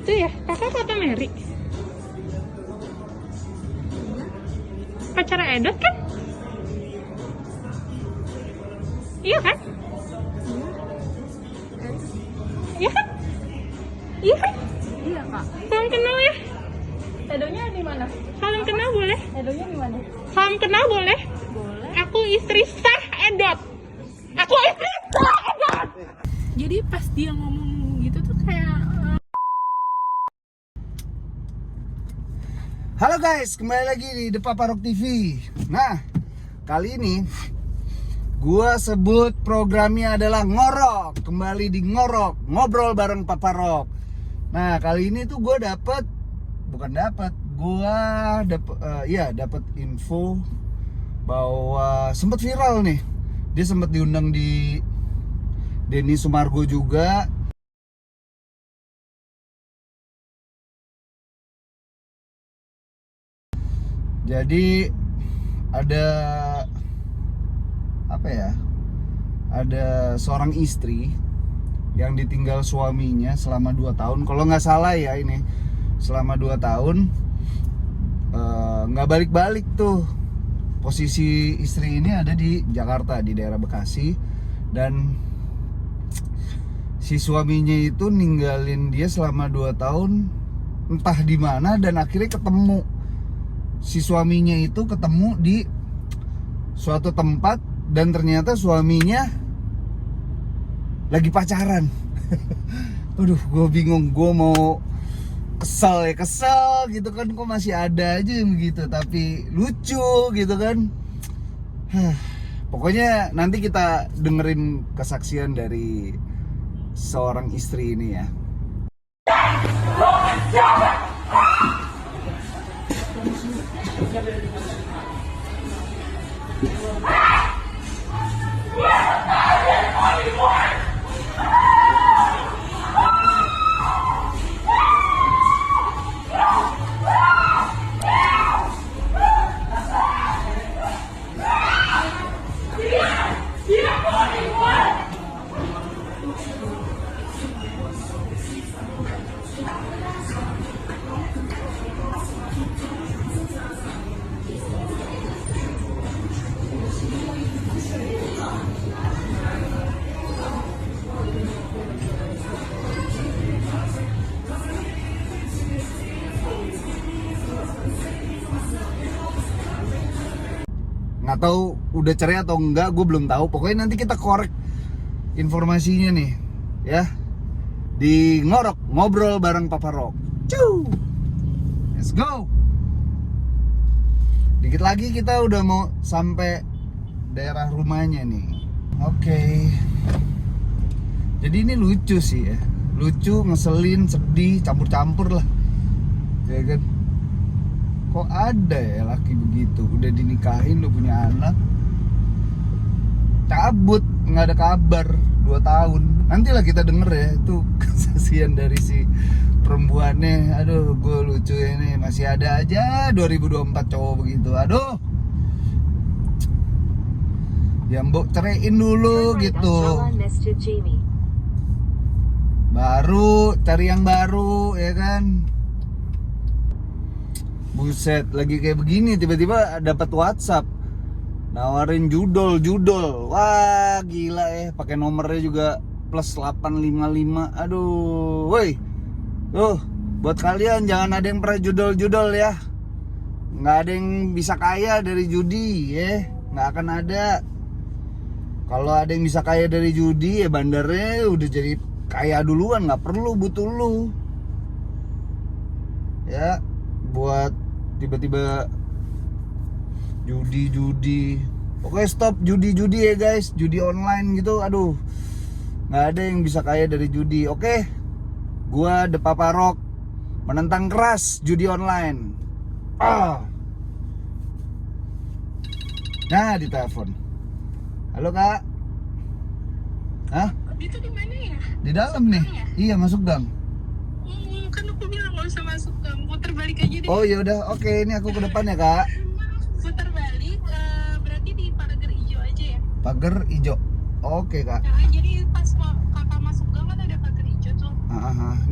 Itu ya, kakak kata Mary. Pacar Edot kan? Iya kan? Iya kan? Iya kan? Iya kak. Salam kenal ya. Edonya di mana? Salam kenal boleh? Edonya di mana? Salam kenal boleh? Boleh. Aku istri sah Edot. Aku istri sah Edot. Jadi pas dia ngomong gitu tuh kayak Halo guys, kembali lagi di The Papa Rock TV. Nah, kali ini gua sebut programnya adalah Ngorok. Kembali di Ngorok, ngobrol bareng Papa Rock. Nah, kali ini tuh gua dapet info bahwa sempet viral nih. Dia sempet diundang di Denny Sumargo juga. Jadi ada ada seorang istri yang ditinggal suaminya selama 2 tahun. Kalau nggak salah ya ini, selama 2 tahun nggak balik-balik tuh. Posisi istri ini ada di Jakarta, di daerah Bekasi. Dan si suaminya itu ninggalin dia selama 2 tahun entah di mana, dan akhirnya ketemu. Si suaminya itu ketemu di suatu tempat dan ternyata suaminya lagi pacaran. Aduh, gue bingung, gue mau kesel gitu kan, kok masih ada aja yang begitu, tapi lucu gitu kan. Pokoknya nanti kita dengerin kesaksian dari seorang istri ini ya. Nggak tahu udah cerai atau enggak, gue belum tahu. Pokoknya nanti kita korek informasinya nih ya di Ngorok, ngobrol bareng Papa Rock. Cuy, let's go. Dikit lagi kita udah mau sampai daerah rumahnya nih. Oke. Jadi ini lucu sih ya, lucu, ngeselin, sedih, campur-campur lah ya kan. Kok ada ya laki begitu, udah dinikahin, udah punya anak, cabut, nggak ada kabar 2 tahun. Nantilah kita denger ya itu kesaksian dari si perempuannya. Aduh, gue lucu ya ini, masih ada aja 2024 cowok begitu. Aduh, ya mbok ceraiin dulu gitu, baru cari yang baru ya kan. Buset, lagi kayak begini tiba-tiba dapat WhatsApp nawarin judol. Wah, gila pakai nomornya juga plus 855. Aduh, woi. Tuh, buat kalian jangan ada yang pernah judol ya. Nggak ada yang bisa kaya dari judi ya. Nggak akan ada. Kalau ada yang bisa kaya dari judi ya bandarnya udah jadi kaya duluan, nggak perlu butuh lu. Ya, buat tiba-tiba judi. Pokoknya stop judi ya guys, judi online gitu. Aduh, nggak ada yang bisa kaya dari judi. Oke, gua The Papa Rock menentang keras judi online. Nah, ditelepon. Halo kak. Hah? itu di mana ya? Di dalam nih. Iya, masuk gang. Kan aku bilang nggak usah masuk gang, putar balik aja deh. Oh ya udah, oke, ini aku ke depan ya kak. Putar balik, berarti di pagar hijau aja ya? Pagar hijau. Oke kak. Nah, jadi pas kakak masuk gang kan ada pagar hijau tuh.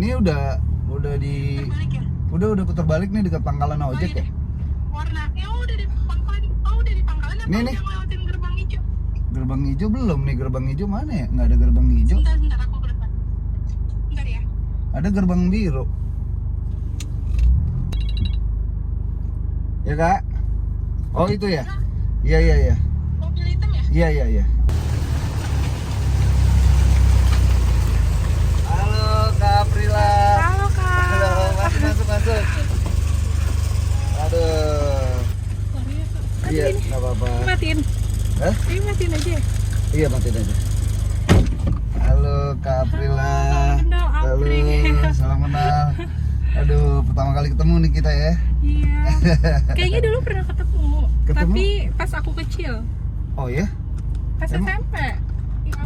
Ini udah Udah di balik ya? udah putar balik nih dekat pangkalan ojek ya. Warnanya udah di pangkalan. Oh, udah di pangkalan apa Nih. udah ngelewatin gerbang hijau? Gerbang hijau belum nih, gerbang hijau mana ya? Nggak ada gerbang hijau. Sebentar aku ke depan. Bentar ya. Ada gerbang biru. Ya kak? Oh itu ya? Iya. Mobil hitam ya? Iya. Halo Kak Aprila. Halo Kak. Halo, masuk. Aduh. Sorry ya Kak. Iya, nggak apa-apa. Matiin. Hah? Ini matiin aja ya? Iya, matiin aja. Halo Kak Aprila. Salam kenal, Halo, April. salam kenal. Aduh, pertama kali ketemu nih kita ya. Iya. Kayaknya dulu pernah ketemu. Ketemu? Tapi pas aku kecil. Oh ya? Pas Emang? SMP.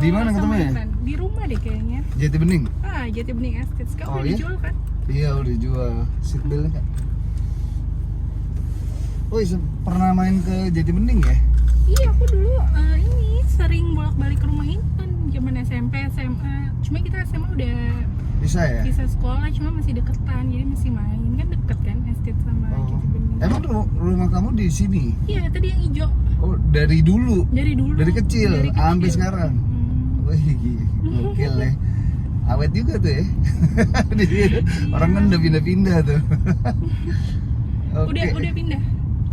Di mana Sama ketemunya? Intan. Di rumah deh kayaknya. Jati Bening. Jati Bening Estate. Sekarang Oh, udah iya? dijual kan? Iya, udah jual. Seat beltnya Kak. Oh, pernah main ke Jati Bening ya? Iya, aku dulu ini sering bolak-balik ke rumah Intan zaman SMP, SMA. Cuma kita SMA udah Bisa ya? bisa sekolah, cuma masih deketan, jadi masih main. Kan deket kan estate sama Oh. Jati Bening. Emang rumah kamu di sini? Iya, tadi yang hijau. Oh, dari dulu? Dari dulu. Dari kecil, sampai sekarang? Hmm. Wih, gokil ya. Awet juga tuh ya. Di sini. Orang kan udah pindah-pindah tuh. Oke. Udah pindah.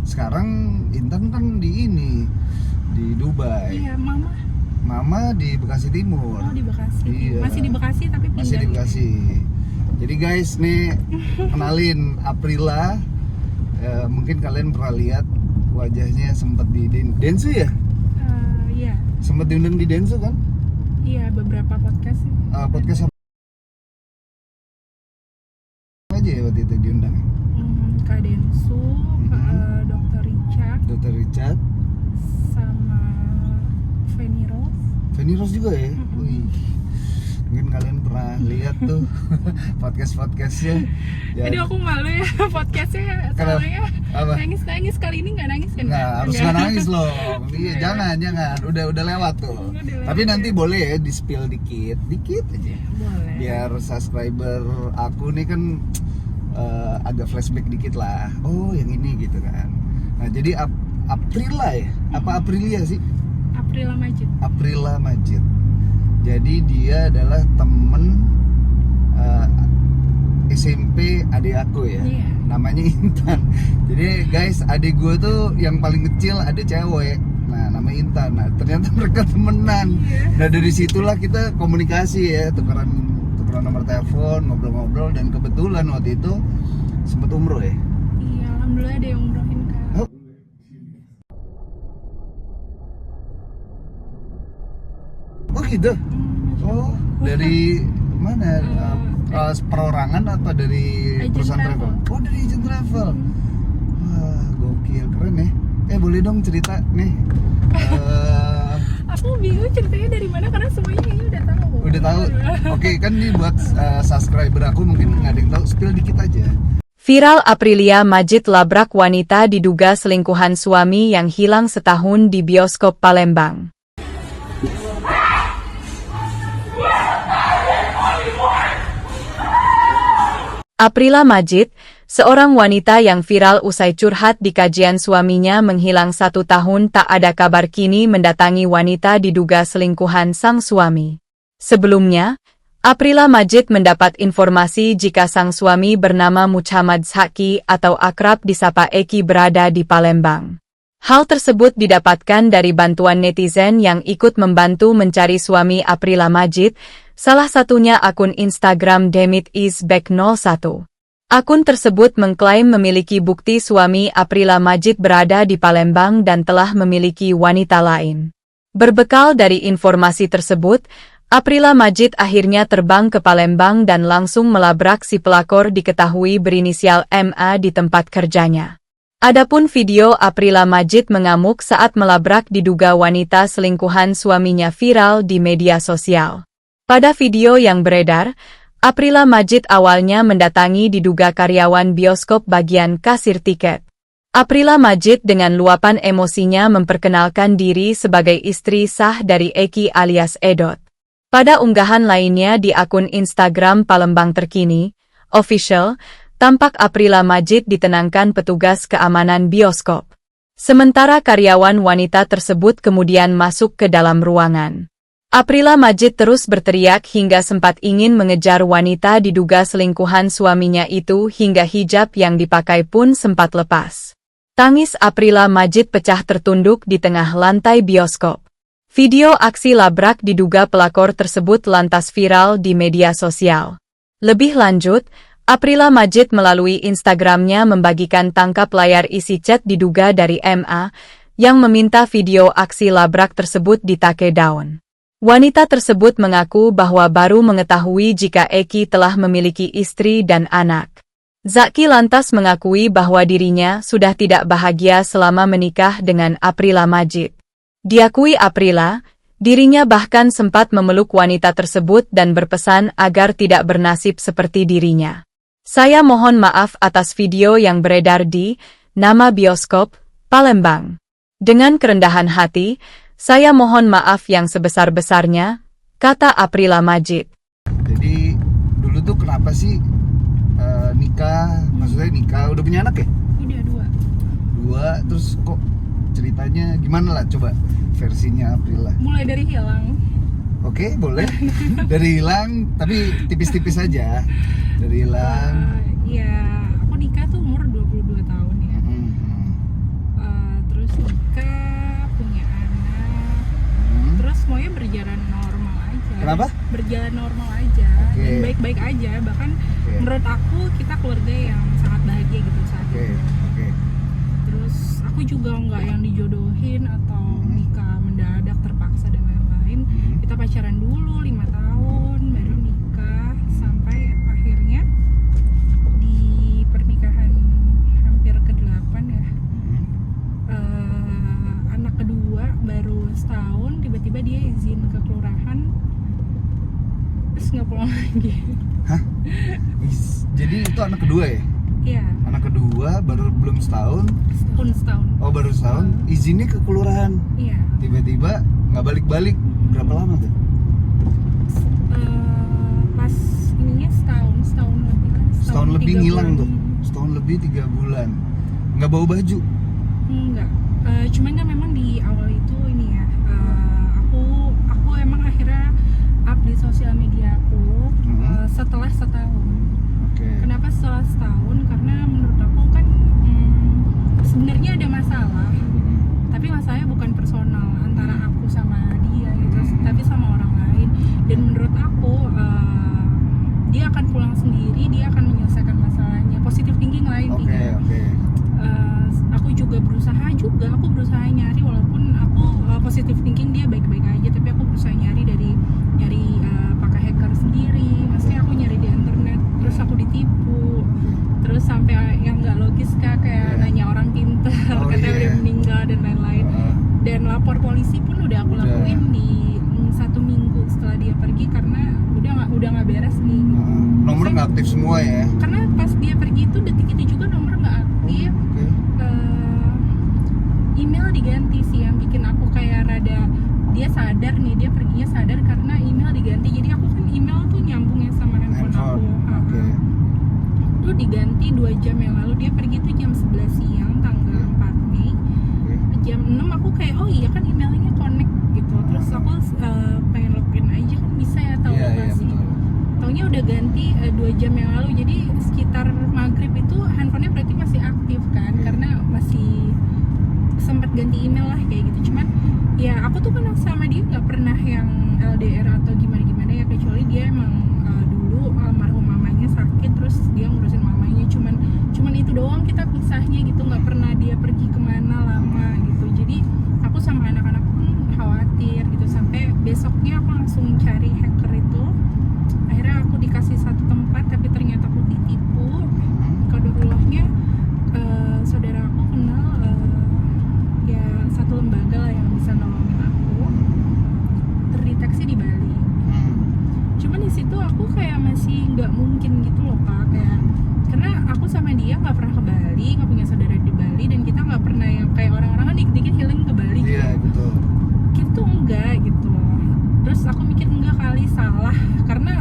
Sekarang Intan kan di Dubai. Iya, Mama. Mama di Bekasi Timur. Oh, di Bekasi. Iya. Masih di Bekasi tapi pindah. Masih di Bekasi. Jadi guys, nih kenalin Aprila. Mungkin kalian pernah lihat wajahnya sempat di Densu ya? Iya. Sempat diundang di Densu kan? Iya, beberapa podcast sih. Podcast apa aja ya waktu itu diundang? Kak Densu, Dr. Richard, Dr. Richard, sama Feni Rose. Feni Rose juga ya? Wih, mungkin kalian pernah lihat tuh podcastnya. Jadi aku malu ya podcastnya, Kenapa? soalnya Apa? nangis kali ini nggak nangis kan? Nggak, harus Enggak. nggak nangis loh. Iya, jangan. Udah lewat tuh. Udah lewat. Tapi nanti boleh ya di spill dikit aja. Boleh. Biar subscriber aku nih kan agak flashback dikit lah. Oh, yang ini gitu kan. Nah, jadi Aprila ya? Apa Aprilia sih? Aprila Majid. Aprila Majid. Jadi dia adalah temen SMP adik aku ya. Iya. Namanya Intan. Jadi guys, adik gue tuh yang paling kecil ada cewek. Nah, namanya Intan. Nah, ternyata mereka temenan. Iya. Nah, dari situlah kita komunikasi ya, tukeran nomor telepon, ngobrol-ngobrol, dan kebetulan waktu itu sempet umroh ya. Iya, alhamdulillah ada yang umrohin Kak. Oh. Oh gitu. Oh, dari mana? Perorangan atau dari Agent perusahaan travel? travel. Oh, dari agent travel. Wah, gokil, keren ya. Boleh dong cerita nih. Aku bingung ceritanya dari mana karena semuanya kayaknya udah tahu. Udah tahu. Oke, kan nih buat subscriber aku mungkin nggak ada yang tahu. Spill dikit aja. Viral Aprilia Majid labrak wanita diduga selingkuhan suami yang hilang setahun di bioskop Palembang. Aprila Majid, seorang wanita yang viral usai curhat di kajian suaminya menghilang 1 tahun tak ada kabar kini mendatangi wanita diduga selingkuhan sang suami. Sebelumnya, Aprila Majid mendapat informasi jika sang suami bernama Muhammad Zaki atau akrab disapa Eki berada di Palembang. Hal tersebut didapatkan dari bantuan netizen yang ikut membantu mencari suami Aprila Majid, salah satunya akun Instagram DemitIsBack01. Akun tersebut mengklaim memiliki bukti suami Aprila Majid berada di Palembang dan telah memiliki wanita lain. Berbekal dari informasi tersebut, Aprila Majid akhirnya terbang ke Palembang dan langsung melabrak si pelakor diketahui berinisial MA di tempat kerjanya. Adapun video Aprila Majid mengamuk saat melabrak diduga wanita selingkuhan suaminya viral di media sosial. Pada video yang beredar, Aprila Majid awalnya mendatangi diduga karyawan bioskop bagian kasir tiket. Aprila Majid dengan luapan emosinya memperkenalkan diri sebagai istri sah dari Eki alias Edot. Pada unggahan lainnya di akun Instagram Palembang Terkini, Official, tampak Aprila Majid ditenangkan petugas keamanan bioskop. Sementara karyawan wanita tersebut kemudian masuk ke dalam ruangan. Aprila Majid terus berteriak hingga sempat ingin mengejar wanita diduga selingkuhan suaminya itu hingga hijab yang dipakai pun sempat lepas. Tangis Aprila Majid pecah tertunduk di tengah lantai bioskop. Video aksi labrak diduga pelakor tersebut lantas viral di media sosial. Lebih lanjut, Aprila Majid melalui Instagramnya membagikan tangkap layar isi chat diduga dari MA, yang meminta video aksi labrak tersebut di-take down. Wanita tersebut mengaku bahwa baru mengetahui jika Eki telah memiliki istri dan anak. Zaki lantas mengakui bahwa dirinya sudah tidak bahagia selama menikah dengan Aprila Majid. Diakui Aprila, dirinya bahkan sempat memeluk wanita tersebut dan berpesan agar tidak bernasib seperti dirinya. Saya mohon maaf atas video yang beredar di nama bioskop, Palembang. Dengan kerendahan hati, saya mohon maaf yang sebesar-besarnya, kata Aprila Majid. Jadi dulu tuh kenapa sih maksudnya nikah, udah punya anak ya? Udah 2. 2, terus kok ceritanya gimana lah, coba versinya Aprila. Mulai dari hilang. Oke, boleh. Dari hilang, tapi tipis-tipis aja. Dari hilang. Ya, aku nikah tuh umur 22 tahun ya. Terus nikah, punya anak. Terus semuanya berjalan normal aja. Kenapa? Berjalan normal aja. Oke. Dan baik-baik aja. Bahkan menurut aku kita keluarga yang sangat bahagia gitu saat itu. Oke. Terus aku juga nggak yang dijodohin atau nikah mendadak terpaksa dan lain-lain. Kita pacaran dulu 5 tahun baru nikah sampai akhirnya di pernikahan hampir ke-8 ya. Anak kedua baru setahun tiba-tiba dia izin ke kelurahan terus nggak pulang lagi. Hah? Jadi itu anak kedua ya? Iya. Anak kedua baru belum setahun. Setahun. Oh, baru setahun. Izinnya ke kelurahan. Iya. Tiba-tiba nggak balik-balik. Berapa lama tuh? Pas ininya setahun lebih lah. Setahun lebih 3 ngilang bulan. tuh. Setahun lebih 3 bulan. Nggak bawa baju. Enggak. Cuman kan memang di awal itu ini ya. Aku emang akhirnya up di sosial media aku setelah setahun. Oke. Kenapa setelah setahun? Karena menurut aku kan sebenarnya ada masalah, tapi masalahnya bukan personal antara aku sama dia gitu, tapi sama orang lain. Dan menurut aku dia akan pulang sendiri, dia akan menyelesaikan masalahnya. Positive thinking lah intinya. Oke. Aku juga aku berusaha nyari, walaupun aku positive thinking dia baik-baik aja, tapi aku berusaha nyari pakai hacker sendiri. Maksudnya aku nyari di internet, terus aku ditipu, terus sampai yang nggak logis kayak nanya orang pintar, katanya udah meninggal dan lain-lain. Dan lapor polisi pun udah aku lakuin di 1 minggu setelah dia pergi karena udah nggak beres nih. Nomor nggak aktif semua ya? Karena pas dia pergi itu detik itu juga nomor nggak aktif. Email diganti sih yang bikin aku kayak rada, dia sadar nih, dia perginya sadar karena email diganti. Jadi aku kan email tuh nyambungnya sama handphone aku. Itu diganti 2 jam yang lalu. Dia pergi tuh jam 11 siang tanggal 4 Mei. Jam 6 aku kayak oh iya kan emailnya connect gitu. Terus aku pengen login aja kan bisa ya tahu lokasi. Taunya udah ganti 2 jam yang lalu. Jadi sekitar maghrib itu handphonenya berarti masih aktif kan, karena masih sempat ganti email lah kayak gitu. Cuman ya aku tuh kan sama dia nggak pernah yang LDR atau gimana ya, kecuali dia emang dulu almarhum mamanya sakit terus dia ngurusin mamanya. Cuman itu doang kita pisahnya gitu, nggak pernah dia pergi kemana lama gitu. Jadi aku sama anak-anak pun khawatir gitu, sampai besoknya aku langsung cari hacker itu. Akhirnya aku dikasih satu tempat tapi ternyata aku ditipu. Qadarullah-nya saudara aku kenal ya satu lembaga lah yang bisa nolongin aku, terdeteksi di Bali. Cuman di situ aku kayak masih nggak mungkin gitu loh Kak, karena aku sama dia nggak pernah ke Bali, nggak punya saudara di Bali, dan kita nggak pernah yang kayak orang-orang kan dikit-dikit healing ke Bali. Iya betul. Gitu enggak gitu. Terus aku mikir enggak kali salah, karena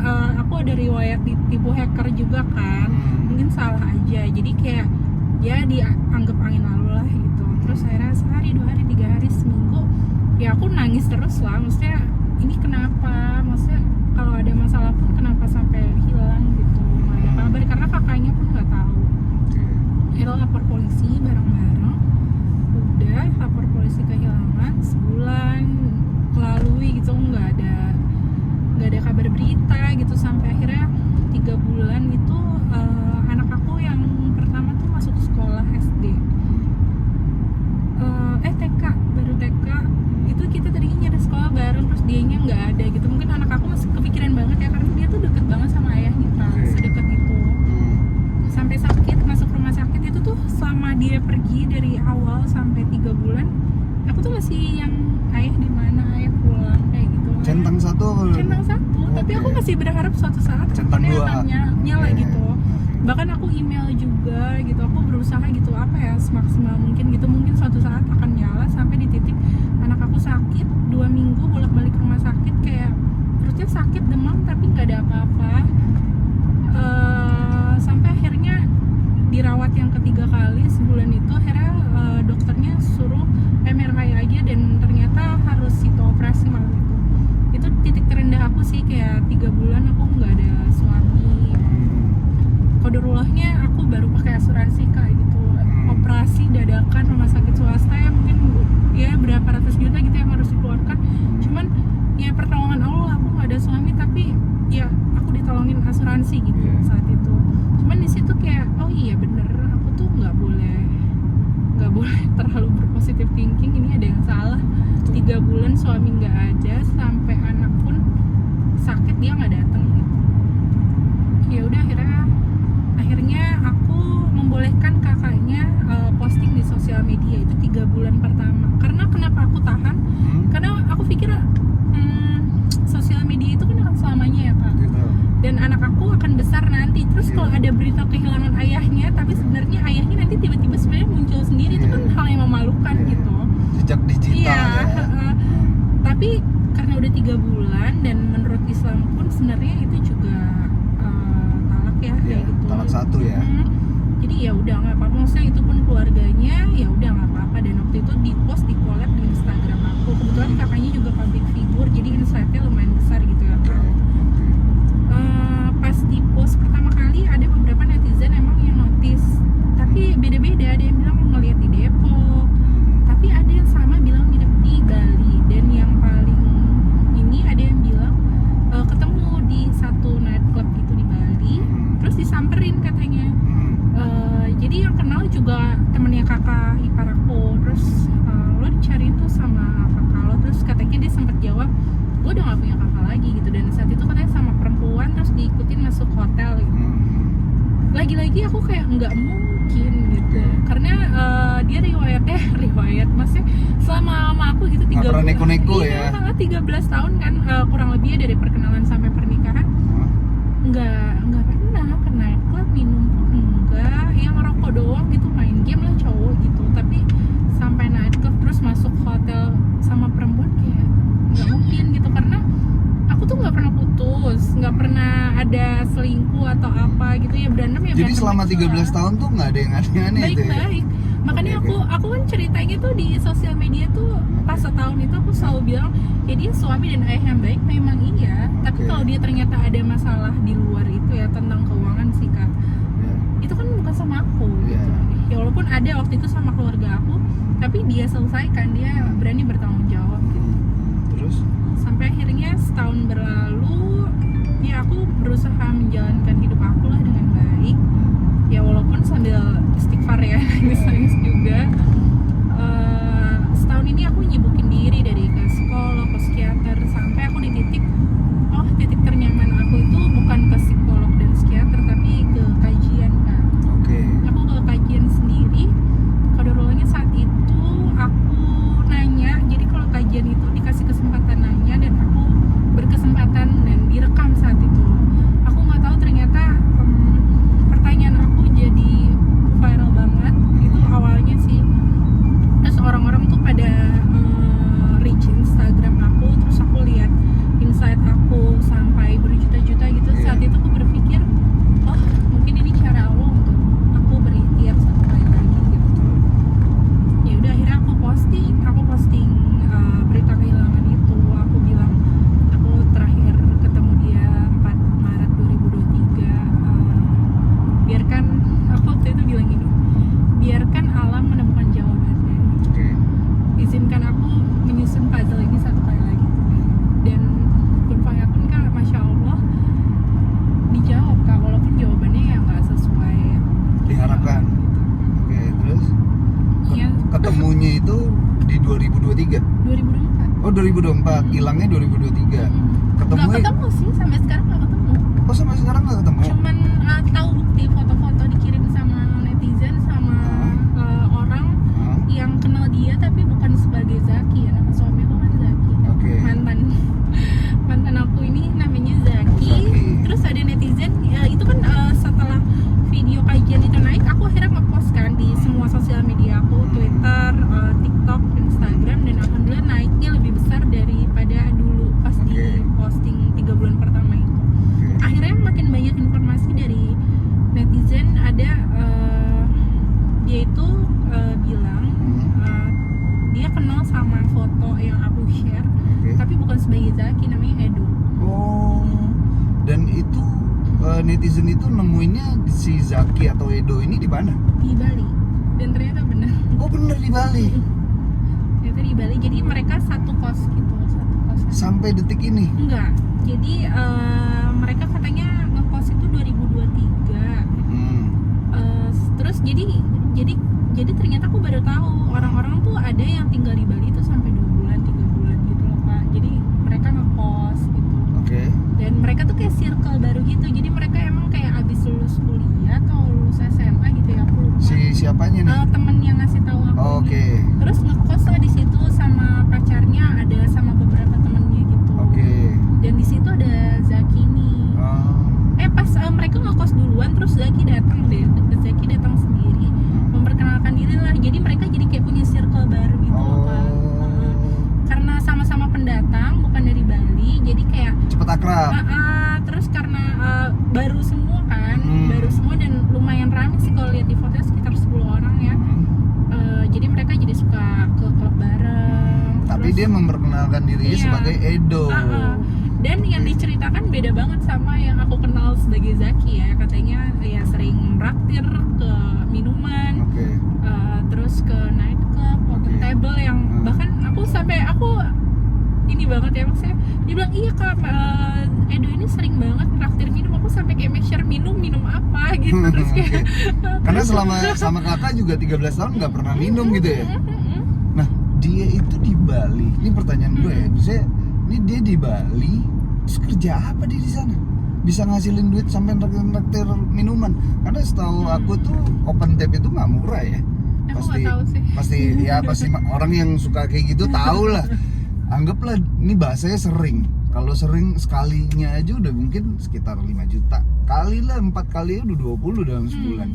aku ada riwayat ditipu ketipu hacker juga kan, mungkin salah aja, jadi kayak ya dianggap angin lalu lah gitu. Terus akhirnya sehari, 2 hari, 3 hari, seminggu ya aku nangis terus lah, maksudnya ini kenapa, maksudnya kalau ada masalah pun kenapa sampai hilang gitu, nggak ada kabar, karena kakaknya pun nggak tahu. Akhirnya lapor polisi bareng-bareng, udah lapor polisi kehilangan, sebulan melalui gitu, nggak ada kabar berita gitu, sampai akhirnya 3 bulan itu anak aku yang pertama tuh masuk sekolah SD, TK, baru TK itu kita tadinya nyari sekolah bareng, terus dianya nggak ada gitu. Mungkin anak aku masih kepikiran banget ya, karena dia tuh deket banget sama ayahnya kan, sedekat itu. Sampai sakit, masuk rumah sakit itu tuh selama dia pergi dari awal sampai 3 bulan, aku tuh masih yang ayah di mana, ayah pulang kayak gitu. Centang satu. Tapi aku masih berharap suatu saat Centang teleponnya dua. akan nyala gitu. Bahkan aku email juga gitu, aku berusaha gitu apa ya semaksimal mungkin gitu, mungkin suatu saat akan nyala. Sampai di titik anak aku sakit 2 minggu bolak-balik rumah sakit, kayak perutnya sakit, demam tapi nggak ada apa-apa. Sampai akhirnya dirawat yang ketiga kali sebulan itu, akhirnya dokternya suruh MRI aja, dan ternyata harus operasi malam itu titik terendah aku sih, kayak 3 bulan aku nggak ada suami. Kodarullahnya aku baru pakai asuransi kayak gitu, operasi dadakan rumah sakit swasta ya, mungkin ya berapa ratus juta gitu yang harus dikeluarkan. Cuman ya pertolongan Allah, aku nggak ada suami tapi ya aku ditolongin asuransi gitu saat itu. Cuman di situ kayak oh iya bener, aku tuh nggak boleh terlalu berpositif thinking, ini ada yang salah. 3 bulan suami nggak ada, sampai anak pun sakit dia nggak datang gitu. Ya udah akhirnya aku membolehkan kakaknya posting di sosial media itu 3 bulan pertama. Karena kenapa aku tahan? Karena aku pikir sosial media itu kan akan selamanya ya kak, dan anak aku akan besar nanti. Terus kalau ada berita kehilangan ayahnya, tapi sebenarnya ayahnya nanti tiba-tiba sebenarnya muncul sendiri, itu kan hal yang memalukan gitu. Jejak digital Tapi karena udah 3 bulan, dan menurut Islam pun sebenarnya itu juga talak ya, kayak gitu. Talak 1 ya. Jadi ya udah nggak apa-apa, maksudnya itu pun keluarganya ya udah nggak apa-apa. Dan waktu itu di post, di collab di Instagram aku, kebetulan kakaknya juga public figure, jadi insight-nya lumayan besar gitu ya. Pas di post pertama kali ada beberapa netizen emang yang notice, tapi beda-beda. Ada yang bilang ngeliat di Depok, tapi ada yang sama bilang nginep di Bali, dan yang paling ini ada yang bilang ketemu di satu nightclub gitu di Bali, terus disamperin katanya. Jadi yang kenal juga temennya kakak ipar aku. Terus lo dicariin tuh sama kakak lo, terus katanya dia sempat jawab gue udah gak punya kakak lagi gitu. Dan saat itu katanya sama perempuan, terus diikutin masuk hotel gitu. Lagi-lagi aku kayak nggak mungkin gitu, karena dia riwayat maksudnya selama sama aku gitu 3 pernah neko-neko ya. 13 tahun kan, kurang lebih dari perkenalan sampai pernikahan. Nggak pernah ke nightclub, minum pun enggak, yang ngerokok doang gitu, main game lah cowok gitu. Tapi sampai nightclub terus masuk hotel sama perempuan kayak nggak mungkin gitu, karena aku tuh nggak pernah putus, nggak pernah ada selingkuh atau apa gitu ya, berantem ya. Jadi selama 13 tahun tuh nggak ada yang aneh-aneh itu ya? Baik-baik. Makanya aku kan ceritanya tuh di sosial media tuh pas setahun itu aku selalu bilang ya dia suami dan ayah yang baik, memang iya. Tapi kalau dia ternyata ada masalah di luar itu ya, tentang keuangan sih kak, itu kan bukan sama aku gitu. Ya walaupun ada waktu itu sama keluarga aku, tapi dia selesaikan, dia berani bertanggung jawab gitu. Terus? Sampai akhirnya setahun berlalu, ya aku berusaha menjalankan hidup aku lah dengan baik. Ya walaupun sambil istighfar ya, nangis juga. Setahun ini aku nyibukin diri dari ke psikolog, ke psikiater, sampai aku di titik ternyaman aku itu bukan ke psikolog dan psikiater, tapi ke kajian kan. Aku ke kajian sendiri. Kodarullahnya saat itu aku nanya, jadi kalau kajian itu dikasih kesempatan nanya, dan aku berkesempatan dan direkam saat itu. Aku nggak tahu ternyata biarkan, aku waktu itu bilang gini, biarkan alam menemukan jawabannya, Oke. izinkan aku menyusun puzzle ini satu kali lagi. Dan kun fayakun Kak, Masya Allah dijawab Kak, walaupun jawabannya ya nggak sesuai Diharapkan. Oke, terus Iya, ketemunya itu di 2023. 2024. Oh, 2024. Hilangnya 2023. Ketemu Nggak ketemu sih, sampai sekarang nggak ketemu. Oh, sampai sekarang nggak ketemu. Cuman tahu bukti foto-foto dikirim sama netizen sama orang Hah? yang kenal dia tapi bukan sebagai Zaki ya, nama suami aku kan Zaki. Oke. Mantan aku ini namanya Zaki. Zaki. Terus ada netizen ya, itu kan setelah video kajian itu naik, aku akhirnya ngepost kan di semua sosial media aku, Twitter, TikTok, Instagram, dan alhamdulillah naiknya lebih besar daripada dulu pas di Oke. posting 3 bulan pertama itu. Oke. Akhirnya makin banyak informasi dari netizen, ada dia itu bilang dia kenal sama foto yang aku share, Oke. tapi bukan sebagai Zaki, namanya Edo. Oh. Dan itu netizen itu nemuinnya si Zaki atau Edo ini di mana? Di Bali, dan ternyata benar. Oh, bener di Bali. Ternyata di Bali, jadi mereka satu kos gitu, satu kos. Sampai detik ini. Enggak, jadi mereka katanya ngekos itu 2023. Terus jadi ternyata aku baru tahu orang-orang tuh ada yang tinggal di Bali itu sampai 2 bulan 3 bulan gitu loh Kak. Jadi mereka ngekos gitu. Oke. Dan mereka tuh kayak circle baru gitu. Jadi mereka emang kayak abis lulus kuliah atau lulus SMA gitu ya, aku lupa. Si siapanya nih? Temen yang ngasih tahu aku. Oh, oke. Terus ngekos lah di situ sama pacarnya, ada sama beberapa temennya gitu. Oke. Dan di situ ada Zaki nih. Oh. Pas mereka ngekos duluan, terus Zaki datang deh. Zaki datang sendiri, memperkenalkan diri lah. Jadi mereka jadi kayak punya circle baru gitu loh Kak. Karena sama-sama pendatang, bukan dari Bali, jadi kayak Cepet akrab. terus karena baru semua kan, baru semua dan lumayan ramai sih kalau lihat di fotonya, sekitar 10 orang ya. Jadi mereka jadi suka ke klub bareng. Tapi Terus- dia memperkenalkan dirinya Iya. sebagai Edo. Dan yang diceritakan beda banget sama yang aku kenal sebagai Zaki ya. Katanya ya sering raktir ke minuman, Oke. terus ke nightclub, open Oke. table yang bahkan aku ini banget ya, maksudnya dia bilang iya Kak, Edo ini sering banget raktir minum. Aku sampai kayak make sure minum apa gitu. Terus kayak Karena sama kakak juga 13 tahun nggak pernah minum gitu ya. Nah, dia itu di Bali. Ini pertanyaan gue ya. Maksudnya, ini dia di Bali, terus kerja apa dia di sana? Bisa ngasilin duit sampai naktir minuman. Karena setahu aku tuh open tap itu nggak murah ya. aku nggak tahu sih. Pasti orang yang suka kayak gitu tahu lah. Anggaplah ini bahasanya sering. Kalau sering sekalinya aja udah mungkin sekitar 5 juta. Kali lah 4 kali udah 20 dalam sebulan.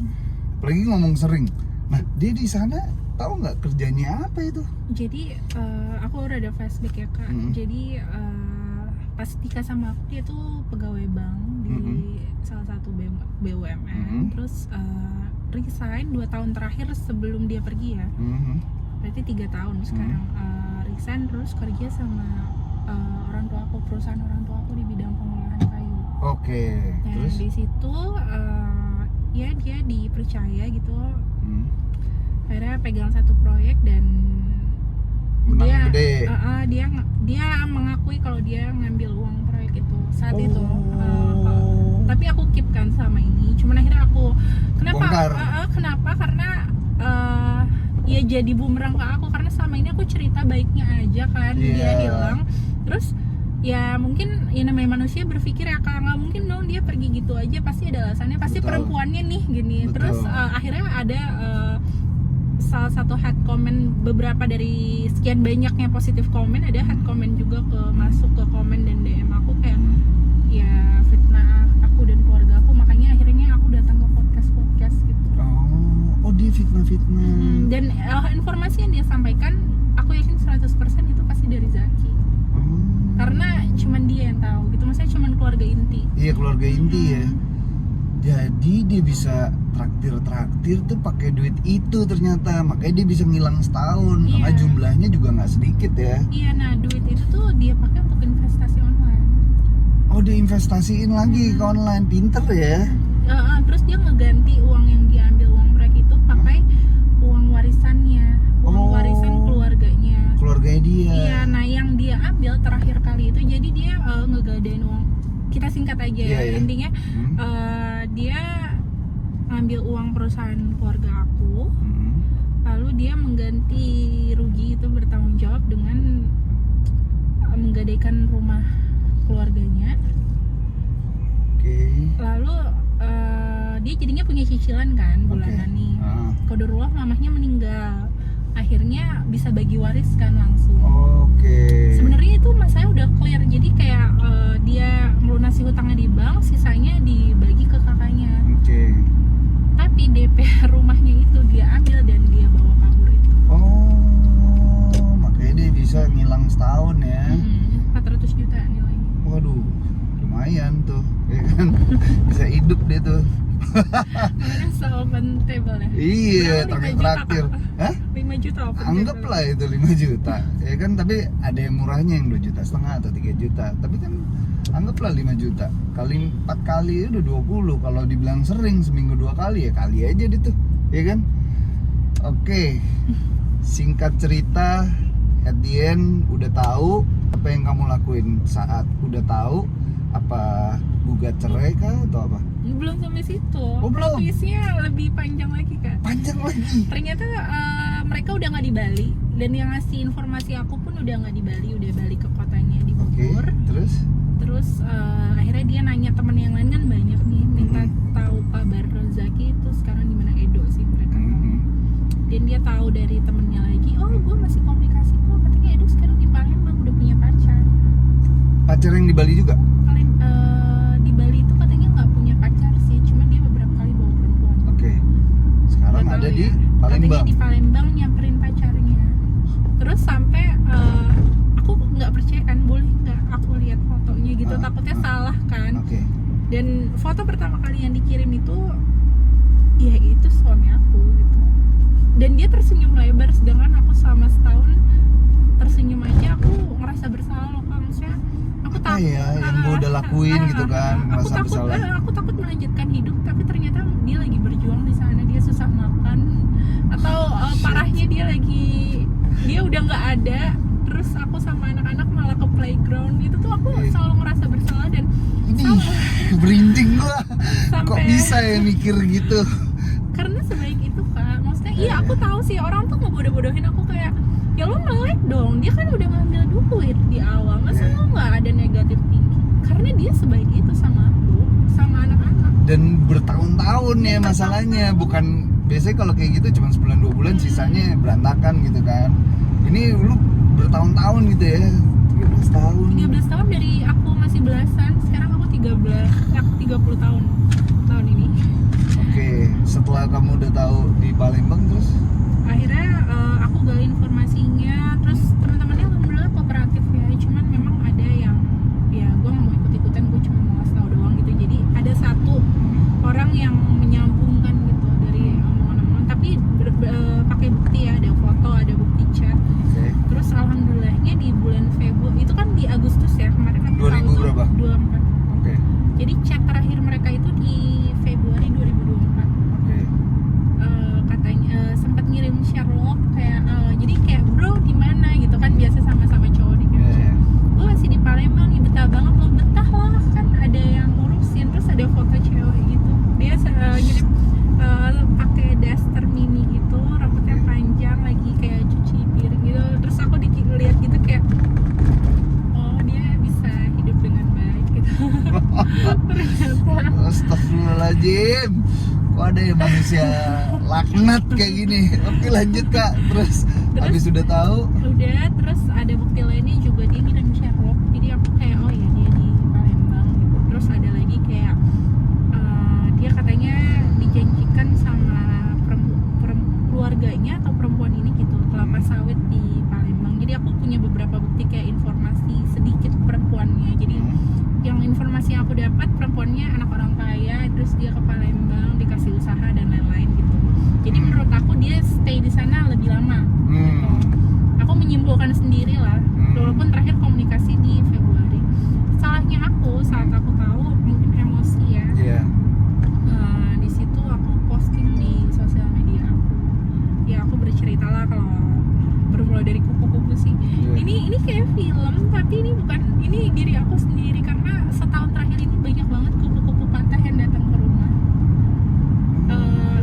Apalagi ngomong sering. Nah, dia di sana tahu nggak kerjanya apa itu? Jadi aku udah ada flashback ya Kak. Jadi pas nikah sama aku, dia tuh pegawai bank di salah satu BUMN. Terus resign 2 tahun terakhir sebelum dia pergi ya. Berarti 3 tahun sekarang. Resign terus kerja sama orang tua aku, perusahaan orang tua aku di bidang pengolahan kayu. Oke. Nah, Terus? di situ ya dia dipercaya gitu. Akhirnya pegang satu proyek dan Menang dia gede. dia mengakui kalau dia ngambil uang proyek itu saat itu. Tapi aku keep kan sama ini. Cuman akhirnya aku Bongkar. kenapa? Karena ya jadi bumerang ke aku, karena selama ini aku cerita baiknya aja kan, dia Iya. hilang. Terus ya mungkin ya namanya manusia berpikir ya Kak, nggak mungkin dong dia pergi gitu aja, pasti ada alasannya, pasti Betul. perempuannya nih gini. Betul. Terus akhirnya ada salah satu hate comment, beberapa dari sekian banyaknya positif komen, ada hate comment juga masuk ke komen dan DM aku kayak ya fitnah aku dan keluarga aku, makanya akhirnya aku datang ke podcast gitu. Oh, dia fitnah. Dan informasi yang dia sampaikan aku yakin 100% itu pasti dari Zaki. Karena cuman dia yang tahu gitu, maksudnya cuman keluarga inti. Iya, keluarga inti ya. Jadi dia bisa traktir tuh pakai duit itu ternyata, makanya dia bisa ngilang setahun. Karena Iya. jumlahnya juga nggak sedikit ya. Iya, nah duit itu tuh dia pakai untuk investasi online. Oh, dia investasiin lagi ke online, pinter ya. terus dia ngeganti uang yang diambil, uang proyek itu pakai uang warisannya, uang Oh. warisan keluarganya. Keluarganya dia. Iya, nah yang dia ambil terakhir kali itu, jadi dia ngegadain uang, kita singkat aja ya, Iya, iya. intinya dia ngambil uang perusahaan keluarga aku, lalu dia mengganti rugi itu bertanggung jawab dengan menggadaikan rumah keluarganya. Oke. Lalu dia jadinya punya cicilan kan bulanan nih. Qadarullah mamahnya meninggal, akhirnya bisa bagi waris kan langsung. Oke. Sebenarnya itu masanya udah clear, jadi kayak dia melunasi hutangnya di bank, sisanya dibagi ke kakaknya. Oke. Tapi DP rumahnya itu dia ambil dan dia bawa kabur itu. Oh, makanya dia bisa ngilang setahun ya. 400 juta nilainya. Waduh, lumayan tuh, ya kan? Bisa hidup dia tuh. Makanya open table ya. Iya, Berapa, 5 juta, traktir. Kak? Hah? 5 juta open Anggaplah itu 5 juta. Ya kan, tapi ada yang murahnya yang 2,5 juta atau 3 juta. Tapi kan anggaplah 5 juta. Kali 4 kali udah 20. Kalau dibilang sering seminggu 2 kali ya kali aja deh tuh. Ya kan? Oke. Singkat cerita, at the end udah tahu apa yang kamu lakuin saat udah tahu, apa gugat cerai kah atau apa? Belum sampai situ. Oh, belum? Twistnya lebih panjang lagi Kak. Panjang lagi. Ternyata mereka udah nggak di Bali, dan yang ngasih informasi aku pun udah nggak di Bali, udah balik ke kotanya di Oke, Bogor. terus Akhirnya dia nanya temen yang lain kan banyak nih, minta tahu kabar Zaki itu sekarang di mana, Edo sih mereka. Dan dia tahu dari temennya lagi, oh gue masih komunikasi kok, katanya Edo sekarang di Palembang udah punya pacar. pacar yang di Bali juga? Di Bali itu katanya nggak punya pacar sih, cuma dia beberapa kali bawa perempuan. Oke. Sekarang Nggak ada tahu di ya. Palembang. Katanya di Palembang nyamperin pacarnya. Terus sampai aku nggak percaya kan, boleh nggak aku lihat fotonya gitu, takutnya salah kan. Oke. Dan foto pertama kali yang dikirim itu, ya itu suami aku gitu. Dan dia tersenyum lebar, sedangkan aku selama setahun tersenyum aja aku ngerasa bersalah loh Kak. Maksudnya aku Apa ya yang gue udah lakuin gitu kan, aku merasa takut, bersalah. aku takut melanjutkan hidup, tapi ternyata dia lagi berjuang di sana, dia susah makan, atau parahnya dia udah nggak ada, terus aku sama anak-anak malah ke playground. Itu tuh aku selalu ngerasa bersalah dan Ini berinding gua. Kok Sampai- bisa ya mikir gitu? karena sebaik itu Kak. Maksudnya iya aku tahu sih orang tuh ngebodoh-bodohin aku, kayak ya lo melek dong, dia kan udah ngambil duit di awal, masa lo nggak ada negatif tinggi, karena dia sebaik itu sama aku, sama anak-anak. Dan bertahun-tahun ya masalahnya, bukan biasanya kalau kayak gitu cuma sebulan 2 bulan sisanya berantakan gitu kan. Ini lu bertahun-tahun gitu ya. 13 tahun. 13 tahun dari aku masih belasan, sekarang aku 30 tahun ini. Oke, setelah kamu udah tahu di Palembang terus? Akhirnya aku gali informasinya, terus teman-temannya alhamdulillah kooperatif ya, cuman memang ada yang ya gue nggak mau ikut-ikutan, gue cuma mau ngasih tau doang gitu. Jadi ada satu orang yang menyambungkan gitu dari omongan-omongan, tapi pakai bukti ya, ada foto, ada bukti chat. Oke. Terus alhamdulillahnya di bulan Februari itu kan di Agustus ya kemarin kan 2000 berapa? 24. Oke. Jadi chat terakhir mereka itu di Februari 2024. Oke. Katanya sempat ngirim Sherlock kayak jadi kayak bro di mana gitu kan, biasa sama-sama cowok di Iya, iya. gue masih di Palembang nih, betah banget lo. Betah lah kan, ada yang ngurusin. Terus ada foto cewek gitu, dia ngirim pakai daster mini gitu, rambutnya panjang, lagi kayak cuci piring gitu. Terus aku lihat gitu kayak, oh dia bisa hidup dengan baik gitu. Ternyata Astagfirullahaladzim. Kok ada ya manusia laknat kayak gini. Oke lanjut Kak. Terus habis udah tahu. udah, terus ada bukti lainnya juga, dia ngirim Sherlock. Jadi aku kayak oh ya dia di Palembang gitu. Terus ada lagi kayak dia katanya dijanjikan sama keluarganya atau perempuan ini gitu, kelapa sawit di Palembang. Jadi aku punya beberapa bukti kayak informasi sedikit perempuannya. Jadi yang informasi yang aku dapat, perempuannya anak orang kaya, terus dia ke Palembang dikasih usaha dan lain-lain gitu. Jadi menurut aku dia stay di sana lebih lama gitu. Aku menyimpulkan sendiri lah, walaupun terakhir komunikasi di Februari. Salahnya aku saat aku tahu, mungkin emosi ya, Iya. bukan, ini diri aku sendiri karena setahun terakhir ini banyak banget kupu-kupu pantai yang datang ke rumah.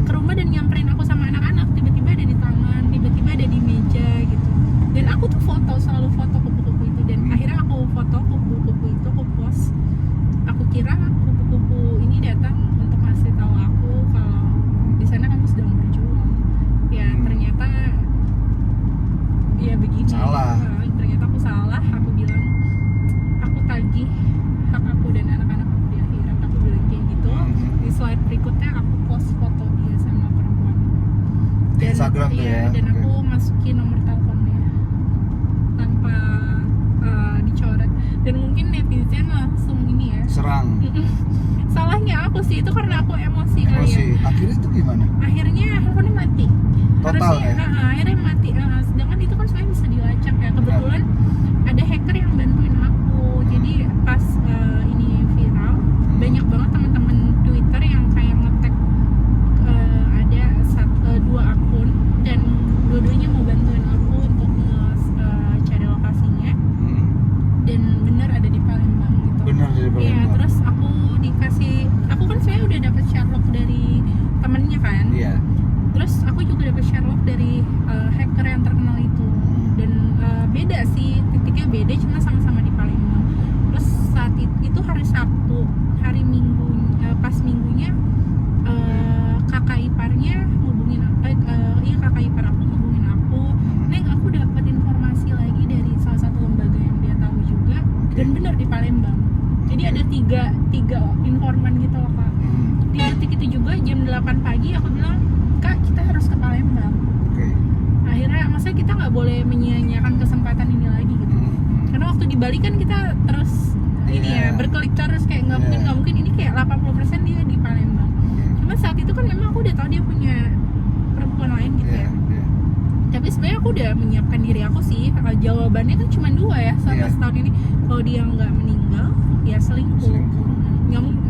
Ke rumah dan nyamperin aku sama anak-anak, tiba-tiba ada di tangan, tiba-tiba ada di meja gitu. Dan aku tuh selalu foto kupu-kupu itu, dan akhirnya aku foto kupu-kupu itu, aku post. Aku kira kupu-kupu ini datang untuk ngasih tahu aku kalau di sana kamu sedang berjuang. Ya ternyata ya begini. Salah. Ternyata aku salah. Aku bilang aku tagih hak aku dan anak-anak aku di akhirat. Aku bilang kayak gitu. Di slide berikutnya aku post foto dia sama perempuan. Di Instagram tuh ya. Dan aku masukin nomor teleponnya tanpa dicoret. Dan mungkin netizen langsung ini ya. Serang. Salahnya aku sih itu karena aku emosi kali ya. Akhirnya itu gimana? Akhirnya handphonenya mati. Total Harusnya, ya? akhirnya mati. Sedangkan itu kan sebenarnya bisa dilacak ya. Kebetulan ada hacker yang bantuin aku. Jadi pas ini viral, banyak banget teman-teman Twitter yang kayak nge-tag ada dua akun, dan dua-duanya mau bantuin aku untuk cari lokasinya. Dan bener ada di Palembang gitu. Bener dari Iya, Palembang. terus aku kan sebenarnya udah dapet Sherlock dari temennya kan. Iya. Terus aku juga dapet Sherlock dari hacker yang terkenal itu. Dan beda sih, titiknya beda, cuma sama-sama di Palembang. Terus saat itu hari Sabtu, hari Minggu, pas minggunya kakak iparnya ngubungin aku, kakak ipar aku ngubungin aku. Neng, aku dapat informasi lagi dari salah satu lembaga yang dia tahu juga, dan benar di Palembang. Jadi ada tiga informan gitu loh kak. Di detik itu juga jam 8 pagi aku bilang, kak kita harus ke Palembang. Akhirnya masa kita nggak boleh menyia-nyiakan kesempatan ini lagi gitu. Karena waktu di Bali kan kita terus ini ya berkelik terus, kayak nggak mungkin ini kayak 80% dia di Palembang. Cuma saat itu kan memang aku udah tahu dia punya perempuan lain gitu ya. Tapi sebenarnya aku udah menyiapkan diri aku sih. Jawabannya kan cuma dua ya selama setahun ini. Kalau dia nggak meninggal, ya selingkuh.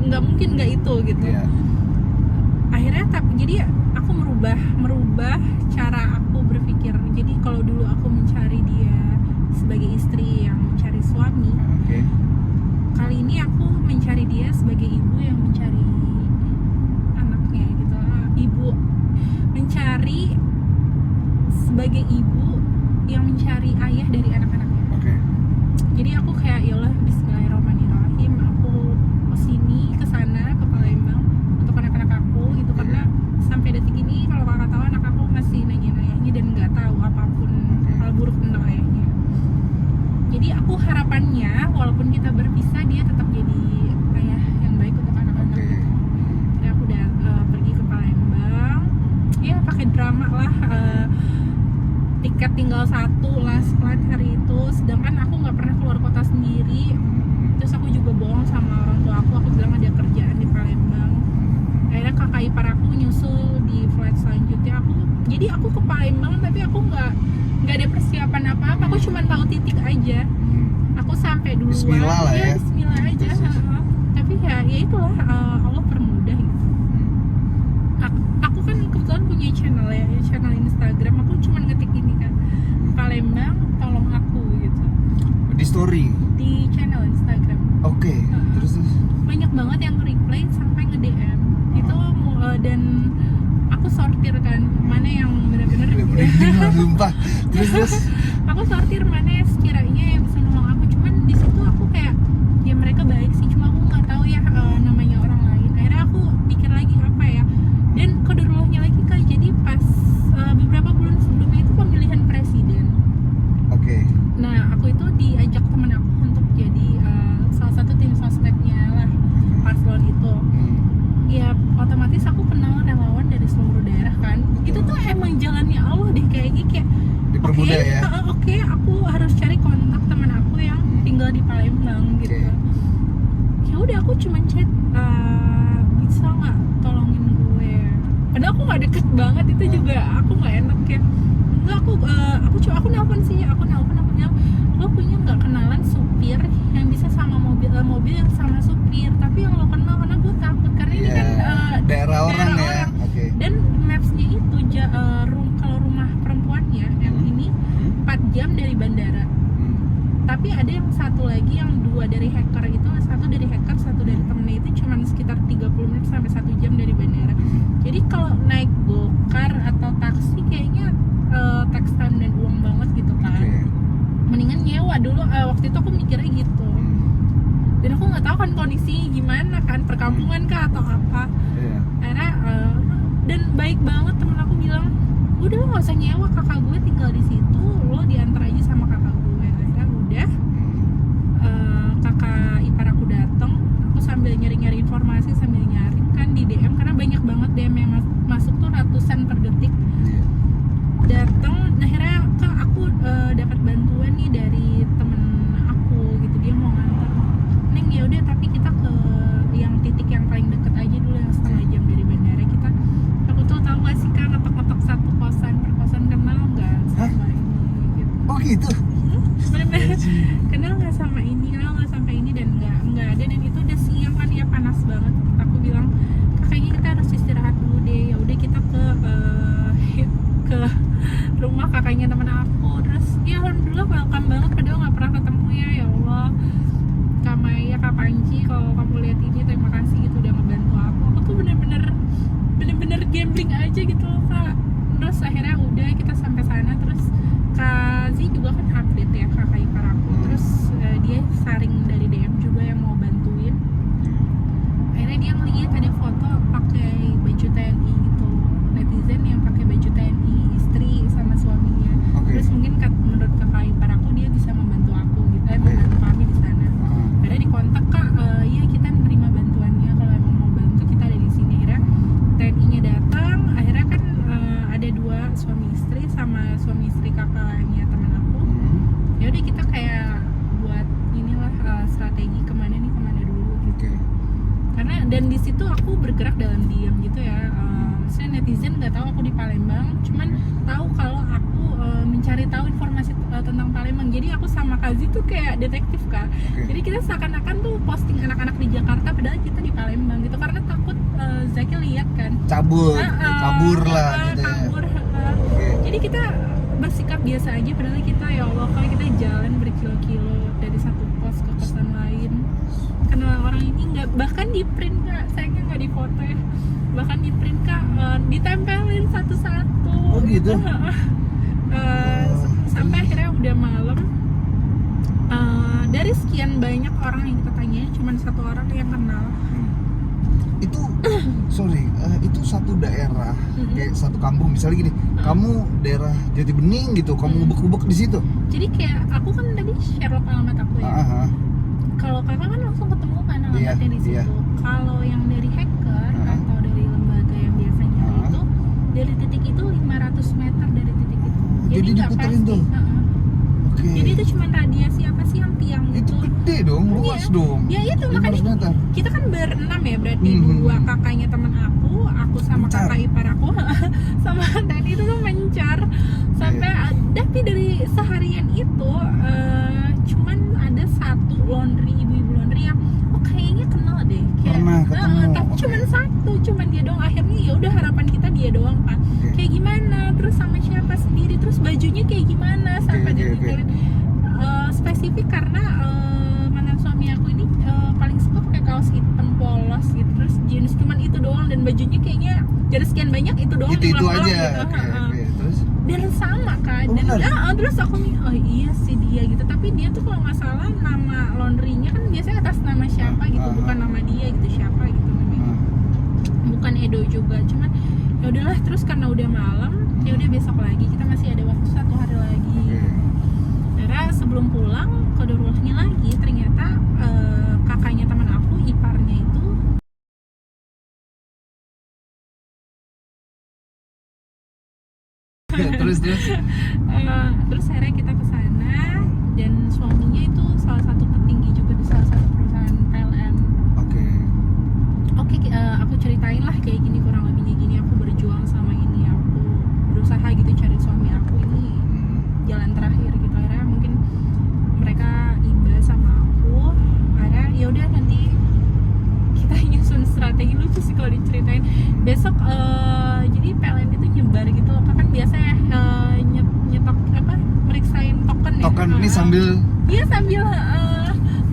Nggak mungkin nggak itu gitu. Akhirnya jadi aku merubah cara aku berpikir. Jadi kalau dulu aku mencari dia sebagai istri yang mencari suami, kali ini aku mencari dia sebagai ibu yang mencari anaknya gitu. Ibu mencari sebagai ibu yang mencari ayah dari anak-anaknya. Jadi aku kayak ya Allah, bismillahirrahmanirrahim, aku kesana ke Palembang untuk anak-anak aku gitu. Karena sampai detik ini kalau kakak tahu, anak aku masih nanyain ayahnya dan nggak tahu apapun hal buruk tentang ayahnya. Jadi aku harapannya walaupun kita berpisah, dia tetap jadi ayah yang baik untuk anak-anak. Jadi aku udah pergi ke Palembang, ya pakai drama lah. Tiket tinggal 1 last flight hari itu, sedangkan aku nggak pernah keluar kota sendiri. Terus aku juga bohong sama orang tua aku bilang ada kerjaan di Palembang. Akhirnya kakak ipar aku nyusul di flight selanjutnya. Jadi aku ke Palembang tapi aku nggak ada persiapan apa-apa. Aku cuma tahu titik aja. Aku sampai duluan. Bismillah lah ya. Bismillah aja. Tapi ya itulah Allah permudah gitu. Aku kan kebetulan punya channel ya, channel Instagram. Aku cuma ngetik ini kan, Palembang tolong aku gitu. Di story. Di channel Instagram. Terus Banyak banget yang reply sampai nge-DM. Itu dan aku sortir kan mana yang benar-benar sumpah. Terus aku sortir mana yang sekiranya yang bisa nolong aku. Cuman di situ aku kayak ya mereka baik sih, cuma aku nggak tahu ya namanya orang lain. Akhirnya aku pikir lagi apa ya, dan kodarullahnya lagi kak. Jadi pas beberapa bulan sebelumnya itu pemilihan presiden. Nah aku itu diajak temen aku untuk jadi salah satu tim sosmednya lah paslon itu. Ya otomatis aku kenal relawan dari seluruh daerah kan. Itu tuh emang jalannya Allah deh kayaknya, kayak dipermudah ya. Aku harus cari kontak teman aku yang tinggal di Palembang gitu. Ya udah aku cuma chat, bisa nggak tolongin gue. Padahal aku nggak deket banget, itu juga aku nggak enak ya. Enggak, aku nelpon sih, aku bilang, lo punya nggak kenalan supir yang bisa sama mobil yang sama supir, tapi yang lo kenal, karena gue takut karena ini kan daerah orang ya. Dan mapsnya itu kalau rumah perempuannya yang ini 4 jam dari bandara, tapi ada yang satu lagi yang 2 dari hacker itu, satu dari hacker, satu dari temennya itu cuman sekitar 30 menit sampai 1 jam dari bandara. Jadi kalau naik gokar atau taksi kayaknya tax time dan uang banget gitu kan. Mendingan nyewa dulu, waktu itu aku mikirnya gitu. Dan aku nggak tahu kan kondisinya gimana kan, perkampungan kah atau apa. Akhirnya dan baik banget temen aku bilang, udah lo nggak usah nyewa, kakak gue tinggal di situ, lo diantar aja sama kakak gue. Akhirnya udah, kakak ipar aku datang, aku sambil nyari informasi, sambil nyari kan di DM karena banyak banget DM yang masuk tuh ratusan per detik. Datang, akhirnya kak aku dapat bantuan nih dari temen aku gitu, dia mau nganter. Neng ya udah, tapi kita ke yang titik yang paling deket aja dulu, yang setengah jam dari bandara. Aku tuh tahu gak sih kak, ngetok-ngetok satu kosan, per kosan, kenal nggak sama ini gitu. Oh gitu. Bener-bener kenal nggak sama ini, dan nggak ada. Dan itu udah siang kan ya, panas banget. Aku bilang kayaknya kita harus istirahat dulu deh. Ya udah kita ke rumah kakaknya teman aku. Terus ya alhamdulillah welcome banget, padahal nggak pernah ketemu ya Allah. Kak Maya, Kak Panji, kalau kamu lihat ini terima kasih gitu udah ngebantu aku. Aku tuh bener-bener gambling aja gitu loh kak. Terus akhirnya udah kita sampai sana. Terus Kak Zi juga kan update ya, kakak ipar aku. Terus dia saring dari DM juga yang mau bantuin. Akhirnya dia ngeliat ada foto pakai baju TNI gitu, netizen yang pakai baju TNI, istri sama suaminya. Terus mungkin menurut kakak ipar aku dia bisa membantu aku gitu, membantu kami di sana. Akhirnya dikontak, kak, iya kita menerima bantuannya, kalau emang mau bantu kita ada di sini. Akhirnya TNI-nya datang. Akhirnya kan ada 2 suami istri sama suami istri kakaknya teman aku. Ya udah kita kayak buat inilah strategi kemana dulu gitu. Karena dan di situ aku bergerak dalam diam gitu ya. Maksudnya netizen nggak tahu aku di Palembang, cuman tahu kalau aku mencari tahu informasi tentang Palembang. Jadi aku sama Kazi tuh kayak detektif kak. Jadi kita seakan-akan tuh posting anak-anak di Jakarta padahal kita di Palembang gitu, karena takut Zaki lihat kan. Kabur lah gitu ya. Kabur. Jadi kita bersikap biasa aja padahal kita ya Allah kalau kita jalan berkilo-kilo dari satu pos ke kosan lain. Karena orang ini nggak, bahkan di print kak, sayangnya nggak di foto ya. Bahkan di print kak, ditempelin satu-satu. Oh gitu. Sampai akhirnya udah malam. Dari sekian banyak orang yang kita tanya, cuma 1 orang yang kenal. Itu sorry, itu satu daerah kayak satu kampung misalnya gini. Kamu daerah Jati Bening gitu, kamu ubek-ubek di situ. Jadi kayak aku kan tadi Sherlock alamat aku ya. Kalau kakak kan langsung ketemu kan alamatnya di situ. Kalau yang dari hacker atau dari lembaga yang biasanya itu dari titik itu 500 meter dari titik itu. Jadi nggak pasti. Jadi itu cuma radiasi apa sih yang tiang itu gitu. Gede dong, luas dong. Ya itu makanya kita kan berenam ya, berarti 2 kakaknya teman aku sama kakak ipar aku sama tadi itu tuh mencar sampai tapi dari seharian itu cuman ada 1 laundry, ibu-ibu laundry yang kayaknya kenal deh kayak, pernah ketemu. tapi cuman dia doang. Akhirnya ya udah harapan kita dia doang kan. Kayak gimana, terus sama siapa sendiri, terus bajunya kayak gimana, sampai detailin spesifik karena mantan suami aku ini paling suka pakai kaos hitam polos gitu, terus jeans cuman itu doang, dan bajunya kayaknya dari sekian banyak itu doang itu aja gitu. Terus dan sama kan, dan terus aku nih oh iya sih dia gitu, tapi dia tuh kalau nggak salah nama laundrynya kan biasanya atas nama siapa gitu, bukan nama dia gitu, siapa gitu namanya, bukan Edo juga. Cuman ya udahlah, terus karena udah malam ya udah besok lagi, kita masih ada waktu 1 hari lagi. Karena sebelum pulang kodoruahnya lagi ternyata kakaknya teman aku, iparnya itu terus akhirnya kita ke sana, dan suaminya itu salah satu petinggi juga di salah satu perusahaan PLN. Oke, aku ceritain lah kayak gini, kurang lebihnya gini, aku berjuang sama ini, aku berusaha gitu cari suami aku, ini jalan terakhir gitu. Akhirnya mungkin mereka iba sama aku, akhirnya ya udah nanti kita nyusun strategi. Lucu sih kalau diceritain besok. Jadi PLN itu nyebar gitu loh kan biasanya nyetok apa, meriksain token ya. Token ini sambil Dia sambil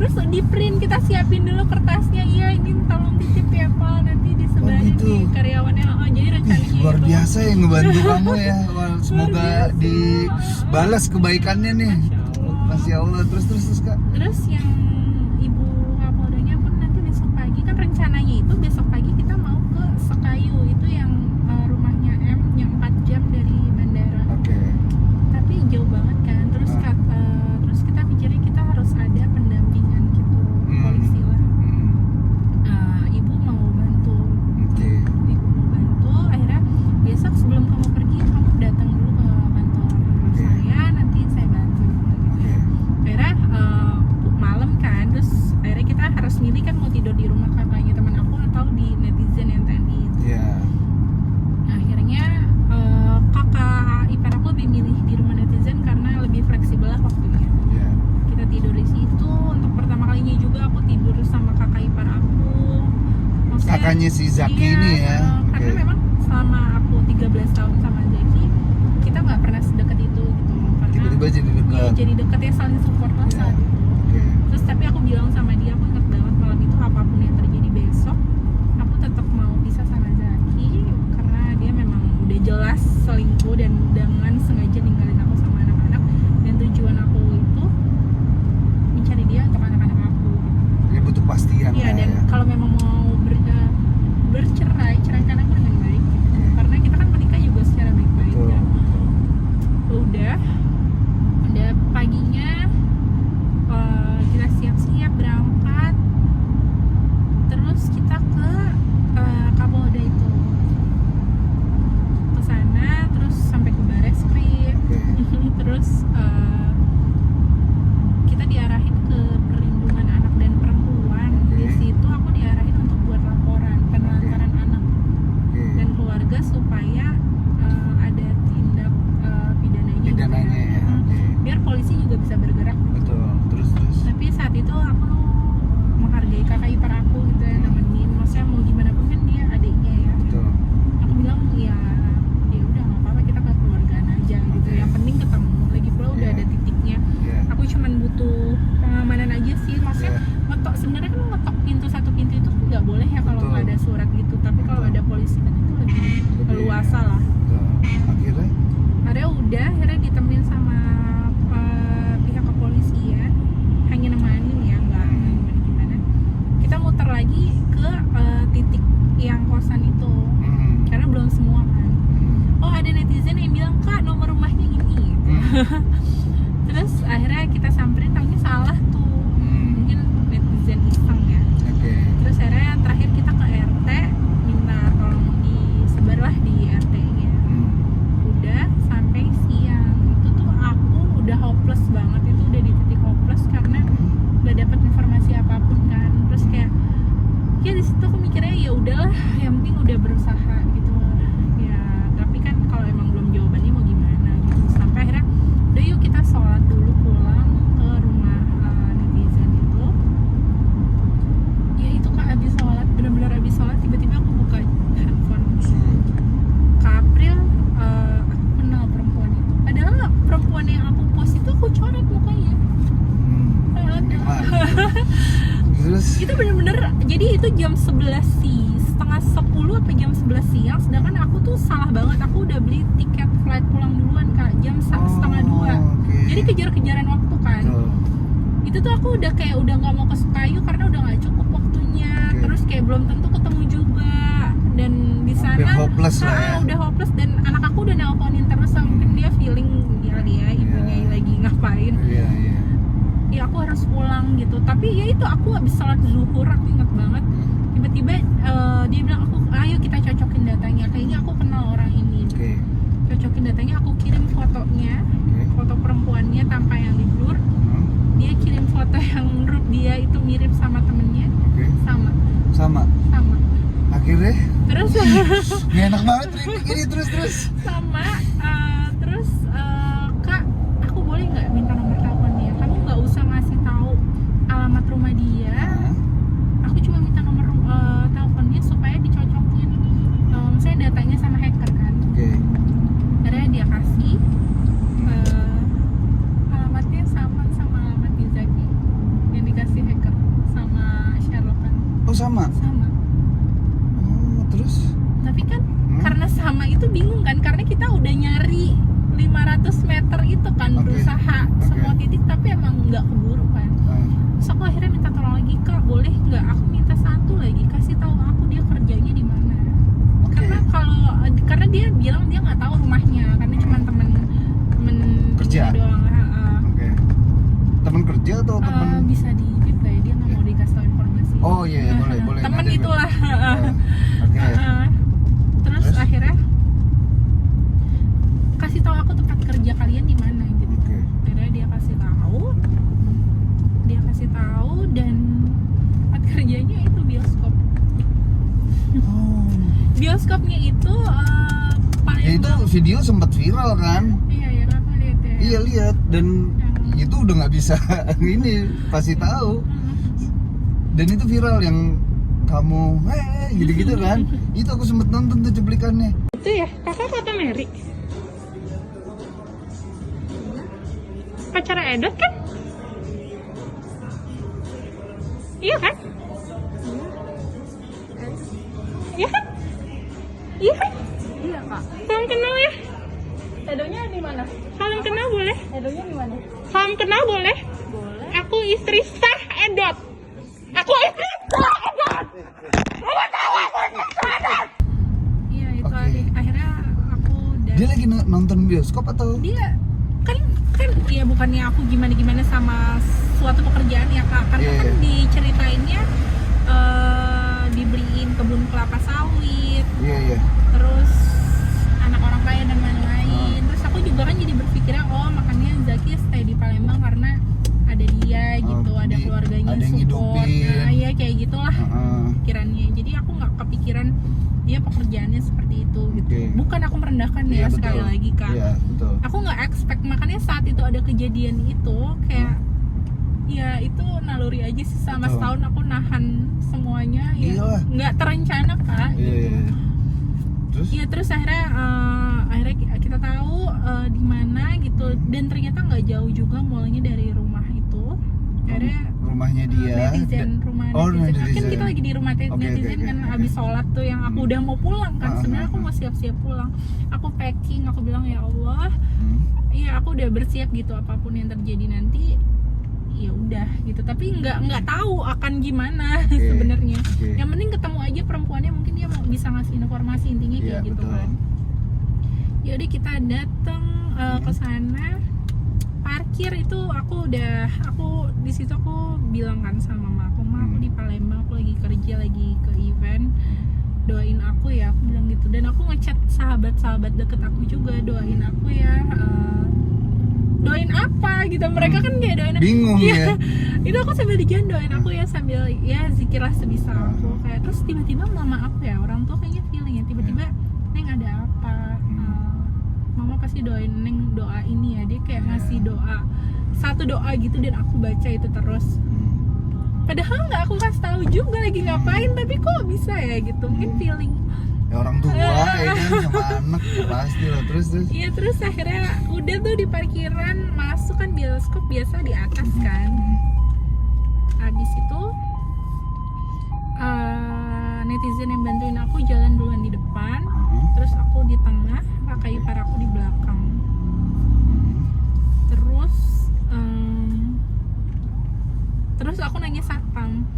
terus di print, kita siapin dulu kertasnya. Iya, ini tolong titip ya Pak, nanti disebarin gitu. di karyawannya. Jadi rencananya Luar itu. biasa ya ngebantu kamu ya. Wah, semoga dibalas kebaikannya nih. Masya Allah. Terus Kak. Terus yang Ibu Kapoldanya pun nanti besok pagi, kan rencananya itu besok pagi kita mau ke Sekayu, itu yang rumahnya M, yang 4 jam dari bandara. Oke. Tapi jauh banget kan. Terus terus kita pikirnya kita harus ada pendampingan gitu, polisi lah. Ibu mau bantu. Oke. Ibu mau bantu. Akhirnya besok sebelum kamu pergi, kamu datang dulu ke kantor saya, nanti saya bantu gitu ya. Akhirnya malam kan, terus akhirnya kita harus milih kan, mau tidur di rumah kakaknya teman aku atau di netizen yang tadi itu. Iya. Akhirnya kakak ipar aku lebih milih di rumah netizen karena lebih fleksibel lah waktunya. Iya. Kita tidur di situ. Untuk pertama kalinya juga aku tidur sama kakak ipar aku. Maksudnya, Kakaknya si Zaki iya, ini ya. karena Oke. memang selama aku 13 tahun sama Zaki, kita nggak pernah sedekat itu gitu. Karena Tiba-tiba jadi ya, dekat. jadi deket ya, saling support lah Iya. saat itu. Oke. Terus tapi aku bilang sama dia, aku ingat banget malam itu, apapun yang terjadi besok, aku tetap mau pisah sama Zaki karena dia memang udah jelas selingkuh dan dengan sengaja ninggalin aku sama anak-anak, dan tujuan aku itu mencari dia untuk anak-anak aku. Ini butuh pastian Iya, lah dan ya. kalau memang mau bercerai, ceraikan aku dengan baik gitu. Karena kita kan menikah juga secara baik-baik Betul. ya. Udah paginya kita siap-siap berangkat, terus kita ke Kapolda itu, ke sana, terus sampai ke Bareskrim. Oke. Terus kita diarahin ke perlindungan anak dan perempuan. Di Oke. situ aku diarahin untuk buat laporan penelantaran anak Oke. dan keluarga supaya ada tindak pidananya. Pidananya ya. Oke. Biar polisi juga bisa bergerak. Betul. Terus. Tapi saat itu aku menghargai kakak ipar aku gitu ya, nemenin. Maksudnya mau gimana pun kan dia adiknya ya. Betul. Aku bilang ya udah nggak apa-apa, kita ke keluargaan aja gitu. Oke. Yang penting ketemu. Lagi pula udah Iya. ada titiknya. Iya. Aku cuman butuh pengamanan aja sih. Maksudnya Iya. ngetok, sebenarnya kan ngetok pintu satu pintu itu kan nggak boleh ya kalau Betul. nggak ada surat gitu. Tapi kalau Betul. ada polisi kan itu lebih leluasa lah. Betul. Akhirnya Akhirnya ditemenin sama pihak kepolisian, hanya nemanin ya, nggak gimana. Kita muter lagi ke titik yang kosan itu, karena belum semua kan. Oh, ada netizen yang bilang, Kak, nomor rumahnya ini. Terus akhirnya kita samperin, tahunya salah tuh, mungkin netizen iseng ya. Oke. Terus akhirnya terakhir kita ke RT, minta tolong disebarlah di RT-nya. Udah sampai siang itu tuh aku udah hopeless banget, itu udah di titik hopeless karena gak dapet informasi apapun kan. Terus kayak ya di situ aku mikirnya ya udahlah, yang penting udah berusaha gitu ya. Tapi kan kalau emang belum jawabannya mau gimana gitu. Sampai akhirnya udah yuk kita sholat dulu, pulang ke rumah netizen itu. Ya itu Kak, abis sholat, bener-bener abis sholat tiba-tiba aku buka handphone Kak April, aku kenal perempuan itu. Padahal perempuan yang aku post itu aku coret mukanya. Terus. Itu bener-bener, jadi itu jam 11 sih, setengah 10 apa jam 11 siang. Sedangkan aku tuh salah banget, aku udah beli tiket flight pulang duluan Kak, jam setengah 2. Oke. Jadi kejar-kejaran waktu kan. Betul. Itu tuh aku udah kayak udah nggak mau ke Sekayu karena udah nggak cukup waktunya. Oke. Terus kayak belum tentu ketemu juga, dan di sana Hampir hopeless lah ya. udah hopeless, dan anak aku udah nelponin terus. Mungkin dia feeling ya ibunya Iya. lagi ngapain. Iya. Ya aku harus pulang gitu. Tapi ya itu, aku habis sholat zuhur, aku inget banget. Tiba-tiba dia bilang, ayo kita cocokin datanya. Kayaknya aku kenal orang ini. Oke. Cocokin datanya, aku kirim fotonya, foto perempuannya tanpa yang di blur. Dia kirim foto yang menurut dia itu mirip sama temennya. Oke. Sama. Akhirnya Terus gak enak banget ini terus. sama terus Kak, aku boleh nggak minta nomor teleponnya? Kamu nggak usah ngasih tahu alamat rumah dia. Aku cuma minta nomor teleponnya supaya dicocokin, misalnya datanya sama hacker kan. Oke. Akhirnya dia kasih alamatnya sama alamat di nggak keburu kan. Terus aku akhirnya minta tolong lagi, Kak boleh nggak aku minta satu lagi, kasih tahu aku dia kerjanya di mana. Karena dia bilang dia nggak tahu rumahnya karena cuma temen Kerja? ini doang. Oke. Temen kerja atau temen? Bisa di bip nggak ya, dia nggak mau dikasih tahu informasi. Oh iya, boleh. Temen Nanti- itulah. Oke. Terus akhirnya kasih tahu aku tempat kerja kalian di mana gitu. Oke. Akhirnya dia kasih tahu dan tempat kerjanya itu bioskop. Oh. Bioskopnya itu paling Ya itu video sempat viral kan? iya aku lihat ya. Iya lihat dan itu udah nggak bisa ini pasti tahu. Dan itu viral yang kamu gitu-gitu kan? Itu aku sempet nonton tuh cuplikannya. Itu ya, kakak foto Mary. Pacar Edot kan? Iya kan? Iya kan? Iya kan? Iya kak. Salam kenal ya? Shadownya di mana? Salam kenal boleh? Shadownya di mana? Salam kenal boleh? Boleh. Aku istri sah Edot. Aku istri sah Edot. Mama tahu aku istri sah Edot. Iya itu Oke. akhirnya aku udah. Dia lagi nonton bioskop atau? Dia kan ya bukannya aku gimana sama suatu pekerjaan ya Kak, karena Iya, kan iya. diceritainnya dibeliin kebun kelapa sawit, Iya. terus anak orang kaya dan lain-lain. Terus aku juga kan jadi berpikirnya makanya Zaki stay di Palembang karena ada dia gitu, ada keluarganya ada yang support. ngidupin. Nah ya kayak gitulah Heeh. pikirannya. Jadi aku nggak kepikiran dia pekerjaannya seperti itu gitu. Oke. Bukan aku merendahkan Iya, ya sekali betul. lagi Kak. Iya betul. Aku nggak expect, makanya saat itu ada kejadian itu kayak ya itu naluri aja sih, selama Betul. setahun aku nahan semuanya ya Iyalah. nggak terencana Kak Iya. gitu. Terus? Iya terus akhirnya kita tahu di mana gitu, dan ternyata nggak jauh juga mulanya dari rumah itu. Akhirnya Rumahnya dia. rumah Oh, netizen. Kan netizen. kita lagi di rumah Oke, netizen oke, kan oke. abis sholat tuh yang aku udah mau pulang kan. Sebenarnya aku Ah. mau siap-siap pulang. Aku packing, aku bilang ya Allah, iya aku udah bersiap gitu apapun yang terjadi nanti ya udah gitu. Tapi nggak tahu akan gimana Oke, sebenarnya. oke. Yang penting ketemu aja perempuannya, mungkin dia mau bisa ngasih informasi, intinya kayak Iya, gitu betul. kan. Ya udah kita datang ke sana. Parkir itu aku di situ aku bilang kan sama mama aku di Palembang, aku lagi kerja, lagi ke event, doain aku ya, aku bilang gitu. Dan aku ngechat sahabat-sahabat deket aku juga, doain aku ya. Doain apa gitu, mereka kan kayak doain Bingung Iya. ya. Itu aku sambil di jalan doain aku ya, sambil ya zikirlah sebisa aku kayak. Terus tiba-tiba mama aku ya, orang tua kayaknya feeling ya, tiba-tiba Neng ada apa. Mama pasti doain Neng doa ini ya, dia kayak ngasih satu doa gitu, dan aku baca itu terus. Padahal nggak aku kasih tahu juga lagi ngapain, tapi kok bisa ya gitu, mungkin feeling. Ya orang tua ya kan sama anak pasti lah. Terus. Iya terus akhirnya udah tuh di parkiran, masuk kan bioskop biasa di atas kan. Habis itu netizen yang bantuin aku jalan duluan di depan, terus aku di tengah, kakak ipar aku di belakang. Terus aku nanya satpam,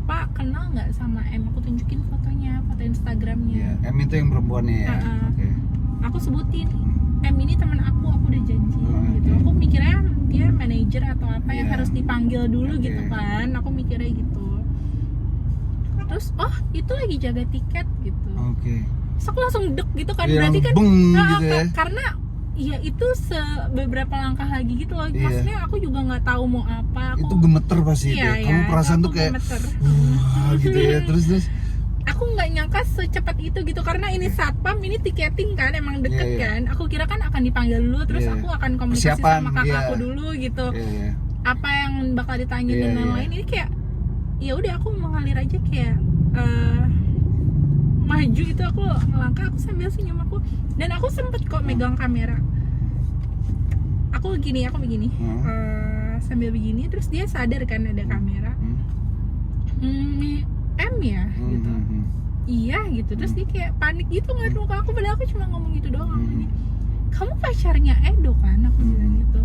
Pak kenal nggak sama M? Aku tunjukin fotonya, foto Instagramnya. Iya, M itu yang perempuannya ya. Oke. Aku sebutin M ini teman aku udah janji gitu. oke. Aku mikirnya dia manajer atau apa yang Iya. harus dipanggil dulu Oke. gitu kan. Aku mikirnya gitu. Terus itu lagi jaga tiket gitu. Oke. Terus aku langsung dek gitu kan. Iya, Berarti kan beng gitu ya. karena ya itu beberapa langkah lagi gitu loh. Iya. Maksudnya aku juga nggak tahu mau apa. Itu gemeter pasti itu. Iya, Kamu perasaan aku tuh kayak gemeter. gitu ya. Terus. Aku nggak nyangka secepat itu gitu, karena ini satpam, ini tiketing kan, emang deket Iya, iya. kan. Aku kira kan akan dipanggil dulu, terus Iya. aku akan komunikasi Persiapan, sama kakak iya. aku dulu gitu. Iya. Apa yang bakal ditanya Iya, dan iya. lain-lain, ini kayak ya udah aku mengalir aja kayak maju itu, aku ngelangkah, aku sambil senyum aku, dan aku sempet kok megang kamera. Aku begini sambil begini, terus dia sadar kan ada kamera. M ya gitu. Iya gitu. Terus dia kayak panik gitu ngeliat muka aku, padahal aku cuma ngomong gitu doang. Kamu pacarnya Edo kan? Aku bilang gitu.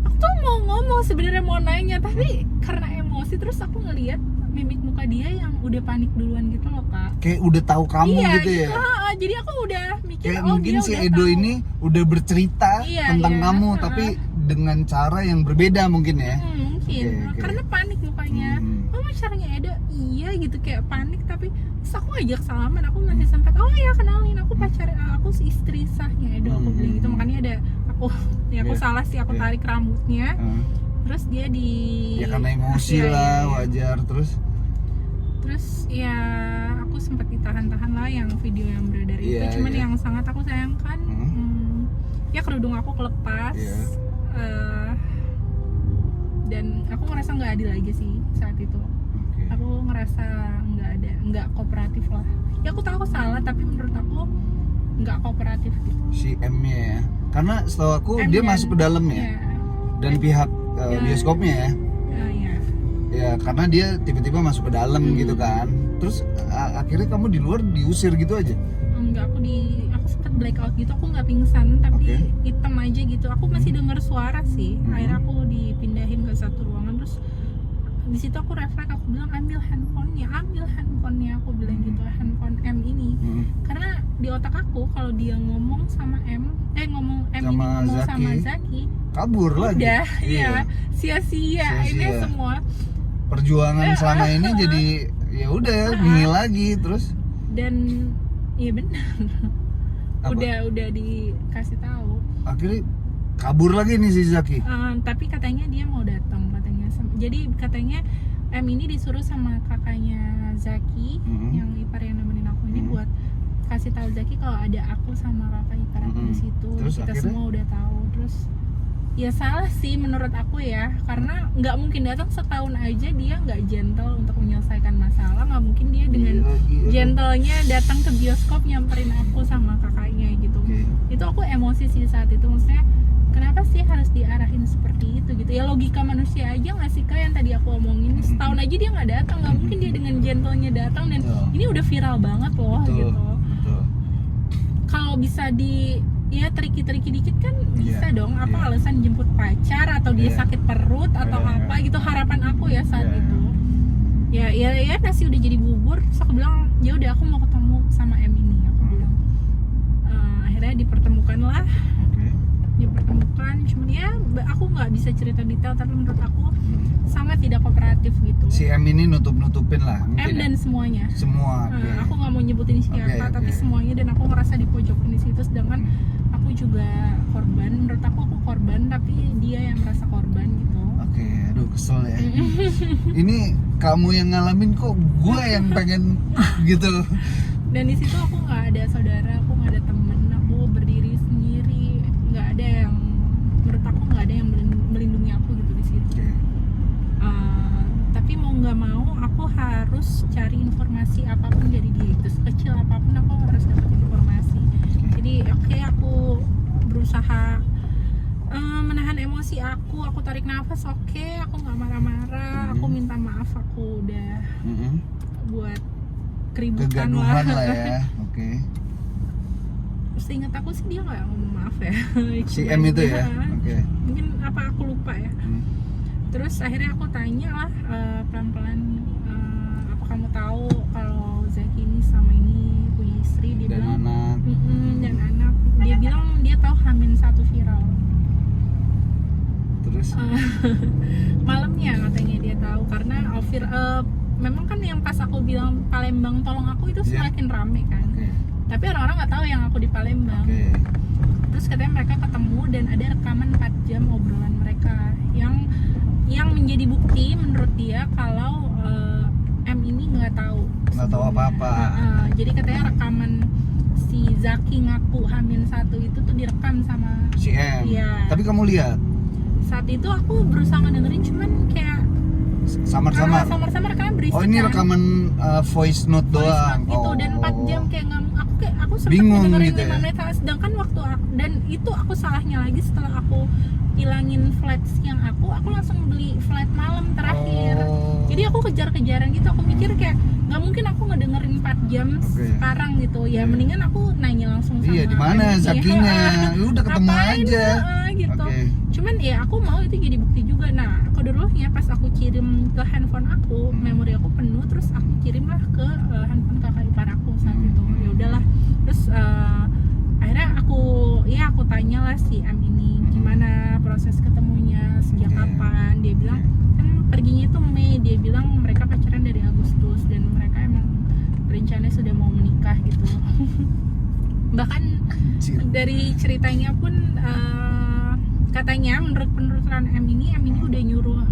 aku tuh mau ngomong sebenarnya, mau nanya, tapi karena emosi terus aku ngelihat mimik muka dia yang udah panik duluan gitu loh Kak. Kayak udah tahu kamu Iya, gitu ya. jadi aku udah mikir Kayak oh mungkin dia si udah Edo tahu. ini udah bercerita Iya, tentang iya. kamu, tapi dengan cara yang berbeda mungkin ya. Mungkin Oke. karena panik mukanya. Oh caranya Edo iya gitu, kayak panik, tapi terus aku ngajak salaman, aku masih sempat oh ya kenalin aku pacar, aku istri sahnya Edo, aku bilang gitu. Makanya ada aku aku Iya. salah sih, aku Iya. tarik rambutnya, terus dia di Ya karena emosi Iya, lah, iya. wajar. Terus ya aku sempat ditahan-tahan lah yang video yang beredar itu. Iya, Cuman iya. yang sangat aku sayangkan ya kerudung aku kelepas. Iya. Dan aku ngerasa nggak adil aja sih saat itu. Oke. Aku ngerasa nggak kooperatif lah. Ya aku tahu aku salah, tapi menurut aku nggak kooperatif gitu. Si M-nya ya. Karena setahu aku M dia dan- masuk ke dalam ya. Iya. Dan pihak Ya. bioskopnya ya. Iya. Ya karena dia tiba-tiba masuk ke dalam gitu kan. Terus akhirnya kamu di luar diusir gitu aja. Enggak, aku sempet blackout gitu, aku nggak pingsan tapi Oke. hitam aja gitu. Aku masih dengar suara sih. Akhirnya Hmm. aku dipindahin ke satu ruangan, terus di situ aku refleks, aku bilang ambil handphonenya, aku bilang gitu, handphone M ini. Karena di otak aku kalau dia ngomong sama M ini Sama ngomong Zaki. sama Zaki, Kabur lagi. udah Iya. ya sia-sia ini Sia-sia. semua. Perjuangan selama ini jadi ya udah nihil lagi terus. Dan iya benar. Apa? udah dikasih tahu. Akhirnya kabur lagi nih si Zaki. Tapi katanya dia mau datang katanya. Jadi katanya M ini disuruh sama kakaknya Zaki yang ipar yang nemenin aku ini buat kasih tahu Zaki kalau ada aku sama kakak ipar aku di situ. Terus Kita akhirnya? semua udah tahu. Terus ya salah sih menurut aku ya, karena nggak mungkin datang setahun aja dia nggak gentle untuk menyelesaikan masalah. Nggak mungkin dia dengan Gila. gentlenya datang ke bioskop nyamperin aku sama kakaknya gitu. Oke. Itu aku emosi sih saat itu, maksudnya kenapa sih harus diarahin seperti itu gitu ya, logika manusia aja nggak sih Kak yang tadi aku omongin, setahun aja dia nggak datang, nggak mungkin dia dengan gentlenya datang, dan Betul. ini udah viral banget loh Betul. gitu. Betul. Kalau bisa di ya triki-triki dikit kan bisa Iya, dong, apa iya. alasan jemput pacar atau dia Iya. sakit perut atau Iya, apa gitu, harapan aku ya saat Iya. itu. Ya nasi udah jadi bubur, terus aku bilang ya udah aku mau ketemu sama M ini, aku bilang. Akhirnya dipertemukan lah, Oke. dipertemukan, cuman ya aku nggak bisa cerita detail, tapi menurut aku sangat tidak kooperatif gitu. Si M ini nutup-nutupin lah M mungkin. dan ya? semuanya. Semua. Oke. Aku nggak mau nyebutin siapa, Oke, tapi oke. semuanya, dan aku ngerasa dipojokin di situ, sedangkan aku juga korban. Menurut aku korban, tapi dia yang merasa korban gitu. Oke, aduh kesel ya. Ini kamu yang ngalamin kok gue yang pengen gitu. Dan di situ aku nggak ada saudara, aku nggak ada temen, aku berdiri sendiri, nggak ada yang, menurut aku nggak ada yang melindungi aku gitu di situ. Oke. Tapi mau nggak mau aku harus cari informasi apapun dari dia, itu sekecil apapun aku harus dapat informasi. Jadi oke, aku berusaha menahan emosi aku tarik nafas, oke, aku nggak marah-marah, aku minta maaf, aku udah buat keributan Kegaduhan lah ya. Oke. Seingat aku sih dia nggak ngomong maaf ya. Si M itu ya. Oke. Mungkin apa aku lupa ya. Terus akhirnya aku tanya lah pelan-pelan, apa kamu tahu kalau Zaki ini sama ini punya istri? Dia Dan bilang anak. dan anak. Dia bilang dia tahu H-1 viral. Terus Malamnya katanya dia tahu, karena memang kan yang pas aku bilang Palembang tolong aku itu Iya. semakin rame kan. Oke. Tapi orang-orang nggak tahu yang aku di Palembang. Oke. Terus katanya mereka ketemu dan ada rekaman 4 jam obrolan mereka yang menjadi bukti menurut dia kalau M ini nggak tahu sebelumnya. apa-apa. Jadi katanya rekaman si Zaki ngaku H-1 itu tuh direkam sama Si M. Iya. Tapi kamu lihat saat itu aku berusaha ngedengerin, cuman kayak samar-samar. samar-samar karena berisik. Oh, ini kan. rekaman voice note Voice doang. note gitu, dan 4 jam kayak nggak, aku sempat Bingung dengerin gitu 5 ya? menit, sedangkan waktu aku, dan itu aku salahnya lagi setelah aku hilangin flat yang aku langsung beli flat malam terakhir. Oh. Jadi aku kejar-kejaran gitu, aku mikir kayak nggak mungkin aku ngedengerin 4 jam Oke. sekarang gitu ya, mendingan aku nanya langsung sama Iya, di mana MC. Zakinya? Udah ketemu Ngapain, aja. gitu. Oke. Cuma cuman ya aku mau itu jadi bukti juga. Nah kodarulahnya pas aku kirim ke handphone aku, memori aku penuh, terus aku kirimlah ke handphone kakak ipar aku saat itu. Ya udahlah, terus akhirnya aku tanyalah si M ini gimana proses ketemunya, sejak kapan. Dia bilang kan perginya itu Mei, dia bilang mereka pacaran dari Agustus dan mereka emang rencananya sudah mau menikah gitu. Bahkan dari ceritanya pun katanya menurut penuturan M ini udah nyuruh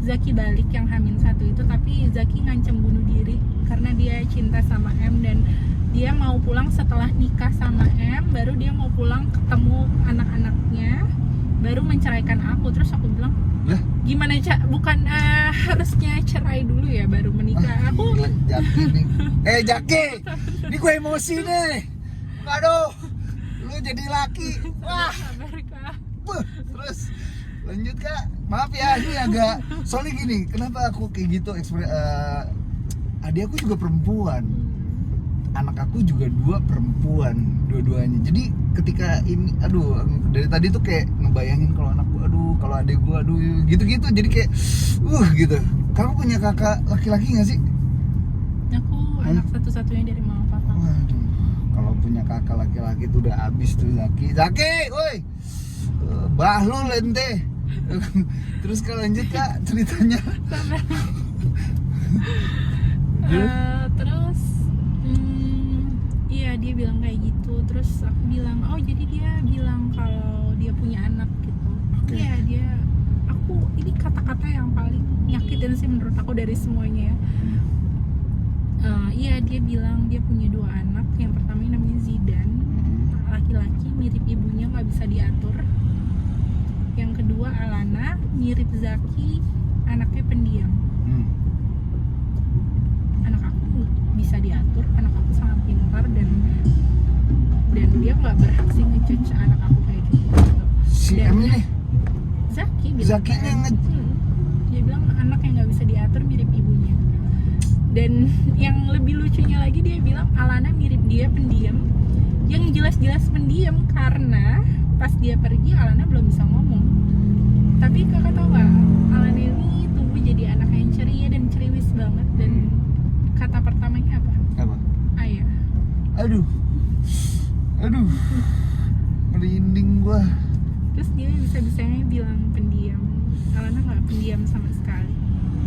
Zaki balik yang H-1 itu, tapi Zaki ngancam bunuh diri karena dia cinta sama M dan dia mau pulang setelah nikah sama M, baru dia mau pulang ketemu anak-anaknya, baru menceraikan aku. Terus aku bilang, gimana bukan harusnya cerai dulu ya baru menikah? Aku Jaki nih. Jaki, ini gue emosi nih. Aduh, lu jadi laki. Wah, sabar Kak. Terus lanjut Kak. Maaf ya, ini agak soalnya gini. Kenapa aku kayak gitu? Adik aku juga perempuan. Anak aku juga 2 perempuan, dua-duanya. Jadi ketika ini, dari tadi tuh kayak ngebayangin kalau anak gua, kalau adik gua, gitu-gitu. Jadi kayak, gitu. Kamu punya kakak laki-laki nggak sih? Aku anak satu-satunya dari mama papa. Waduh, kalau punya kakak laki-laki tuh udah abis tuh Zaki, woi, bahlul ente. Terus kalau lanjut Kak ceritanya. Terus iya dia bilang kayak gitu. Terus aku bilang, oh jadi dia bilang kalau dia punya anak gitu. Iya ini kata-kata yang paling nyakitin sih menurut aku dari semuanya ya. Iya dia bilang dia punya 2 anak. Yang pertama namanya Zidan, laki-laki, mirip ibunya, nggak bisa diatur. Yang kedua Alana, mirip Zaki, anaknya pendiam. Anak aku bisa diatur, anak aku sangat pintar dan dia nggak berhak sih ngejudge anak aku kayak gitu. Si M ini? Zaki bilang dia bilang anak yang nggak bisa diatur mirip ibunya. Dan yang lebih lucunya lagi dia bilang Alana mirip dia, pendiam. Yang jelas-jelas pendiam karena pas dia pergi Alana belum bisa ngomong. Tapi kakak tahu nggak, Alana ini tumbuh jadi anak yang ceria dan ceriwis banget. Dan kata pertamanya apa? Ayah. Aduh, merinding gua. Terus dia bisa-bisanya bilang pendiam. Alana nggak pendiam sama sekali.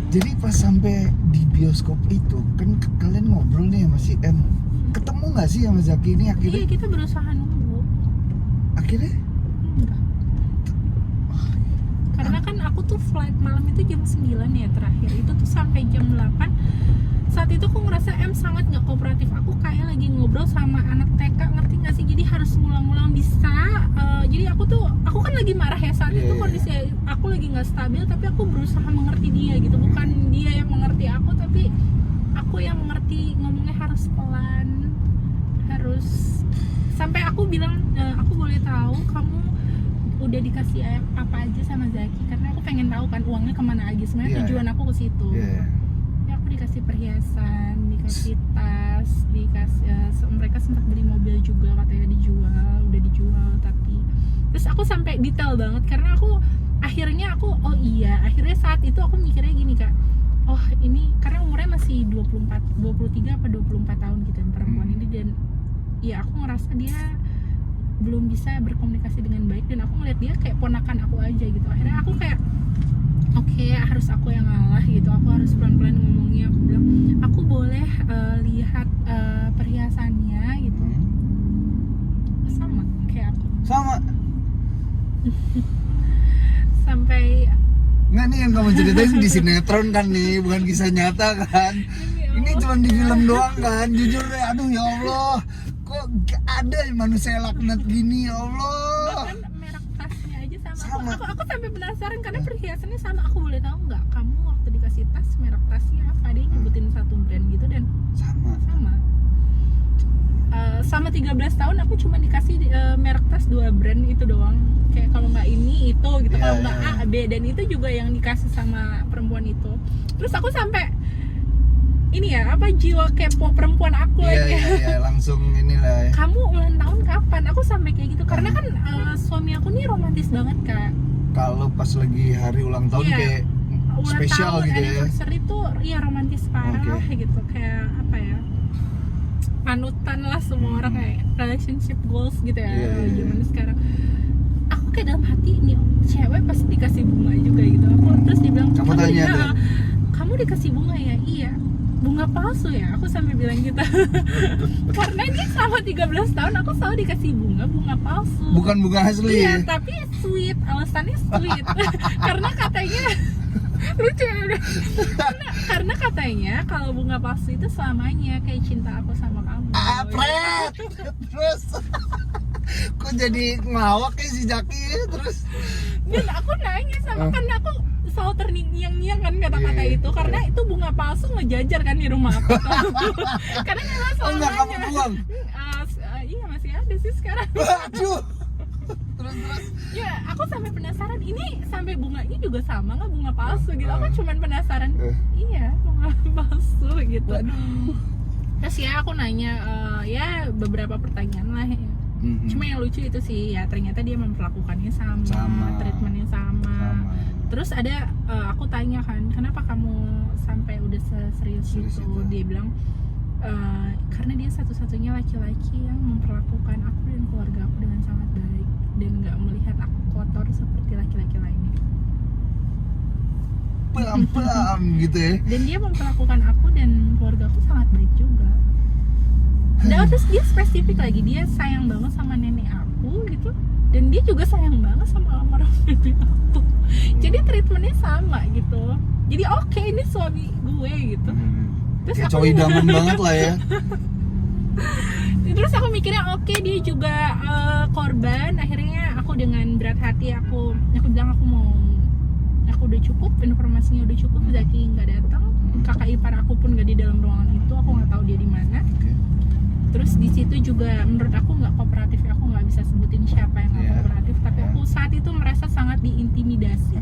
Jadi pas sampai di bioskop itu kan kalian ngobrol nih sama si M. Ketemu nggak sih sama Zaki ini akhirnya? Iya, kita berusaha nunggu. Akhirnya? Enggak. Karena kan aku tuh flight malam itu jam 9 ya terakhir. Itu tuh sampai jam 8. Saat itu aku ngerasa M sangat gak kooperatif. Aku kayak lagi ngobrol sama anak TK, ngerti gak sih? Jadi harus ngulang-ngulang bisa. Jadi aku kan lagi marah ya saat itu, kondisi aku lagi gak stabil. Tapi aku berusaha mengerti dia gitu. Bukan dia yang mengerti aku, tapi aku yang mengerti. Ngomongnya harus pelan, harus sampai aku bilang, aku boleh tahu kamu udah dikasih apa aja sama Zaki? Karena aku pengen tahu kan uangnya kemana aja. Sebenarnya tujuan aku ke situ. Ya aku dikasih perhiasan, dikasih tas, mereka sempat beli mobil juga, katanya udah dijual. Tapi terus aku sampai detail banget karena akhirnya saat itu aku mikirnya gini Kak, oh ini karena umurnya masih 23 apa 24 tahun gitu yang perempuan ini, dan ya aku ngerasa dia belum bisa berkomunikasi dengan baik dan aku ngeliat dia kayak ponakan aku aja gitu. Akhirnya aku kayak oke, harus aku yang ngalah gitu, aku harus pelan-pelan ngomongnya. Aku bilang, aku boleh lihat perhiasannya gitu. Sama kayak aku. Sama. Sampai nggak nih yang kamu ceritain di sinetron kan nih, bukan kisah nyata kan? Ini cuma di film doang kan? Jujur deh, aduh ya Allah, kok gak ada manusia laknat gini ya Allah. Bahkan merek tasnya aja sama. Aku sampai penasaran karena perhiasannya sama. Aku boleh tahu nggak kamu waktu dikasih tas merek tasnya apa? Dia nyebutin satu brand gitu dan sama. Sama 13 tahun aku cuma dikasih merek tas 2 brand itu doang. Kayak kalau nggak ini itu gitu, kalau nggak A, B, dan itu juga yang dikasih sama perempuan itu. Terus aku sampai ini ya, jiwa kepo perempuan aku lagi. Iya, langsung inilah. Kamu ulang tahun kapan? Aku sampai kayak gitu karena kan suami aku nih romantis banget Kak. kalau pas lagi hari ulang tahun Iya. kayak Ulang spesial tahun, gitu ya. anniversary tuh iya romantis parah Oke. lah gitu, kayak apa ya, panutan lah semua orang, kayak relationship goals gitu ya. Iya, iya, Gimana iya. sekarang aku kayak dalam hati nih cewek pasti dikasih bunga juga gitu. Aku terus dia bilang, Kamu tanya tuh? kamu dikasih bunga ya? Iya. Bunga palsu ya? Aku sampai bilang gitu. Karena ini selama 13 tahun aku selalu dikasih bunga palsu. Bukan bunga asli. Iya, tapi sweet, alasannya sweet. Karena katanya lucu ya. Karena katanya kalau bunga palsu itu selamanya kayak cinta aku sama kamu. Pret. Terus kok jadi ngelawak ya si Jaki terus. Dan aku nanya sama, karena aku selalu terngiang-ngiang kan kata-kata Iya, itu, karena itu bunga palsu ngejajar kan di rumah aku. Karena memang Oh selalu enggak kamu nanya. buang. Iya masih ada sih sekarang. Aduh. Terus. Ya, aku sampai penasaran, ini sampai bunganya juga sama nggak bunga palsu gitu. Aku cuman penasaran, iya bunga palsu gitu. Terus ya aku nanya ya beberapa pertanyaan lah ya. Cuma yang lucu itu sih ya, ternyata dia memperlakukannya sama. Treatmentnya sama. Terus ada aku tanya kan, kenapa kamu sampai udah serius Serius itu? itu. Dia bilang karena dia satu-satunya laki-laki yang memperlakukan aku dan keluarga aku dengan sangat baik dan nggak melihat aku kotor seperti laki-laki lainnya. Pelan-pelan gitu ya. Dan dia memperlakukan aku dan keluarga aku sangat baik juga. Dan terus dia spesifik lagi, dia sayang banget sama nenek aku gitu, dan dia juga sayang banget sama almarhum nenek aku. Jadi treatmentnya sama gitu. Jadi oke, ini suami gue gitu. Terus Kayak aku cowok idaman banget lah ya. Terus aku mikirnya oke, dia juga korban. Akhirnya aku dengan berat hati aku bilang aku udah cukup, informasinya udah cukup. Zaki nggak datang, kakak ipar aku pun nggak di dalam ruangan itu, aku nggak tahu dia di mana. Terus di situ juga menurut aku nggak kooperatif, aku nggak bisa sebutin siapa yang nggak kooperatif, tapi aku saat itu merasa sangat diintimidasi.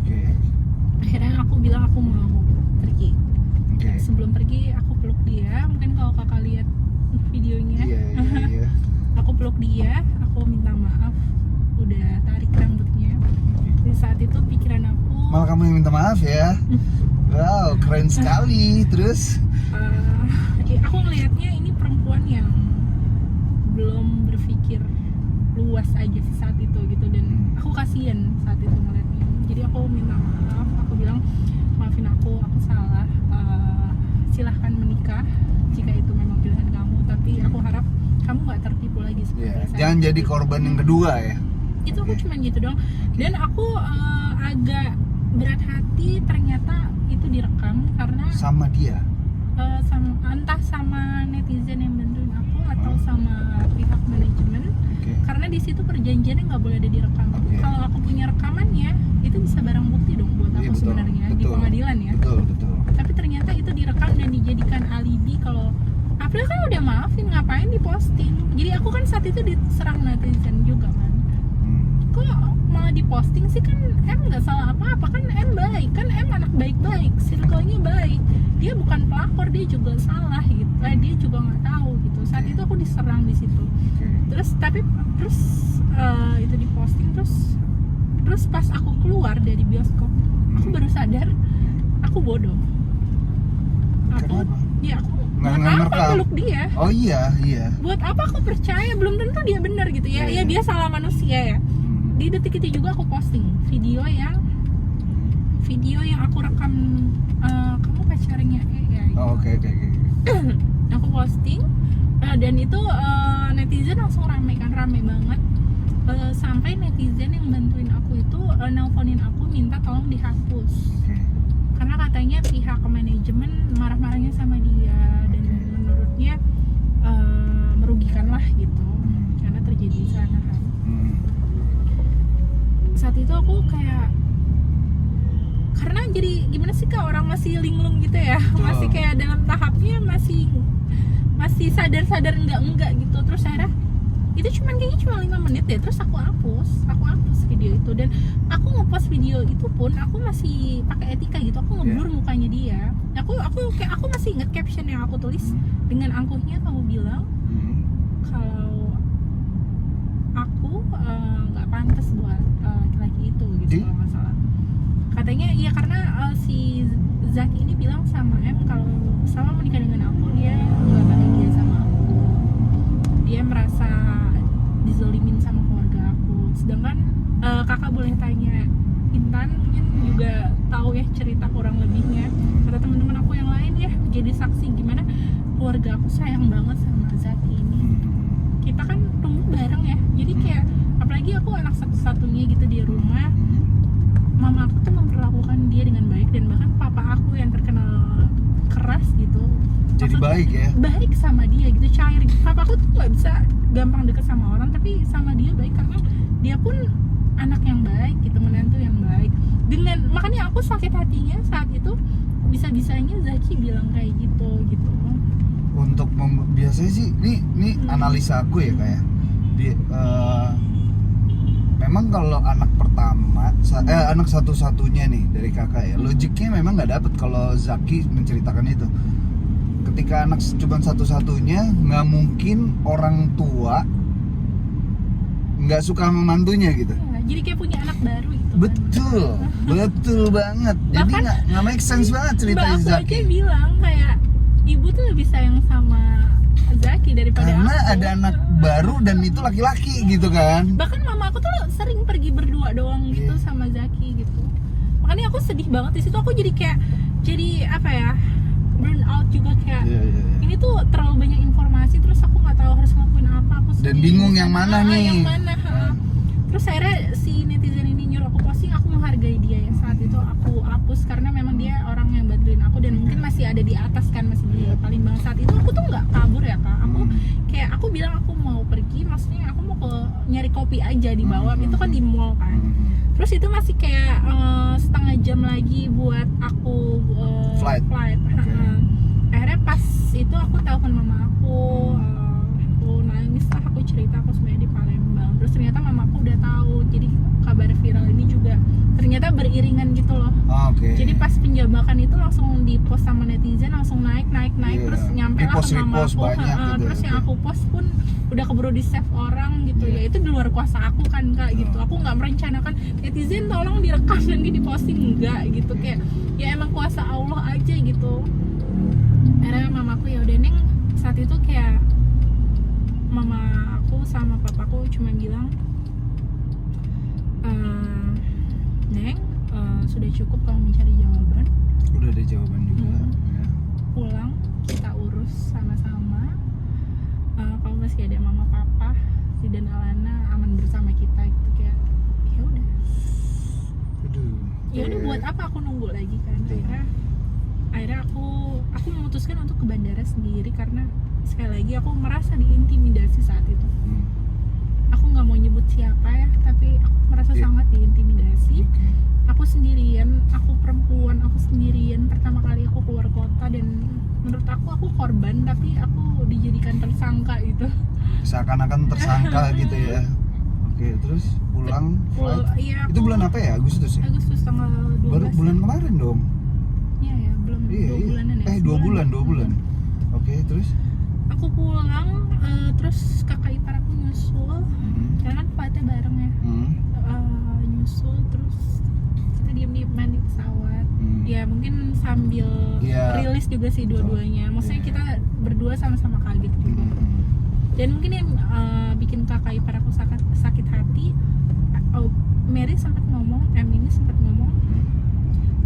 Akhirnya aku bilang aku mau pergi. Sebelum pergi aku peluk dia, mungkin kalau kakak lihat videonya. Iya. Aku peluk dia, aku minta maaf, udah tarik rambutnya. Di saat itu pikiran aku Malah kamu yang minta maaf ya. Wow, keren sekali. Terus aku ngelihatnya ini perempuan yang belum berpikir luas aja sih saat itu gitu, dan aku kasihan saat itu ngeliatnya. Jadi aku minta maaf, aku bilang maafin aku salah. Silahkan menikah jika itu memang pilihan kamu, tapi aku harap kamu nggak tertipu lagi seperti saya. jangan jadi korban yang kedua ya. Itu aku cuman gitu dong. Dan aku agak berat hati, ternyata itu direkam karena Sama dia. entah sama netizen yang bantuin aku atau sama pihak manajemen. Karena di situ perjanjiannya nggak boleh ada direkam. Kalau aku punya rekamannya, itu bisa barang bukti dong buat aku sebenarnya di pengadilan ya. Betul. Tapi ternyata itu direkam dan dijadikan alibi kalau April kan udah maafin, ngapain diposting. Jadi aku kan saat itu diserang netizen juga kan. Kok malah diposting sih, kan M nggak salah apa-apa, kan M baik, kan M anak baik-baik, circle-nya baik. Dia bukan pelakor, dia juga salah gitu. Dia juga nggak tahu gitu. Saat itu aku diserang di situ. Terus itu diposting, terus pas aku keluar dari bioskop, aku baru sadar aku bodoh. Aku buat apa peluk dia? Oh iya. Buat apa aku percaya? Belum tentu dia benar gitu ya. Ya dia salah manusia ya. Di detik itu juga aku posting video yang aku rekam, kamu pacarnya ya gitu. Oke. Aku posting dan itu netizen langsung rame banget. Sampai netizen yang bantuin aku itu nelponin aku minta tolong dihapus. Karena katanya pihak manajemen marah-marahnya sama dia dan menurutnya merugikan lah gitu, karena terjadi di sana kan. Saat itu aku kayak, karena jadi gimana sih Kak, orang masih linglung gitu ya. Masih kayak dalam tahapnya masih sadar enggak gitu. Terus akhirnya itu kayaknya cuma 5 menit deh, terus aku hapus video itu. Dan aku ngepost video itu pun aku masih pakai etika gitu, aku ngeblur mukanya dia. Aku masih inget caption yang aku tulis dengan angkuhnya, kamu bilang kalau aku nggak pantas buat laki-laki itu gitu, kalau nggak salah. Zaki ini bilang sama M kalau selama menikah dengan aku dia nggak bahagia sama aku, dia merasa dizolimin sama keluarga aku. Sedangkan kakak boleh tanya Intan, mungkin juga tahu ya cerita kurang lebihnya, kata teman-teman aku yang lain ya, jadi saksi gimana keluarga aku sayang banget sama Zaki ini. Kita kan tumbuh bareng ya, jadi kayak apalagi aku anak satu-satunya gitu di rumah, mama aku tuh memperlakukan dia dengan baik, dan bahkan papa aku yang terkenal keras gitu Jadi baik ya? baik sama dia gitu, cair gitu. Papa aku tuh nggak bisa gampang deket sama orang, tapi sama dia baik karena dia pun anak yang baik gitu, menantu yang baik. Dengan makanya aku sakit hatinya saat itu bisa-bisanya Zaki bilang kayak gitu. Untuk biasanya sih ini analisa aku ya kayak memang kalau anak pertama anak satu-satunya nih dari kakak ya, logiknya memang nggak dapet kalau Zaki menceritakan itu. Ketika anak cuma satu-satunya, nggak mungkin orang tua nggak suka sama mantunya gitu. Ya, jadi kayak punya anak baru gitu kan. Betul banget. Jadi Bahkan nggak make sense banget cerita Mbak aku Zaki. aja bilang kayak ibu tuh lebih sayang sama Zaki daripada Karena aku. ada anak baru dan itu laki-laki gitu kan. Bahkan mama aku tuh sering pergi berdua doang gitu sama Zaki gitu. Makanya aku sedih banget di situ. Aku jadi apa ya, burn out juga kayak Iya. ini tuh terlalu banyak informasi, terus aku nggak tahu harus ngelakuin apa. Aku Dan sedih. bingung yang mana nih. Yang mana? Terus akhirnya si netizen ini nyuruh aku posting, aku menghargai dia ya. Saat itu aku hapus karena memang dia orang yang bantuin aku dan mungkin masih ada di atas kan, masih di paling bawah. Saat itu aku tuh nggak kabur ya kak. Aku bilang aku mau pergi, maksudnya aku mau nyari kopi aja di bawah. Itu kan di mall kan. Terus itu masih kayak setengah jam lagi buat aku Flight. Akhirnya pas itu aku telepon mama aku nangis lah, aku cerita aku sebenarnya di Palembang. Terus ternyata mama aku udah tahu, jadi kabar viral ini juga ternyata beriringan gitu loh. Oke. Jadi pas penjabakan itu langsung di post sama netizen, langsung naik Iya. terus nyampe lah ke mama Repost aku. banyak gitu. Terus yang aku post pun udah keburu di save orang gitu. Iya. Ya itu di luar kuasa aku kan kak gitu. Aku nggak merencanakan netizen tolong direkam nanti diposting, enggak gitu. Kayak ya emang kuasa Allah aja gitu. Akhirnya mamaku ya udah Neng, saat itu kayak mama aku sama papaku cuma bilang Neng, sudah cukup kamu mencari jawaban, Udah ada jawaban juga. Ya. pulang kita urus sama-sama. Kalau masih ada mama papa si dan Alana aman bersama kita gitu, kayak ya udah. Aduh. Ya udah buat apa aku nunggu lagi kan. Akhirnya aku memutuskan untuk ke bandara sendiri karena sekali lagi aku merasa diintimidasi saat itu. Aku nggak mau nyebut siapa ya, tapi aku merasa sangat diintimidasi. Aku sendirian, aku perempuan, aku sendirian. Pertama kali aku keluar kota dan menurut aku korban, tapi aku dijadikan tersangka gitu. Seakan-akan tersangka gitu ya. Oke, terus pulang flight. Iya, Itu bulan apa ya? Agustus ya? Agustus tanggal 12. Baru bulan kemarin dong. Iya ya, belum 2 bulanan ya. 2 bulan. Oke, terus? Aku pulang, terus kakak ipar aku nyusul. Karena kan flightnya bareng ya. Nyusul terus kita diem-dieman di pesawat. Ya mungkin sambil rilis juga sih dua-duanya. Maksudnya kita berdua sama-sama kaget juga. Dan mungkin yang bikin kakak ipar aku sakit hati, Mary sempat ngomong, ini sempat ngomong,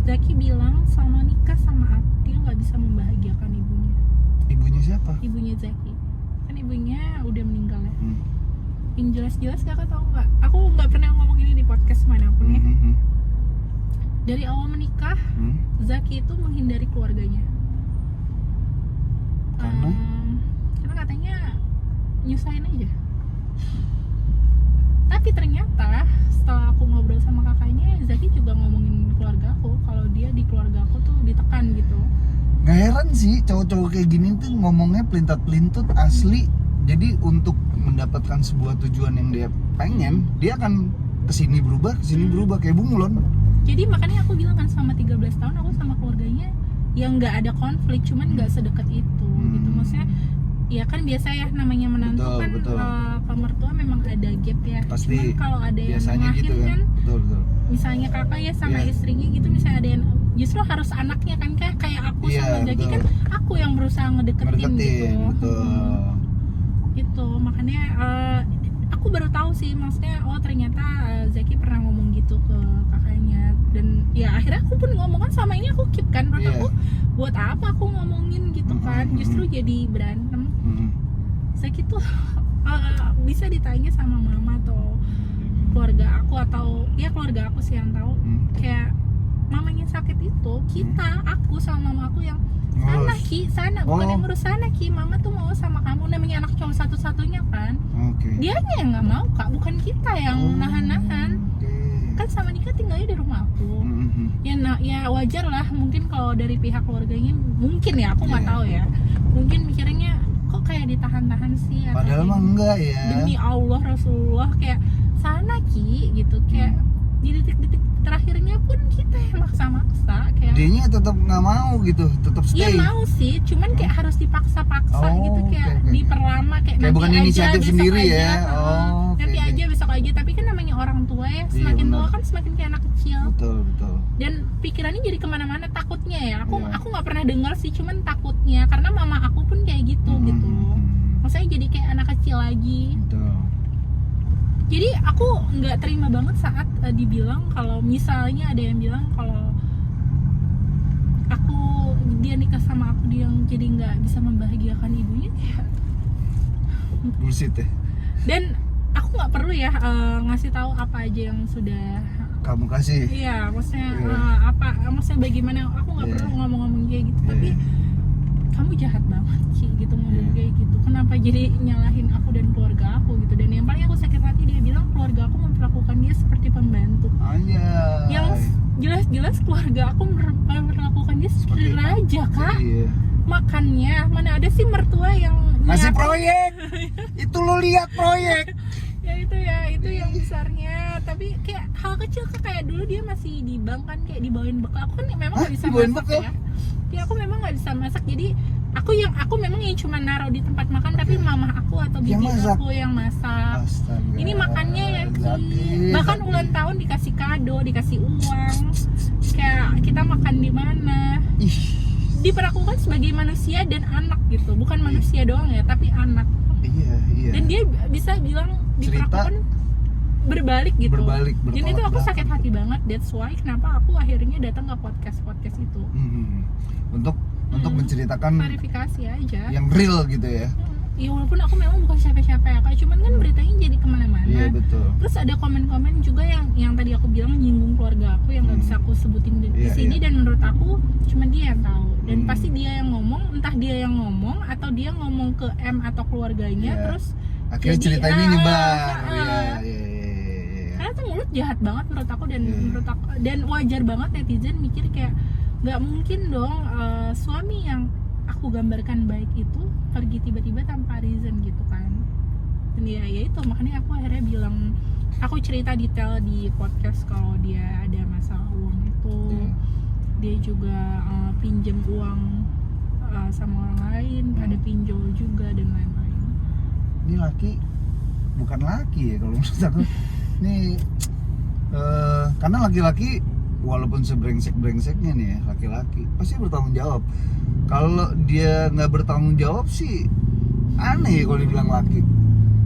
Zaki bilang selama nikah sama aku dia nggak bisa membahagiakan ibunya. Ibunya siapa? Ibunya Zaki, kan ibunya udah meninggal ya. Yang jelas-jelas kakak tahu nggak? Aku nggak pernah ngomong ini di podcast manapun ya. Dari awal menikah, Zaki itu menghindari keluarganya. Karena katanya nyusahin aja. Tapi ternyata setelah aku ngobrol sama kakaknya, Zaki juga ngomongin keluarga aku kalau dia di keluarga aku tuh ditekan gitu. Nggak heran sih cowok-cowok kayak gini tuh ngomongnya pelintat-pelintut asli. Jadi untuk mendapatkan sebuah tujuan yang dia pengen, dia akan kesini berubah kayak bunglon. Jadi makanya aku bilang kan selama 13 tahun aku sama keluarganya yang nggak ada konflik, cuman nggak sedekat itu gitu. Maksudnya ya kan biasa ya namanya menantu Betul. ke mertua memang ada gap ya. Pasti. Cuman kalau ada yang Biasanya nengahin gitu kan. Betul. misalnya kakak ya sama istrinya gitu, misalnya ada yang justru harus anaknya kan, kayak aku Iya, sama Zaki betul. kan aku yang berusaha ngedeketin gitu. betul. Itu makanya aku baru tahu sih, maksudnya oh ternyata Zaki pernah ngomong gitu ke kakaknya, dan ya akhirnya aku pun ngomong kan, sama ini aku keep kan, menurut Iya. aku buat apa aku ngomongin gitu kan, justru jadi berantem. Zaki tuh bisa ditanya sama mama atau keluarga aku, atau ya keluarga aku sih yang tahu, kayak mamanya sakit itu kita, aku sama mama aku yang sana Ki, sana bukan yang ngurus sana Ki, mama tuh mau sama kamu, namanya anak cowok satu-satunya kan, Oke. dianya yang nggak mau Kak, bukan kita yang nahan-nahan. Oke. Kan sama nikah tinggalnya di rumah aku. Ya wajar lah, mungkin kalau dari pihak keluarganya mungkin ya, aku nggak Iya. tahu ya, mungkin mikirnya kok kayak ditahan-tahan sih, atau Padahal kayak mah enggak ya. demi Allah Rasulullah kayak sana Ki gitu, kayak di detik-detik terakhirnya pun kita yang maksa-maksa kayak Dianya tetap nggak mau gitu, tetap iya stay. mau sih, cuman kayak harus dipaksa-paksa Oh, gitu, kayak oke. diperlama, kayak Kayak nanti bukan aja, inisiatif besok sendiri aja, ya. Oh, oke, nanti oke. aja besok aja, tapi kan namanya orang tua ya, semakin benar. tua kan semakin kayak anak kecil, Betul, betul. dan pikirannya jadi kemana-mana, takutnya ya, Iya. aku nggak pernah dengar sih, cuman takutnya karena mama aku pun kayak gitu gitu, maksudnya jadi kayak anak kecil lagi. Betul. Jadi aku nggak terima banget saat dibilang kalau misalnya ada yang bilang kalau dia nikah sama aku, dia yang jadi nggak bisa membahagiakan ibunya, kayak Bullshit ya. dan aku nggak perlu ya ngasih tahu apa aja yang sudah, Kamu kasih. iya maksudnya Iya. maksudnya bagaimana, aku nggak Iya. perlu ngomong-ngomong kayak gitu, Iya. tapi kamu jahat banget sih gitu ngomong Iya. kayak gitu, kenapa jadi nyalahin aku dan keluarga aku gitu, dan yang paling aku sakit hati dia bilang keluarga aku memperlakukan dia seperti pembantu, Anjay. yang jelas-jelas keluarga aku memperlakukan dia seperti Seperti raja Kak. Iya. Makannya mana ada sih mertua yang Ngasih nyiapin- proyek. Itu lo lihat proyek. ya itu yang besarnya, tapi kayak hal kecil kayak dulu dia masih di bank kan, kayak dibawain bekal, aku kan memang Hah? nggak bisa Dibawain masak bekal? ya aku memang nggak bisa masak, jadi aku memang yang cuma naruh di tempat makan, tapi Oke. mama aku atau Yang bibi masak? aku yang masak. Astaga. Ini makannya ya Zaki, bahkan Zaki. ulang tahun dikasih kado, dikasih uang, kayak kita makan di mana, Ih. diperlakukan sebagai manusia dan anak gitu, bukan manusia doang ya, tapi anak. Iya. Dan dia bisa bilang diperlakukan berbalik gitu. Berbalik, Dan itu bertolak aku belakang. sakit hati banget. That's why kenapa aku akhirnya datang ke podcast itu. Untuk menceritakan Klarifikasi aja. yang real gitu ya. Ya walaupun aku memang bukan siapa-siapa ya Kak, cuman kan beritanya jadi kemana-mana. Iya betul. Terus ada komen-komen juga yang tadi aku bilang menyinggung keluarga aku, yang nggak bisa aku sebutin di Iya, sini, iya. dan menurut aku cuma dia yang tahu, dan pasti dia yang ngomong, entah dia yang ngomong atau dia ngomong ke M atau keluarganya, Iya. terus Akhirnya jadi, cerita ini nyebar. ah. Iya. karena tuh mulut jahat banget menurut aku, dan Iya. menurut aku, dan wajar banget netizen mikir kayak nggak mungkin dong suami yang aku gambarkan baik itu pergi tiba-tiba tanpa reason gitu kan. Dan ya itu makanya aku akhirnya bilang, aku cerita detail di podcast kalau dia ada masalah uang itu. Iya. Dia juga pinjam uang sama orang lain, ada pinjol juga dan lain-lain. Ini laki bukan laki ya kalau menurut aku. Ini karena laki-laki walaupun sebrengsek-brengseknya nih ya, laki-laki pasti bertanggung jawab. Kalau dia nggak bertanggung jawab sih aneh ya kalau dibilang laki.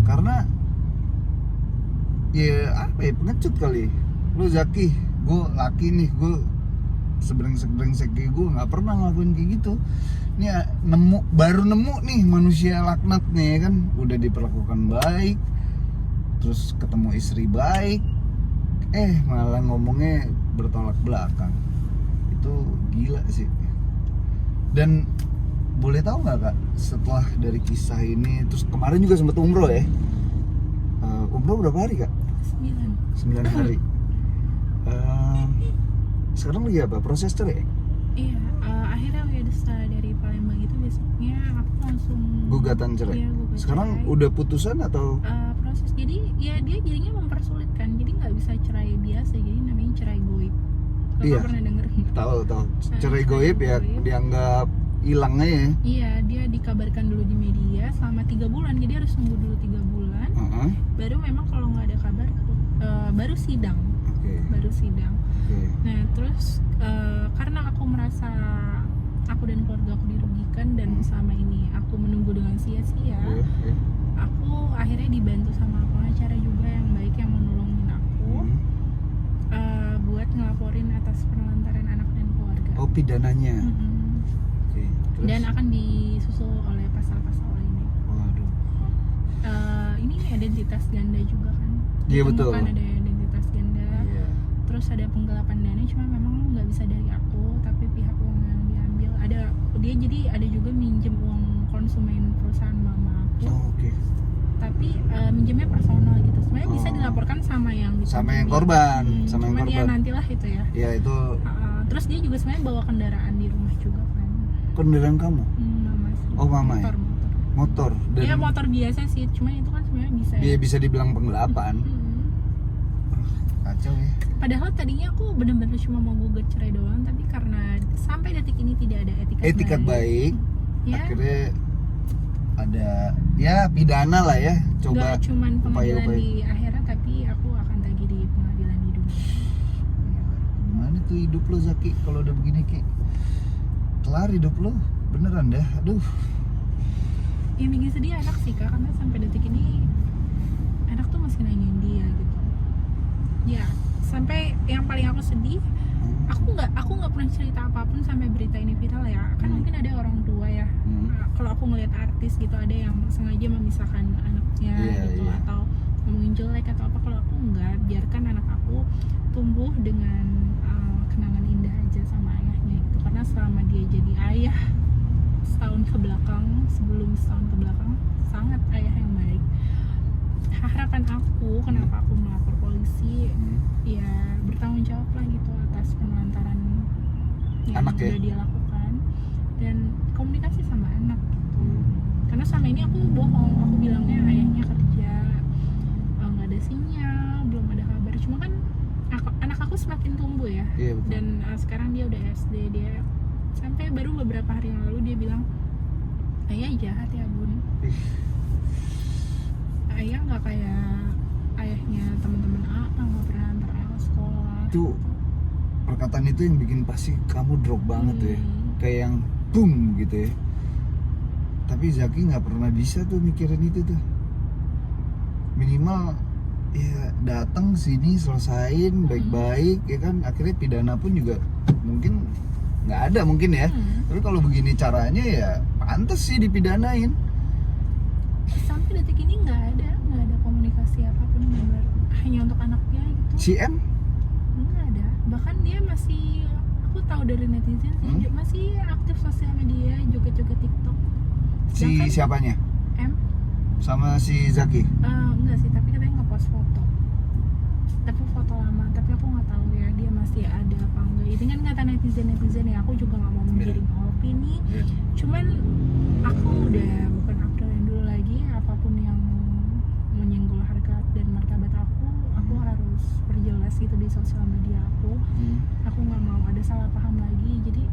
Karena ya apa ya, pengecut kali. Lu Zaki, gue laki nih, gue sebrengsek-brengsek kayak gue nggak pernah ngelakuin kayak gitu. Ini baru nemu nih manusia laknat nih ya kan, udah diperlakukan baik, terus ketemu istri baik, malah ngomongnya bertolak belakang. Itu gila sih. Dan boleh tahu nggak Kak, setelah dari kisah ini, terus kemarin juga sempat umroh ya, umroh berapa hari Kak? 9 hari. Sekarang lagi apa? Proses cerai? Iya, akhirnya Wedesa dari Palembang itu besoknya aku langsung Gugatan cerai? Iya, gugatan Sekarang cerai. udah putusan atau? Proses, jadi ya dia jadinya mempersulit kan, jadi nggak bisa cerai biasa, jadi namanya cerai goib. Kakak Iya. pernah denger? Tahu. Cerai cerai goib ya, goib. dianggap hilangnya ya. Iya, dia dikabarkan dulu di media selama 3 bulan, jadi harus nunggu dulu 3 bulan, baru memang kalau nggak ada kabar baru sidang. Oke. baru sidang. Oke. Nah terus karena aku merasa aku dan keluarga aku dirugikan dan selama ini aku menunggu dengan sia-sia, Oke. aku akhirnya dibantu sama pengacara juga yang baik yang menolongin aku buat ngelaporin atas penelantaran anak dan keluarga. Oh, pidananya. Mm-mm. Oke. Terus? Dan akan disusul oleh pasal-pasal lainnya. Waduh. Ini identitas ganda juga kan? Iya, betul. Ditemukan ada identitas ganda. Iya. Terus ada penggelapan dana, cuma memang nggak bisa dari aku, tapi pihak uang yang diambil ada dia, jadi ada juga minjem uang konsumen perusahaan mama aku. Oh, oke. Tapi minjemnya personal gitu. Sebenarnya bisa Oh. dilaporkan sama yang Sama yang dipinjemin. korban, sama yang cuman ya korban. nantilah itu ya. Ya itu Terus dia juga sebenarnya bawa kendaraan di rumah juga kan. kendaraan kamu. Mama sih. Oh, mama ya? Motor. Motor dan Ya motor biasa sih, cuman itu kan sebenarnya bisa dia ya. bisa dibilang penggelapan. Mm-mm. Kacau ya. Padahal tadinya aku bener-bener cuma mau gugat cerai doang, tapi karena sampai detik ini tidak ada Etikat baik. Ya, Akhirnya ada ya pidana lah ya. Coba nggak cuman pengadilan upaya-upaya. di akhirat, tapi aku akan tagih di pengadilan di dunia. Gimana tuh hidup lo Zaki kalau udah begini Ki? Kelar hidup lo beneran dah. Aduh. Yang bikin sedih anak sih Kak, karena sampai detik ini anak tuh masih nanyain dia gitu. Ya, sampai yang paling aku sedih, aku nggak pernah cerita apapun sampai berita ini viral ya. Kan mungkin ada orang tua ya. Kalau aku ngelihat artis gitu, ada yang sengaja memisahkan anaknya Iya, gitu, iya. atau ngomongin jelek atau apa. Kalau aku nggak, biarkan anak aku tumbuh dengan kenangan indah aja sama ayahnya gitu. Karena selama dia jadi ayah setahun ke belakang, sebelum setahun ke belakang, sangat ayah yang baik. Harapan aku, kenapa aku melapor polisi, ya bertanggung jawab lah gitu atas penelantaran yang Anak ya? udah dia lakukan, dan komunikasi sama anak gitu. Karena selama ini aku bohong, aku bilangnya ayahnya kerja, nggak ada sinyal, belum ada kabar. Cuma kan anak aku semakin tumbuh ya. Iya betul. Dan sekarang dia udah SD, dia sampai baru beberapa hari yang lalu dia bilang, ayah jahat ya bun, Ih, ayah nggak kayak ayahnya teman-teman nggak pernah antar ayah sekolah. itu perkataan itu yang bikin pasti kamu drop banget tuh ya. Hmm. Kayak yang boom gitu ya. Tapi Zaki nggak pernah bisa tuh mikirin itu tuh. Minimal ya datang sini selesain baik-baik ya kan, akhirnya pidana pun juga mungkin nggak ada mungkin ya. Tapi kalau begini caranya ya pantas sih dipidanain. Sampai detik ini nggak ada komunikasi apapun, benar, hanya untuk anaknya gitu. Si M Nggak ada, bahkan dia masih, aku tahu dari netizen sih, masih aktif sosial media, joget-joget TikTok. si Sedangkan siapanya M sama si Zaki. enggak sih, tapi katanya nge-post foto, tapi foto lama, tapi aku nggak tahu ya dia masih ada apa enggak. Ini kan kata netizen ya, aku juga nggak mau menggiring opini. Cuman aku udah bukan April yang dulu lagi. Apapun yang menyenggol harkat dan martabat aku harus perjelas gitu di sosial media aku. Aku nggak mau ada salah paham lagi. Jadi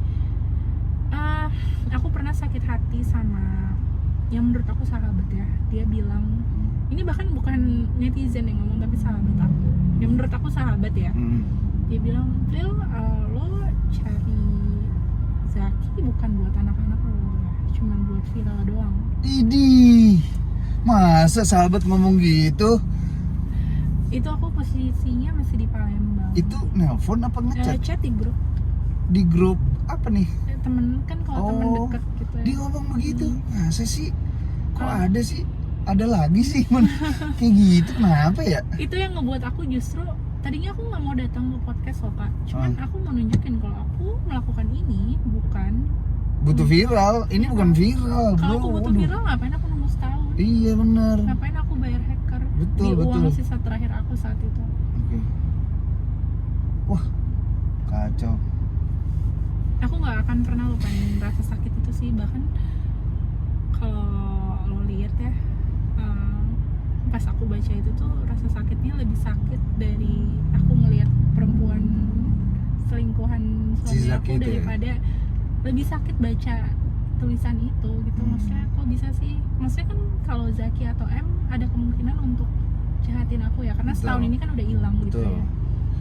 aku pernah sakit hati sama yang menurut aku sahabat ya. Dia bilang, ini bahkan bukan netizen yang ngomong, tapi sahabat aku yang menurut aku sahabat ya. Dia bilang, Pril, lo cari Zaki bukan buat anak-anak lo ya, cuma buat viral doang. Idih, masa sahabat ngomong gitu? Itu aku posisinya masih di Palembang. Itu nelpon apa ngechat? Chat di grup. Di grup apa nih? Temen kan, kalau temen Oh, deket gitu ya. dia ngomong begitu. Masa sih? Kok ada sih? Ada lagi sih kayak gitu, kenapa ya? Itu yang ngebuat aku justru, tadinya aku nggak mau datang ke podcast loh Kak. Cuman aku mau nunjukin kalau aku melakukan ini bukan Butuh viral, ini bukan viral kalau bro. aku butuh Waduh. viral, ngapain aku nunggu setahun? Iya benar. Ngapain aku bayar hacker Betul, di uang betul. sisa terakhir aku saat itu? Oke. Wah, kacau. Aku nggak akan pernah lupain rasa sakit itu sih. Bahkan kalau lo lihat ya, pas aku baca itu tuh rasa sakitnya lebih sakit dari aku ngelihat perempuan selingkuhan Si suami Zaki aku itu ya? daripada lebih sakit baca tulisan itu gitu. Maksudnya kok bisa sih? Maksudnya kan kalau Zaki atau M ada kemungkinan untuk jahatin aku ya, karena Betul. setahun ini kan udah hilang gitu Betul. ya.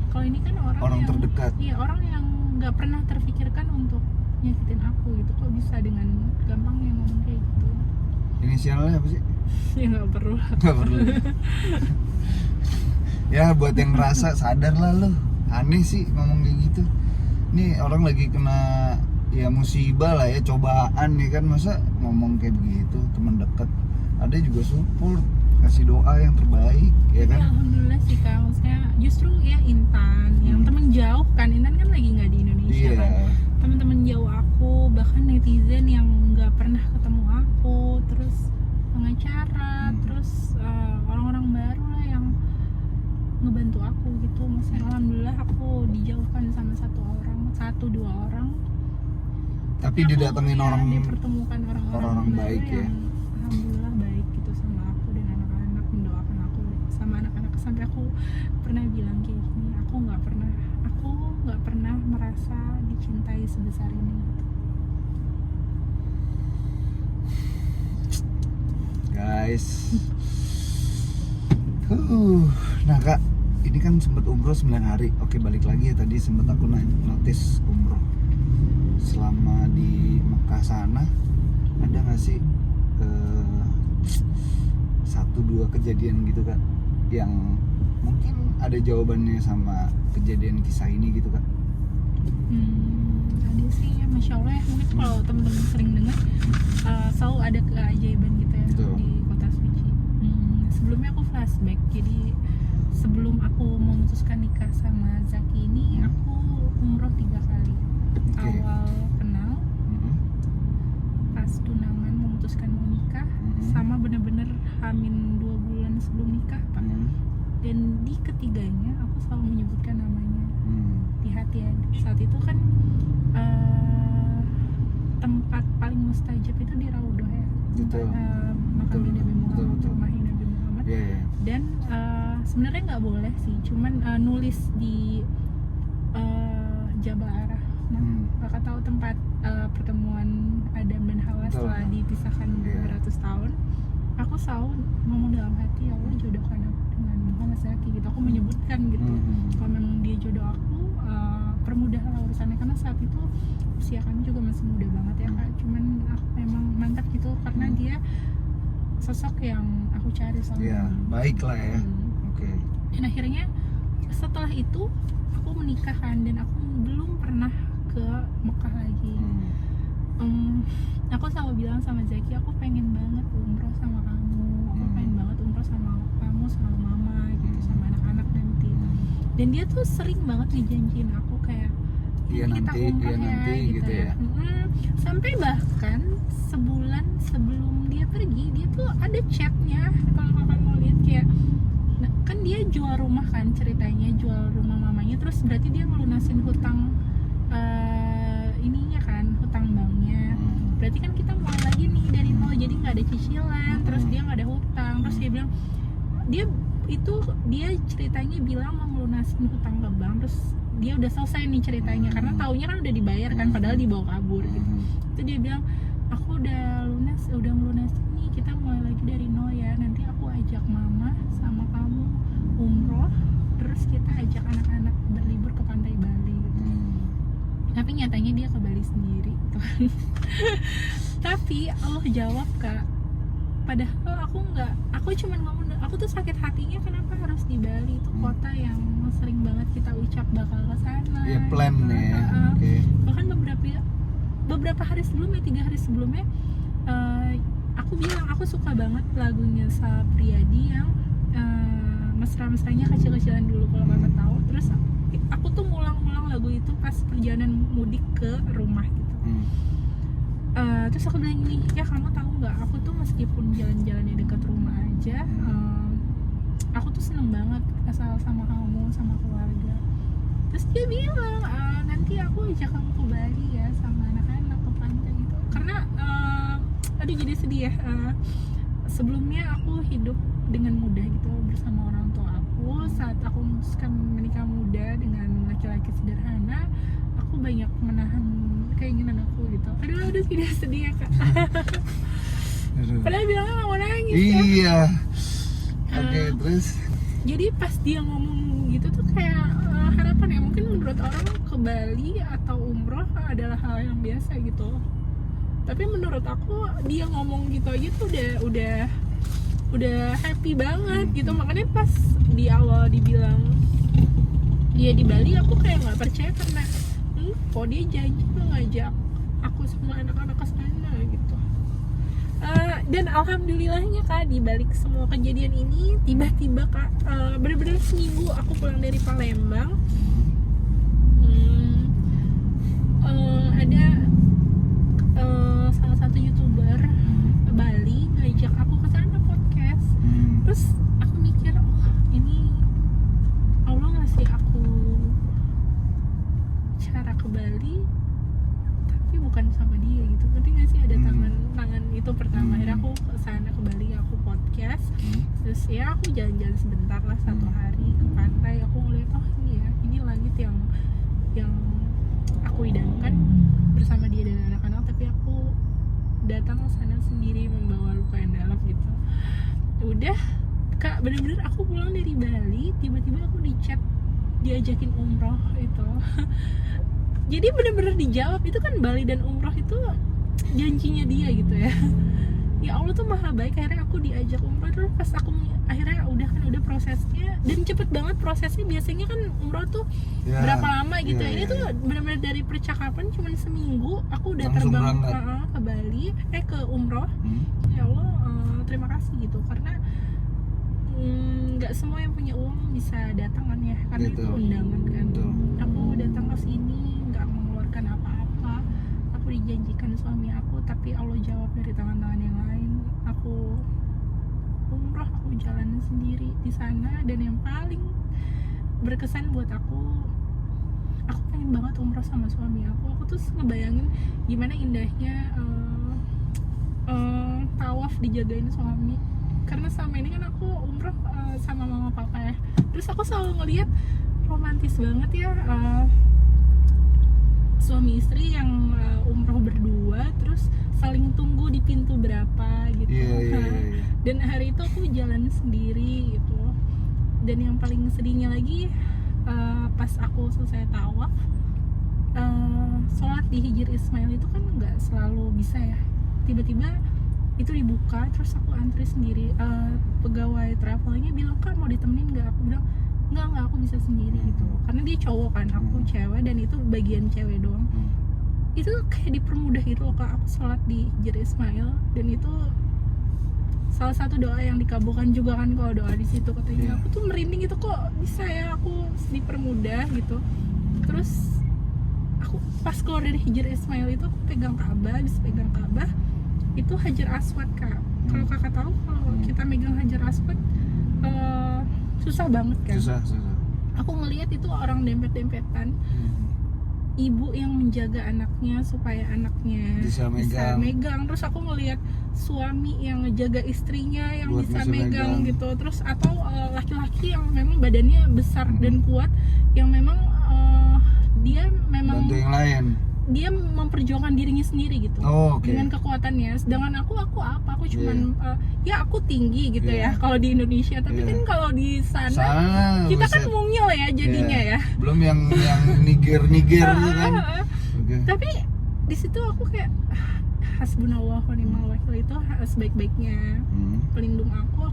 Kalau ini kan orang yang, terdekat. iya, orang yang nggak pernah terfikirkan untuk nyakitin aku gitu, kok bisa dengan gampangnya ngomong kayak gitu. Inisialnya apa sih? Ya nggak perlu. Nggak perlu. Ya buat yang ngerasa sadar lah lo. Aneh sih ngomong kayak gitu. Nih orang lagi kena ya musibah lah ya, cobaan ya kan, masa ngomong kayak begitu. Teman dekat ada juga support, kasih doa yang terbaik ya kan. Ya, alhamdulillah sih Kak, maksudnya justru ya Intan yang temen jauh kan, Intan kan lagi nggak di Indonesia Iya. kan, teman-teman jauh aku, bahkan netizen yang nggak pernah ketemu aku, terus pengacara, terus orang-orang baru lah yang ngebantu aku gitu. Maksudnya alhamdulillah aku dijauhkan sama satu dua orang, Tapi aku, didatengin ya, orang dipertemukan orang-orang baru baik ya. yang alhamdulillah baik gitu sama aku dan anak-anak, mendoakan aku sama anak-anak, sampai aku pernah bilang kayak gini, aku nggak pernah merasa dicintai sebesar ini gitu. guys. Nah Kak, ini kan sempat umroh 9 hari. Oke, balik lagi ya, tadi sempat aku notice umroh. Selama di Mekah sana ada nggak sih 1-2 kejadian gitu Kak yang mungkin ada jawabannya sama kejadian kisah ini gitu Kak? Ada sih ya, masya Allah ya. Mungkin kalau teman-teman sering dengar selalu ada keajaiban gitu ya. Betul. Di kota suci. Sebelumnya aku flashback, jadi sebelum aku memutuskan nikah sama Zaki ini, aku umroh 3 kali. Oke. Awal kenal, pas tunangan memutuskan mau nikah, sama bener-bener Hamin 2 bulan sebelum nikah Pak. Dan di ketiganya aku selalu menyebutkan namanya di hati ya. Saat itu kan tempat paling mustajab itu di Raudhah ya, Betul. makam Betul, Nabi Muhammad, betul. rumahnya Nabi Muhammad. Iya, iya. Dan sebenarnya nggak boleh sih, cuman nulis di Jabal Arah. Nah, kakak tahu tempat pertemuan Adam dan Hawa Betul. setelah dipisahkan Iya. beratus tahun. Aku selalu ngomong dalam hati, ya Allah jodohkan aku dengan Muhammad Zaki gitu. Aku menyebutkan gitu, kalau memang dia jodoh aku, permudahlah urusannya, karena saat itu usia kami juga masih muda banget ya Kak. Cuman aku memang mantap gitu karena dia sosok yang aku cari selama Iya, ini. baik lah ya. Oke. Dan akhirnya setelah itu aku menikah kan, dan aku belum pernah ke Mekah lagi. Aku selalu bilang sama Zaki, aku pengen banget umroh sama kamu, aku pengen banget umroh sama kamu, sama mama gitu, sama anak-anak nanti. Dan dia tuh sering banget ngejanjiin aku kayak, Iya kita nanti, umroh iya nanti gitu ya. Sampai bahkan sebulan sebelum dia pergi, dia tuh ada chatnya, kalau kakak mau lihat kayak, nah, kan dia jual rumah kan ceritanya, jual rumah mamanya, terus berarti dia ngelunasin hutang ininya kan, hutang banknya. Berarti kan kita mulai lagi nih dari nol, jadi nggak ada cicilan, terus dia nggak ada hutang, terus dia bilang dia ceritanya bilang mau ngelunasin hutang ke bank, terus dia udah selesai nih ceritanya, karena taunya kan udah dibayar kan, padahal dibawa kabur gitu. Itu dia bilang, aku udah ngelunasin nih, kita mulai lagi dari nol ya, nanti aku ajak mama sama kamu umroh, terus kita ajak anak-anak berlibur ke pantai Bali gitu. Tapi nyatanya dia ke Bali sendiri gitu. Tapi Allah jawab Kak, padahal aku cuman ngomong, aku tuh sakit hatinya kenapa harus di Bali, itu kota yang sering banget kita ucap bakal ke sana. Ya plan gitu. ya. Oke. Bahkan beberapa hari sebelumnya, 3 hari sebelumnya, aku bilang aku suka banget lagunya Sal Priadi yang mesra-mesranya kecil-kecilan dulu, kalau kakak tahu. Terus aku tuh ngulang-ngulang lagu itu pas perjalanan mudik ke rumah gitu. Terus aku bilang gini, ya kamu tahu nggak, aku tuh meskipun jalan-jalannya dekat rumah aja, aku tuh seneng banget asal sama kamu, sama keluarga. Terus dia bilang, nanti aku ajak kamu ke Bali ya, sama anak-anak ke pantai gitu. Karena aduh jadi sedih ya, sebelumnya aku hidup dengan mudah gitu bersama orang tua aku. Saat aku memutuskan menikah muda dengan laki-laki sederhana, aku banyak menahan keinginan aku gitu. Aduh sudah sedih ya Kak. Padahal bilangnya gak mau nangis ya. Iya. Oke, terus Jadi pas dia ngomong gitu tuh kayak buat orang ke Bali atau umroh adalah hal yang biasa gitu. Tapi menurut aku dia ngomong gitu aja tuh udah happy banget gitu. Makanya pas di awal dibilang dia di Bali, aku kayak nggak percaya karena kok dia janji tuh ngajak aku sama anak-anak ke sana gitu. Dan alhamdulillahnya Kak, di balik semua kejadian ini tiba-tiba Kak, bener-bener seminggu aku pulang dari Palembang, ada salah satu YouTuber Bali ngajak aku ke sana podcast. Terus aku mikir, oh ini Allah ngasih aku cara ke Bali tapi bukan sama dia gitu. Ngerti gak sih, ada tangan itu pertama. Akhirnya aku ke sana ke Bali, aku podcast. Terus ya aku jalan-jalan sebentar lah, 1 hari ke pantai. Aku ngeliat, oh ini ya, ini langit yang aku idamkan bersama dia dan anak-anak. Tapi aku datang ke sana sendiri membawa luka yang dalam gitu. Udah Kak, bener-bener aku pulang dari Bali, tiba-tiba aku dicat diajakin umroh itu. Jadi bener-bener dijawab, itu kan Bali dan umroh itu janjinya dia gitu ya. Ya Allah tuh maha baik, akhirnya aku diajak umroh. Terus pas aku akhirnya udah prosesnya, dan cepet banget prosesnya. Biasanya kan umroh tuh berapa lama gitu ya. Ini tuh bener-bener dari percakapan cuman seminggu aku udah langsung terbang berangkat ke Bali, ke umroh. Ya Allah, terima kasih gitu, karena nggak semua yang punya uang bisa datang kan ya, karena gitu. itu undangan kan. Betul. Aku datang ke sini nggak mengeluarkan apa-apa. Aku dijanjikan suami aku, tapi Allah jawab dari tangan-tangan yang lain. Aku umroh, aku jalan sendiri di sana. Dan yang paling berkesan buat aku pengen banget umroh sama suami aku. Aku tuh ngebayangin gimana indahnya tawaf dijagain suami. Karena selama ini kan aku umroh sama mama papa ya. Terus aku selalu ngeliat romantis banget ya, suami istri yang umroh berdua terus saling tunggu di pintu berapa gitu. Dan hari itu aku jalan sendiri gitu. Dan yang paling sedihnya lagi, pas aku selesai tawaf, sholat di Hijr Ismail itu kan nggak selalu bisa ya. Tiba-tiba itu dibuka, terus aku antri sendiri. Pegawai travelnya bilang, Kak mau ditemenin nggak? Aku bilang enggak, aku bisa sendiri gitu. Karena dia cowok kan, aku cewek, dan itu bagian cewek doang. Itu kayak dipermudah gitu loh Kak. Aku sholat di Hijr Ismail, dan itu salah satu doa yang dikabulkan juga kan kalau doa di situ katanya. Aku tuh merinding, itu kok bisa ya aku dipermudah gitu. Terus aku pas keluar dari Hijr Ismail itu aku pegang Ka'bah, habis pegang Ka'bah itu Hajar Aswad Kak. Kalau Kakak tahu, kalau kita megang Hajar Aswad susah banget kan. Susah. Aku ngelihat itu orang dempet-dempetan. Ibu yang menjaga anaknya supaya anaknya bisa megang. Terus aku ngelihat suami yang ngejaga istrinya yang bisa megang gitu. Terus atau laki-laki yang memang badannya besar dan kuat, yang memang dia memang bantu yang lain. Dia memperjuangkan dirinya sendiri gitu, dengan kekuatannya. Sedangkan aku apa? Aku cuman ya aku tinggi gitu ya kalau di Indonesia, tapi kan kalau di sana kita kan mungil ya jadinya ya. Belum yang Niger gitu kan. Tapi di situ aku kayak hasbunallah wa ni'mal wakil, itu sebaik-baiknya pelindung aku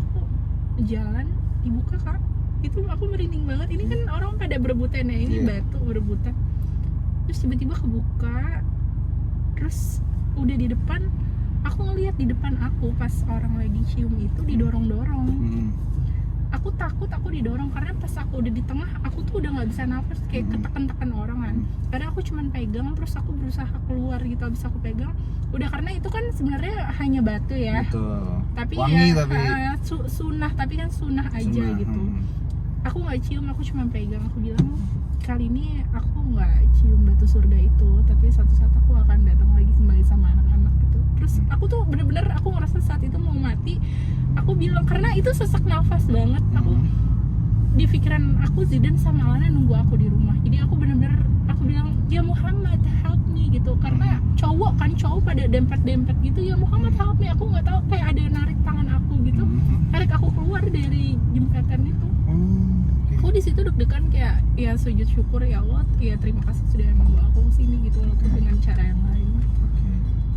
jalan dibuka Kak. Itu aku merinding banget. Ini kan orang pada berebutan ya, ini batu berebutan. Terus tiba-tiba kebuka, terus udah di depan. Aku ngeliat di depan aku pas orang lagi cium itu didorong-dorong. Aku takut aku didorong, karena pas aku udah di tengah aku tuh udah nggak bisa nafas, kayak ketekan-tekan orang kan. Karena aku cuman pegang, terus aku berusaha keluar gitu. Habis aku pegang, udah, karena itu kan sebenarnya hanya batu ya. Betul. Tapi wangi, ya tapi sunnah, tapi kan sunnah aja gitu. Aku nggak cium, aku cuma pegang. Aku bilang, kali ini aku nggak cium batu surga itu, tapi suatu saat aku akan datang lagi kembali sama anak-anak gitu. Terus aku tuh bener-bener aku ngerasa saat itu mau mati. Aku bilang, karena itu sesak nafas banget. Aku di pikiran aku, Zidan sama Alana nunggu aku di rumah. Jadi aku bener-bener aku bilang, ya Muhammad help me gitu. Karena cowok pada dempet-dempet gitu. Ya Muhammad help me. Aku nggak tahu, kayak ada yang narik tangan aku gitu, tarik aku keluar dari jempetan itu. aku di situ deg-degan kayak ya sujud syukur ya Allah, ya terima kasih sudah membawa aku ke sini gitu walaupun dengan cara yang lain.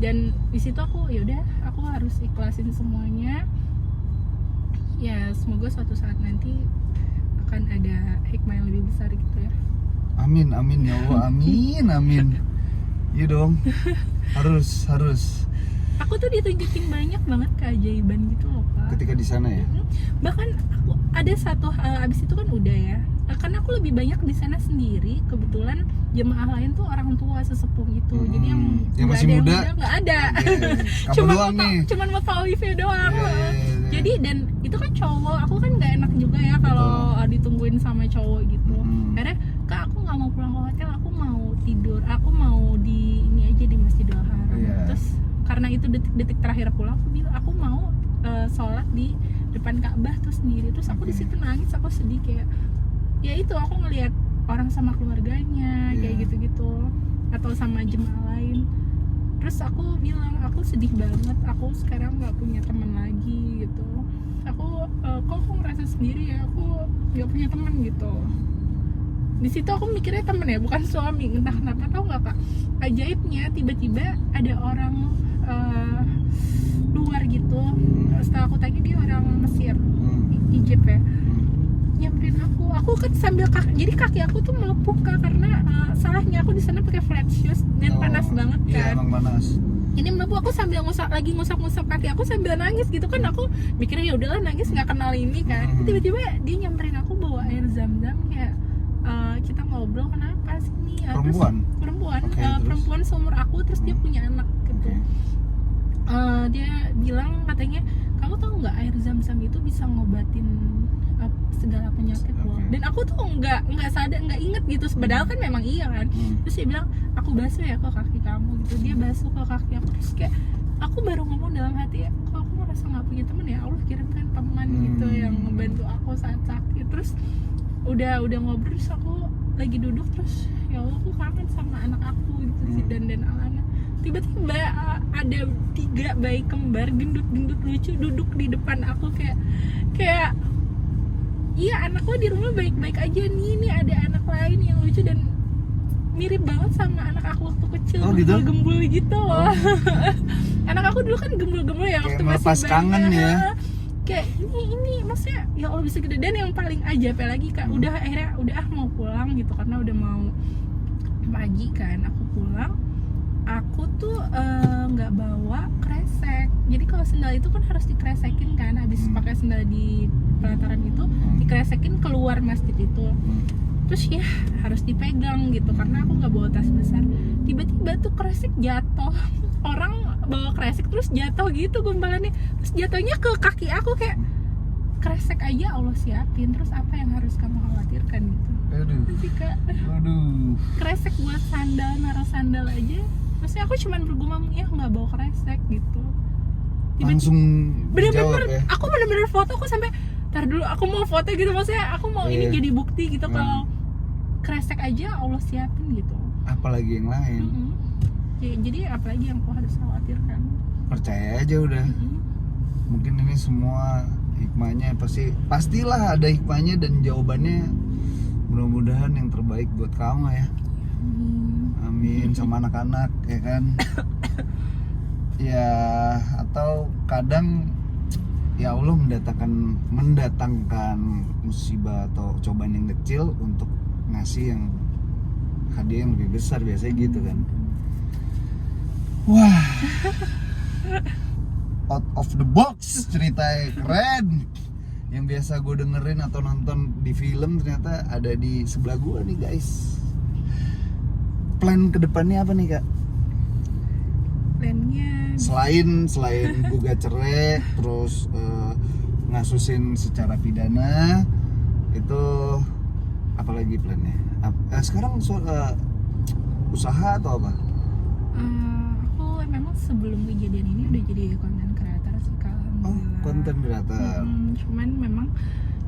Dan di situ aku ya udah aku harus ikhlasin semuanya. Ya semoga suatu saat nanti akan ada hikmah yang lebih besar gitu ya. Amin ya Allah, amin. Iya dong. Harus. Aku tuh ditunjukin banyak banget keajaiban gitu loh Kak. Ketika di sana ya. Bahkan aku ada satu abis itu kan udah ya. Karena aku lebih banyak di sana sendiri, kebetulan jemaah lain tuh orang tua sesepuh gitu. Jadi yang masih ada muda nggak ada. Kamu doang nih. Cuman mau wifi doang. Iya. Jadi dan itu kan cowok, aku kan nggak enak juga ya kalau ditungguin sama cowok gitu. Akhirnya Kak aku nggak mau pulang ke hotel, aku mau tidur, aku mau di ini aja di Masjidil Haram. Terus karena itu detik-detik terakhir pulang, aku bilang aku mau sholat di depan Ka'bah tuh sendiri. Terus aku di situ nangis, aku sedih kayak ya itu aku ngelihat orang sama keluarganya kayak gitu-gitu atau sama jemaah lain. Terus aku bilang aku sedih banget, aku sekarang nggak punya teman lagi gitu. Kok aku ngerasa sendiri ya, aku nggak punya teman gitu. Di situ aku mikirnya temen ya, bukan suami. Entah kenapa, tau nggak Kak, ajaibnya tiba-tiba ada orang luar gitu. Setelah aku tanya dia orang Mesir, Egypt ya, nyamperin aku kan sambil jadi kaki aku tuh melepuh Kak, karena salahnya aku di sana pakai flat shoes dan panas banget kan. Iya emang panas. Ini melepuh, aku sambil ngusap kaki aku sambil nangis gitu kan. Aku mikirnya ya udahlah nangis nggak kenal ini kan. Tiba-tiba dia nyamperin aku bawa air zam-zam kayak kita ngobrol kenapa sih nih. Perempuan perempuan seumur aku, terus dia punya anak gitu. Dia bilang katanya kamu tahu nggak air zam-zam itu bisa ngobatin segala penyakit loh. Dan aku tuh nggak sadar, nggak inget gitu, padahal kan memang iya kan. Terus dia bilang aku basuh ya ke kaki kamu gitu. Dia basuh ke kaki aku, terus kayak aku baru ngomong dalam hati ya, kok aku merasa nggak punya teman ya, Allah kirimkan teman gitu yang membantu aku saat sakit. Terus udah ngobrol, terus aku lagi duduk, terus ya Allah aku kangen sama anak aku gitu sih, dan Alana. Tiba-tiba ada 3 bayi kembar gendut lucu duduk di depan aku kayak iya anakku di rumah baik-baik aja nih ada anak lain yang lucu dan mirip banget sama anak aku waktu kecil, gembul gitu loh. Anak aku dulu kan gembul ya waktu masih melepas kangen ya. Kayak ini maksudnya ya Allah bisa gede. Dan yang paling ajaib lagi Kak, akhirnya mau pulang gitu karena udah mau pagi kan. Aku pulang, aku tuh nggak bawa kresek. Jadi kalau sendal itu kan harus dikresekin kan, habis pakai sendal di pelataran itu dikresekin keluar masjid itu. Terus ya harus dipegang gitu karena aku nggak bawa tas besar. Tiba-tiba tuh kresek jatuh. Orang bawa kresek terus jatuh gitu gumpalannya. Terus jatuhnya ke kaki aku, kayak kresek aja Allah siapin. Terus apa yang harus kamu khawatirkan gitu. Aduh. Kresek buat sandal, naruh sandal aja. Maksudnya aku cuman bergumam ya nggak bawa kresek gitu. Langsung bener-bener ya? Aku bener-bener foto, aku sampai tar dulu aku mau foto gitu, maksudnya aku mau ini jadi bukti gitu kalau kresek aja Allah siapin gitu. Apalagi yang lain. Ya, jadi apalagi yang aku harus khawatirkan. Percaya aja udah. Mungkin ini semua hikmahnya pastilah ada hikmahnya dan jawabannya. Mudah-mudahan yang terbaik buat kamu ya. Amin. Sama anak-anak ya kan. Ya atau kadang ya Allah mendatangkan musibah atau cobaan yang kecil untuk ngasih yang hadiah yang lebih besar, biasanya gitu kan. Wah, out of the box ceritanya, keren. Yang biasa gue dengerin atau nonton di film ternyata ada di sebelah gue nih guys. Plan kedepannya apa nih Kak? Plannya Selain gugat cerai, terus ngasusin secara pidana, itu apalagi plannya? Sekarang usaha atau apa? Aku memang sebelum kejadian ini udah jadi content creator sih Kak. Oh, content creator. Cuman memang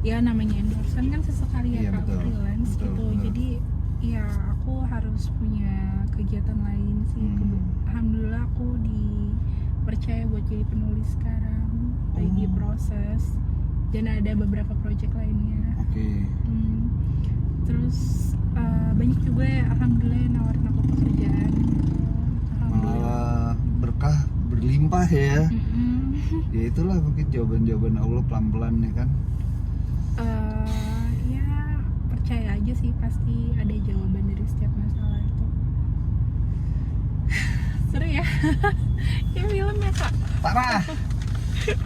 ya namanya endorsement kan sesekali ya Kak, freelance gitu. Jadi ya aku harus punya kegiatan lain sih. Alhamdulillah aku dipercaya buat jadi penulis sekarang, lagi proses. dan ada beberapa project lainnya. Oke. Terus banyak juga ya, alhamdulillah yang nawarin aku pekerjaan. Malah berkah berlimpah ya. Ya itulah mungkin jawaban-jawaban Allah pelan-pelan ya kan. Ya percaya aja sih, pasti ada jawaban dari setiap masalah itu. Seru ya. Ya film ya kak. Parah.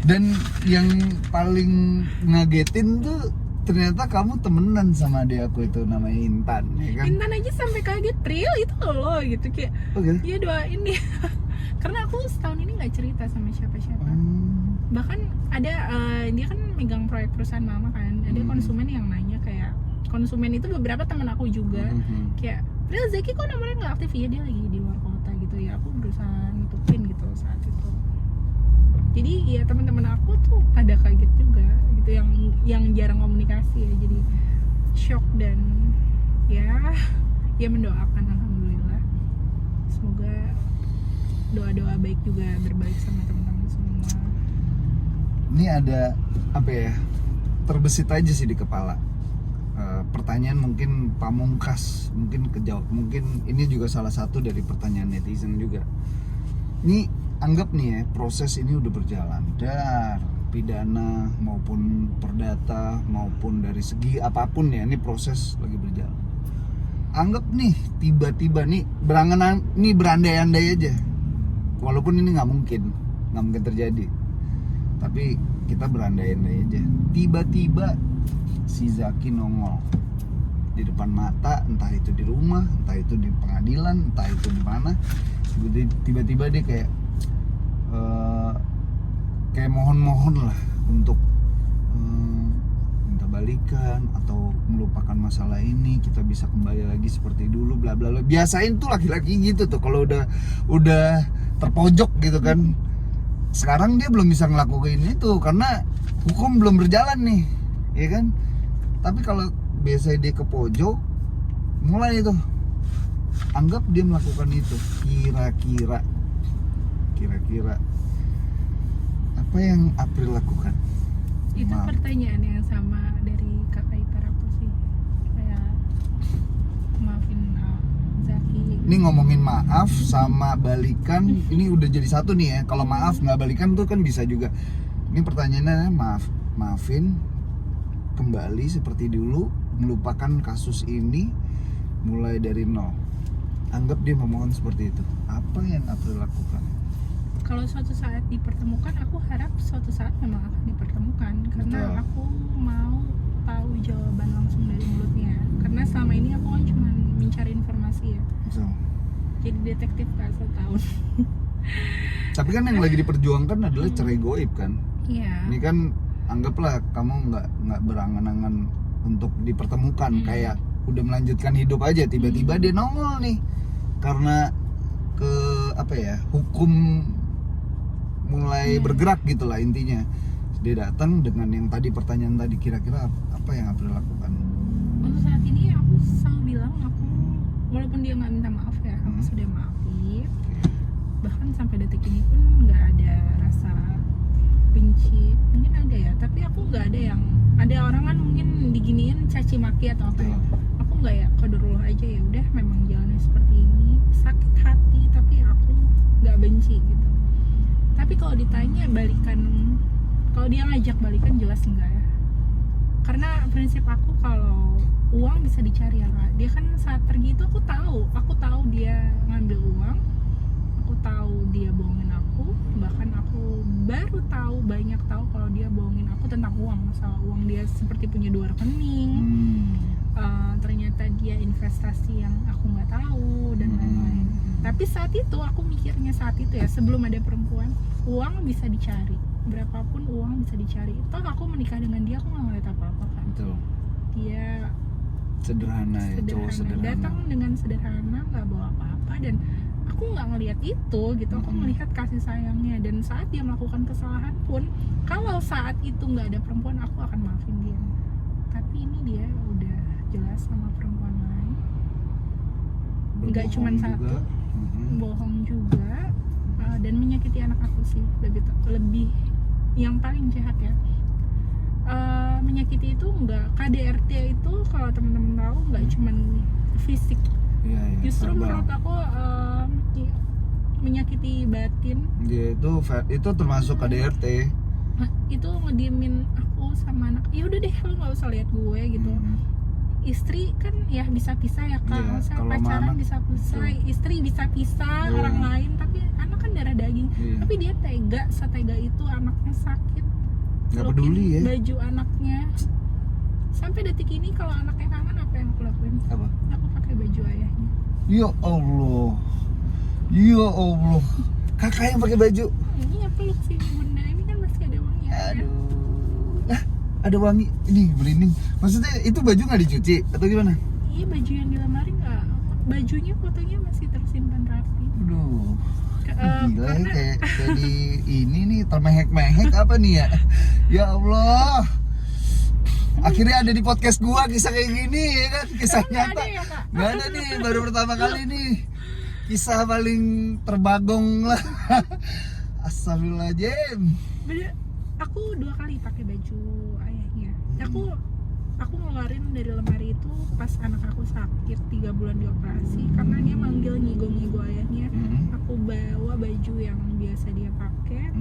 Dan yang paling ngagetin tuh ternyata kamu temenan sama adik aku itu namanya Intan ya kan. Intan aja sampai kaget, Pril itu lo gitu kayak. Oke. Dia doain dia. Karena aku setahun ini nggak cerita sama siapa-siapa. Bahkan ada dia kan megang proyek perusahaan mama kan. Ada konsumen yang nanya kayak, konsumen itu beberapa teman aku juga kayak, Pril Zeki kok nomornya nggak aktif? Ya dia lagi di luar kota gitu ya. Aku berusaha nutupin gitu saat itu. Jadi ya teman-teman aku tuh pada kaget juga gitu, yang jarang komunikasi ya, jadi shock dan ya mendoakan alhamdulillah. Semoga doa-doa baik juga berbalik sama teman-teman semua. Ini ada apa ya? Terbesit aja sih di kepala. Pertanyaan mungkin pamungkas, mungkin kejawab, mungkin ini juga salah satu dari pertanyaan netizen juga. Ini anggap nih ya, proses ini udah berjalan dari pidana maupun perdata maupun dari segi apapun ya, ini proses lagi berjalan. Anggap nih tiba-tiba nih berandai-andai aja, walaupun ini nggak mungkin terjadi, tapi kita berandai-andai aja. Tiba-tiba si Zaki nongol di depan mata, entah itu di rumah, entah itu di pengadilan, entah itu di mana. Tiba-tiba dia kayak mohon-mohon lah untuk minta balikan atau melupakan masalah ini, kita bisa kembali lagi seperti dulu, bla bla bla. Biasain tuh laki-laki gitu tuh kalau udah terpojok gitu kan. Sekarang dia belum bisa ngelakuin itu karena hukum belum berjalan nih, ya kan? Tapi kalau biasanya dia ke pojok, mulai itu anggap dia melakukan itu, kira-kira apa yang April lakukan? Itu Maaf. pertanyaan yang sama dari kakak ipar aku sih, kayak maafin Zaki. Ini ngomongin maaf sama balikan, ini udah jadi satu nih ya. Kalau maaf nggak balikan tuh kan bisa juga. Ini pertanyaannya maafin kembali seperti dulu, melupakan kasus ini mulai dari nol. Anggap dia memohon seperti itu. Apa yang April lakukan? Kalau suatu saat dipertemukan, aku harap suatu saat memang akan dipertemukan. Karena Betul. aku mau tahu jawaban langsung dari mulutnya. Karena selama ini aku kan cuma mencari informasi ya. So. Jadi detektif gak setahun. Tapi kan yang lagi diperjuangkan adalah cerai goib kan. Iya. Ini kan anggaplah kamu nggak berangan-angan untuk dipertemukan, kayak udah melanjutkan hidup aja, tiba-tiba dia nongol nih karena hukum mulai bergerak gitulah intinya. Dia datang dengan yang tadi pertanyaan tadi, kira-kira apa yang April lakukan? Untuk saat ini aku selalu bilang, aku walaupun dia nggak minta maaf ya, aku sudah maafin. Bahkan sampai detik ini pun nggak ada rasa benci. Mungkin ada ya, tapi aku nggak ada yang, ada orang kan mungkin diginiin caci maki atau apa ya. Aku nggak ya, qadarullah aja, ya udah memang jalannya seperti ini. Sakit hati tapi aku nggak benci gitu. Tapi kalau ditanya balikan, kalau dia ngajak balikan jelas enggak ya. Karena prinsip aku kalau uang bisa dicari ya Kak. Dia kan saat pergi itu aku tahu dia ngambil uang, aku tahu dia bohongin aku, bahkan aku baru banyak tahu kalau dia bohongin aku tentang uang, masalah uang. Dia seperti punya 2 rekening, ternyata dia investasi yang aku nggak tahu dan lain-lain. Tapi saat itu aku mikirnya ya, sebelum ada perempuan, uang bisa dicari, berapapun uang bisa dicari. Toh aku menikah dengan dia, aku nggak ngeliat apa-apa kan. Betul. Dia Sederhana ya, cowok sederhana. datang dengan sederhana, nggak bawa apa-apa, dan aku nggak ngelihat itu gitu. Aku melihat kasih sayangnya, dan saat dia melakukan kesalahan pun, kalau saat itu nggak ada perempuan, aku akan maafin dia. Tapi ini dia udah jelas sama perempuan lain, nggak cuma satu, bohong juga, dan menyakiti anak aku sih lebih yang paling jahat ya. menyakiti itu enggak. KDRT itu kalau teman-teman tahu enggak cuman fisik. Iya, iya. Justru Verbal. menurut aku menyakiti batin. Dia itu termasuk KDRT. Itu ngediemin aku sama anak. Ya udah deh, lu nggak usah lihat gue gitu. Istri kan ya bisa pisah ya kak. Iya, Masa kalau pacaran anak, bisa pisah, betul. istri bisa pisah Iya. orang lain, tapi anak kan darah daging. Iya. Tapi dia setega itu anaknya sakit. Nggak Pelukin peduli ya. baju anaknya. Sampai detik ini kalau anaknya kangen, apa yang aku lakuin? Apa? Aku pakai baju ayahnya. Ya Allah. Ya Allah. Kakak yang pakai baju. Ini ya peluk sih bunda, ini kan masih ada wangi. Aduh. Ah, ada wangi. Ini merinding. Maksudnya itu baju nggak dicuci atau gimana? Iya, baju yang di lemari nggak. Bajunya fotonya masih tersimpan rapi. Aduh. Eh, Gila ya, karena- kayak di ini nih termehek-mehek apa nih ya? Ya Allah. Akhirnya ada di podcast gua kisah kayak gini ya kan, kisah Emang nggak nyata. ada ya, Kak? Nggak ada nih, baru pertama kali nih. Kisah paling terbagong lah. Astagfirullahaladzim. Bener, aku 2 kali pakai baju ayahnya. Aku ngeluarin dari lemari itu pas anak aku sakit 3 bulan dioperasi karena dia manggil ngigo-ngigo ayahnya. Aku bawa baju yang biasa dia pakai.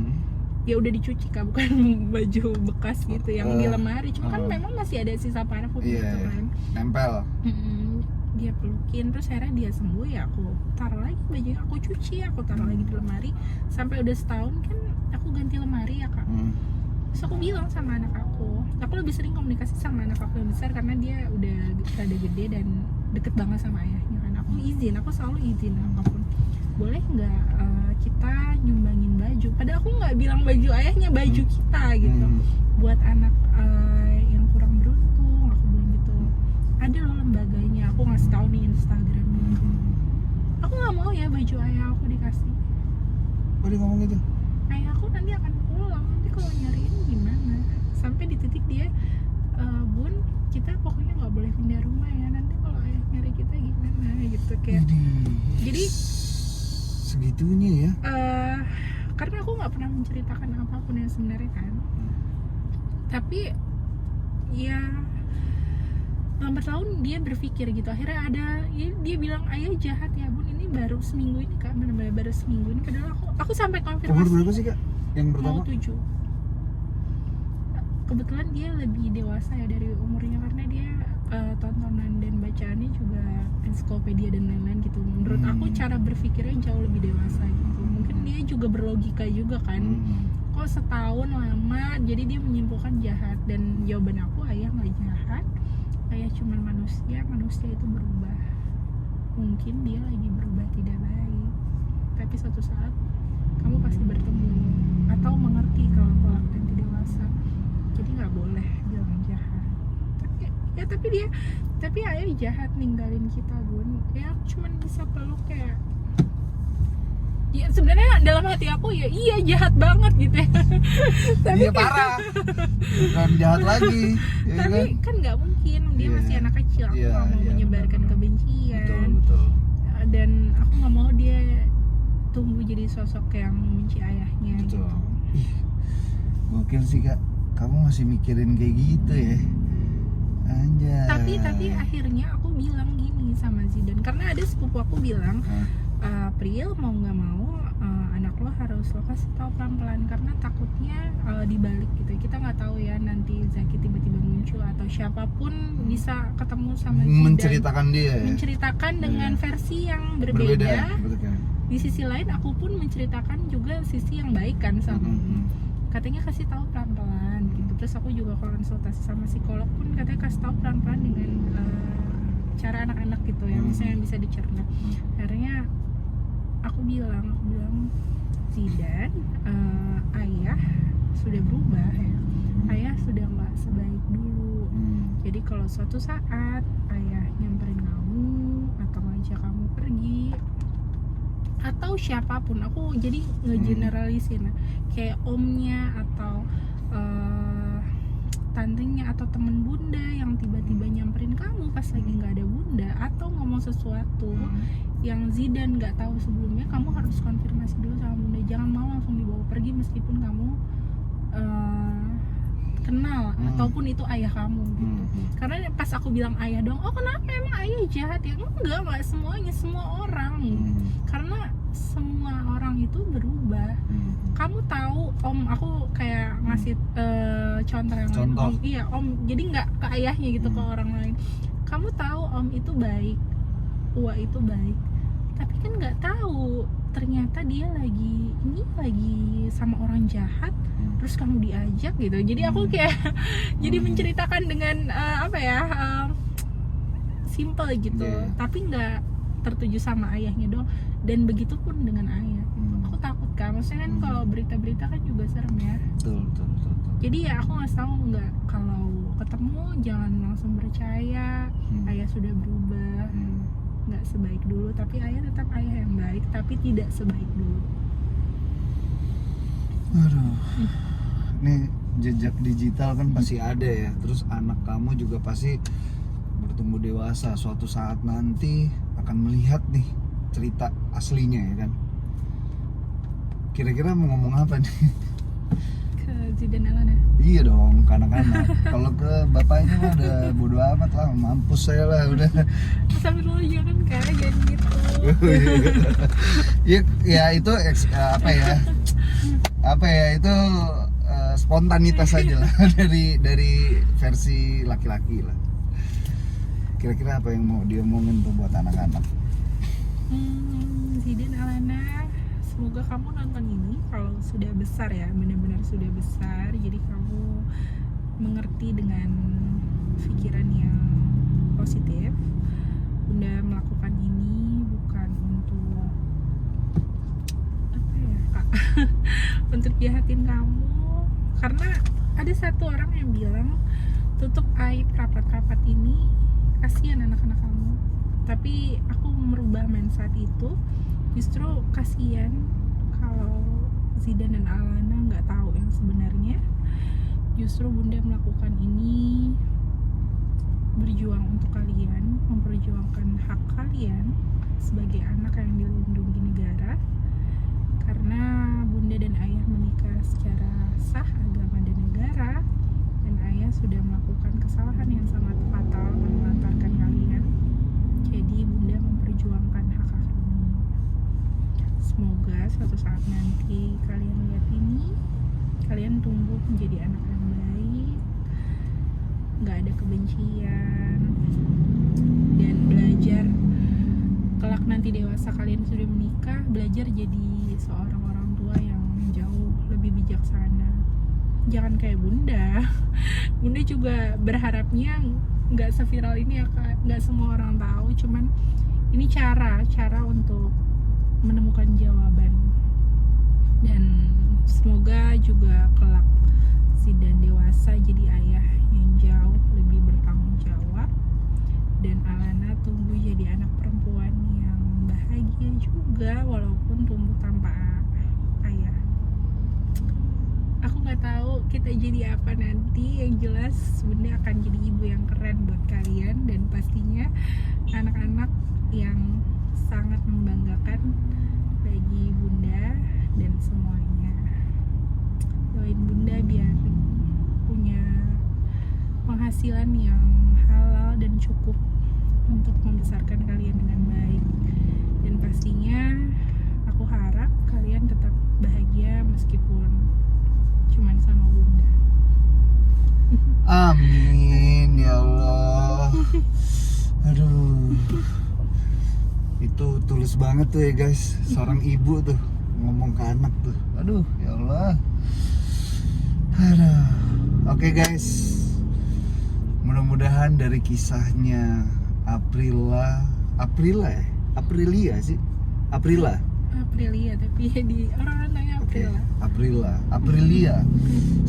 Ya udah dicuci kak, bukan baju bekas gitu yang di lemari. Cuma kan memang masih ada sisa parfum Iya, gitu iya. kan. Nempel. Dia pelukin, terus akhirnya dia sembuh, ya aku taruh lagi bajunya, aku cuci, aku taruh lagi di lemari. Sampai udah setahun kan aku ganti lemari ya kak. Terus aku bilang sama anak aku lebih sering komunikasi sama anak aku yang besar karena dia udah rada gede dan deket banget sama ayahnya kan. Aku selalu izin apapun, boleh nggak kita nyumbangin baju, padahal aku nggak bilang baju ayahnya, baju kita gitu, buat anak yang kurang beruntung. Aku bilang gitu, ada loh lembaganya, aku ngasih tahu nih Instagramnya. Aku nggak mau ya baju ayah aku dikasih. Kok dia ngomong gitu? Ayah aku nanti akan pulang, nanti kalau nyariin gimana? Sampai di titik dia, bun, kita pokoknya nggak boleh pindah rumah ya, nanti kalau ayah nyari kita gimana gitu kayak. Jadi segitunya ya. Karena aku nggak pernah menceritakan apapun yang sebenarnya kan. Tapi ya lambat laun dia berpikir gitu. Akhirnya dia bilang, ayah jahat ya bun, ini baru seminggu ini kak, benar-benar baru seminggu ini. Padahal aku sampai Umur konfirmasi. berapa sih kak? Yang pertama? Mau 7. Kebetulan dia lebih dewasa ya dari umurnya karena dia tontonan dan bacaannya juga ensiklopedia dan lain-lain gitu. Menurut aku cara berpikirnya jauh lebih dewasa gitu. Mungkin dia juga berlogika juga kan. Kok setahun lama, jadi dia menyimpulkan jahat. Dan jawaban aku, ayah nggak jahat, ayah cuma manusia itu berubah. Mungkin dia lagi berubah tidak baik, tapi suatu saat kamu pasti bertemu atau mengerti kalau kelak nanti dewasa. Jadi nggak boleh bilang jahat. Tapi ayah jahat ninggalin kita bun. Ya aku cuma bisa peluk kayak. Ya sebenarnya dalam hati aku ya iya jahat banget gitu ya. Tapi Iya parah. Bukan jahat lagi. Ya tapi kan nggak mungkin, dia Iya. masih anak kecil. Aku Iya, nggak mau iya, menyebarkan benar-benar. kebencian. Betul. Dan aku nggak mau dia tumbuh jadi sosok yang membenci ayahnya Betul. gitu. Ih, gokil sih kak. Kamu masih mikirin kayak gitu ya? Anjay. Tapi akhirnya aku bilang gini sama Zidan, karena ada sepupu aku bilang, Pril mau nggak mau anak lo harus lo kasih tahu pelan-pelan karena takutnya dibalik gitu. Kita nggak tahu ya nanti Zaki tiba-tiba muncul atau siapapun bisa ketemu sama Zidan. Menceritakan dia ya? Menceritakan dengan Iya. versi yang Betul kan? Di sisi lain aku pun menceritakan juga sisi yang baik kan sama katanya kasih tahu pelan-pelan gitu. Terus aku juga konsultasi sama psikolog pun katanya kasih tahu pelan-pelan dengan cara anak-anak gitu ya, misalnya yang bisa dicerna. Akhirnya aku bilang Zidan, ayah sudah berubah ya. Ayah sudah nggak sebaik dulu. Jadi kalau suatu saat ayah nyamperin kamu atau ngajak kamu pergi atau siapapun, aku jadi ngegeneralisin kayak omnya atau tantenya atau temen bunda yang tiba-tiba nyamperin kamu pas lagi nggak ada bunda atau ngomong sesuatu yang Zidan nggak tahu sebelumnya, kamu harus konfirmasi dulu sama bunda. Jangan mau langsung dibawa pergi meskipun kamu kenal ataupun itu ayah kamu gitu. Karena pas aku bilang ayah dong, oh kenapa emang ayah jahat ya? Enggak semuanya, semua orang. Karena semua orang itu berubah. Kamu tahu om, aku kayak ngasih contoh yang lain. Om, iya om, jadi nggak ke ayahnya gitu, ke orang lain. Kamu tahu om itu baik, Ua itu baik, tapi kan nggak tahu ternyata dia lagi sama orang jahat, terus kamu diajak gitu. Jadi aku kayak jadi menceritakan dengan simple gitu, tapi nggak tertuju sama ayahnya doang. Dan begitu pun dengan ayah. Aku takut kan, maksudnya kan kalau berita-berita kan juga serem ya. Betul. Jadi ya aku ngasih tahu, nggak, kalau ketemu jangan langsung percaya ayah sudah berubah, nggak sebaik dulu, tapi ayah tetap ayah yang baik, tapi tidak sebaik dulu. Aduh, nih jejak digital kan pasti ada ya. Terus anak kamu juga pasti bertumbuh dewasa, suatu saat nanti akan melihat nih cerita aslinya ya kan. Kira-kira mau ngomong apa nih? Ke Zidan Alana? Iya dong, ke anak-anak. Kalau ke bapaknya mah udah bodo amat lah, mampus saya lah udah. Sampai lu jangan jangan gitu. Ya itu itu spontanitas aja lah dari versi laki-laki lah. Kira-kira apa yang mau dia omongin tuh buat anak-anak? Zidan Alana, semoga kamu nonton ini kalau sudah besar ya, benar-benar sudah besar, jadi kamu mengerti dengan pikiran yang positif. Bunda melakukan ini bukan untuk untuk jahatin kamu, karena ada satu orang yang bilang tutup aib rapat-rapat ini, kasihan anak-anak kamu. Tapi aku merubah mindset itu, justru kasihan kalau Zidan dan Alana nggak tahu yang sebenarnya. Justru Bunda melakukan ini berjuang untuk kalian, memperjuangkan hak kalian sebagai anak yang dilindungi negara. Karena Bunda dan Ayah menikah secara sah agama dan negara, dan Ayah sudah melakukan kesalahan yang sangat fatal menelantarkan kalian. Jadi Bunda memperjuangkan hak-hak ini. Semoga suatu saat nanti kalian lihat ini, kalian tumbuh menjadi anak yang baik, nggak ada kebencian, dan belajar kelak nanti dewasa kalian sudah menikah, belajar jadi seorang orang tua yang jauh lebih bijaksana. Jangan kayak Bunda. Bunda juga berharapnya nggak seviral ini ya Kak, nggak semua orang tahu, cuman ini cara untuk menemukan jawaban. Dan semoga juga kelak Zidan dewasa jadi ayah yang jauh lebih bertanggung jawab, dan Alana tumbuh jadi anak perempuan yang bahagia juga walaupun tumbuh tanpa ayah. Aku nggak tahu kita jadi apa nanti, yang jelas Bunda akan jadi ibu yang keren buat kalian, dan pastinya anak-anak yang sangat membanggakan bagi Bunda dan semuanya. Doain Bunda biar punya penghasilan yang halal dan cukup untuk membesarkan kalian dengan baik, dan pastinya aku harap kalian tetap bahagia meskipun cuman sama Bunda. Amin ya Allah. Aduh, itu tulus banget tuh ya guys, seorang ibu tuh ngomong ke anak tuh. Aduh ya Allah. Aduh. Oke guys, mudah-mudahan dari kisahnya Aprilia sih, Aprilia, tapi di orang namanya Aprilia.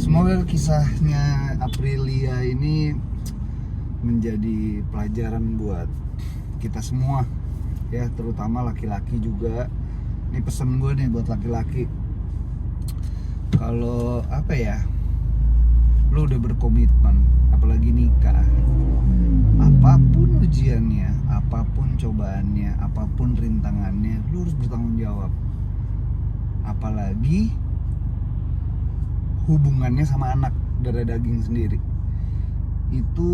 Semoga kisahnya Aprilia ini menjadi pelajaran buat kita semua ya, terutama laki-laki juga. Ini pesan gue nih buat laki-laki, kalau lu udah berkomitmen, apalagi nikah, apapun ujiannya, apapun cobaannya, apapun rintangannya, lu harus bertanggung jawab. Apalagi hubungannya sama anak, darah daging sendiri. Itu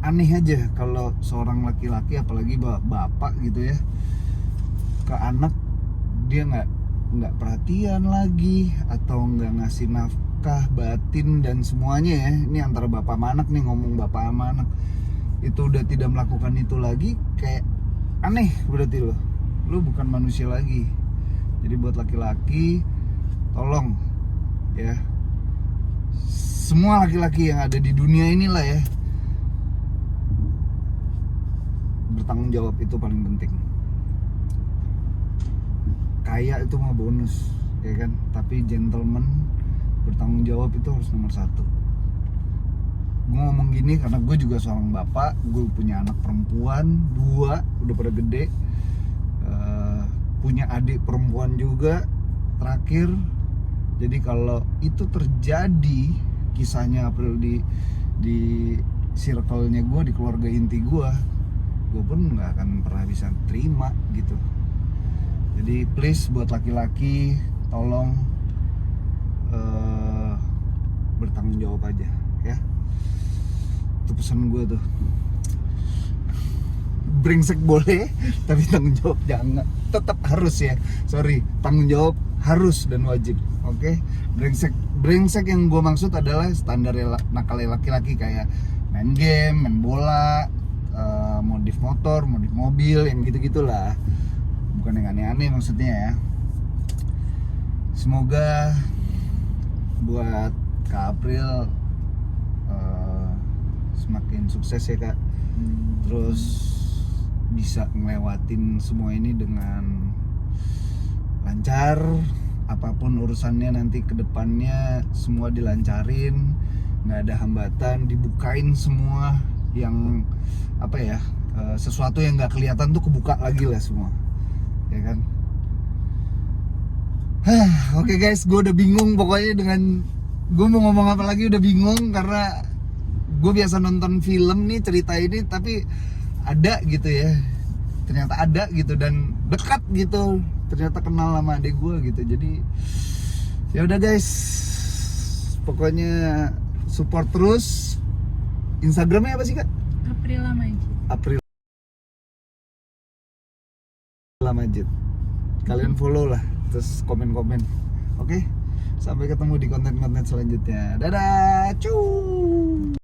aneh aja kalau seorang laki-laki, apalagi bapak gitu ya, ke anak dia nggak perhatian lagi, atau nggak ngasih nafkah batin dan semuanya ya. Ini antara bapak sama anak nih, ngomong bapak sama anak, itu udah tidak melakukan itu lagi, kayak aneh. Berarti lo bukan manusia lagi. Jadi buat laki-laki, tolong ya, semua laki-laki yang ada di dunia inilah ya, bertanggung jawab itu paling penting. Kaya itu mah bonus ya kan, tapi gentleman, bertanggung jawab itu harus nomor satu. Gue ngomong gini karena gue juga seorang bapak, gue punya anak perempuan 2, udah pada gede, punya adik perempuan juga terakhir. Jadi kalau itu terjadi, kisahnya April di circle-nya gue, di keluarga inti gue pun nggak akan pernah bisa terima gitu. Jadi please buat laki-laki, tolong bertanggung jawab aja ya. Itu pesan gue tuh. Brengsek boleh, tapi tanggung jawab jangan. Tetap harus ya. Sorry, tanggung jawab harus dan wajib. Oke? Brengsek yang gue maksud adalah standar nakal laki-laki, kayak main game, main bola, modif motor, modif mobil, yang gitu-gitulah. Bukan yang aneh-aneh maksudnya ya. Semoga buat Kak April semakin sukses ya Kak. Terus bisa ngelewatin semua ini dengan lancar. Apapun urusannya nanti ke depannya, semua dilancarin, nggak ada hambatan, dibukain semua yang apa ya, sesuatu yang nggak kelihatan tuh kebuka lagi lah semua, ya kan. Oke guys, gue udah bingung pokoknya dengan gue mau ngomong apa lagi, udah bingung karena gue biasa nonton film nih, cerita ini, tapi ada gitu ya, ternyata ada gitu dan dekat gitu, ternyata kenal sama adek gue gitu. Jadi ya udah guys, pokoknya support terus. Instagramnya apa sih Kak? Aprila Majid. Aprila Majid. Kalian follow lah, terus komen-komen. Oke? Sampai ketemu di konten-konten selanjutnya. Dadah. Cuy.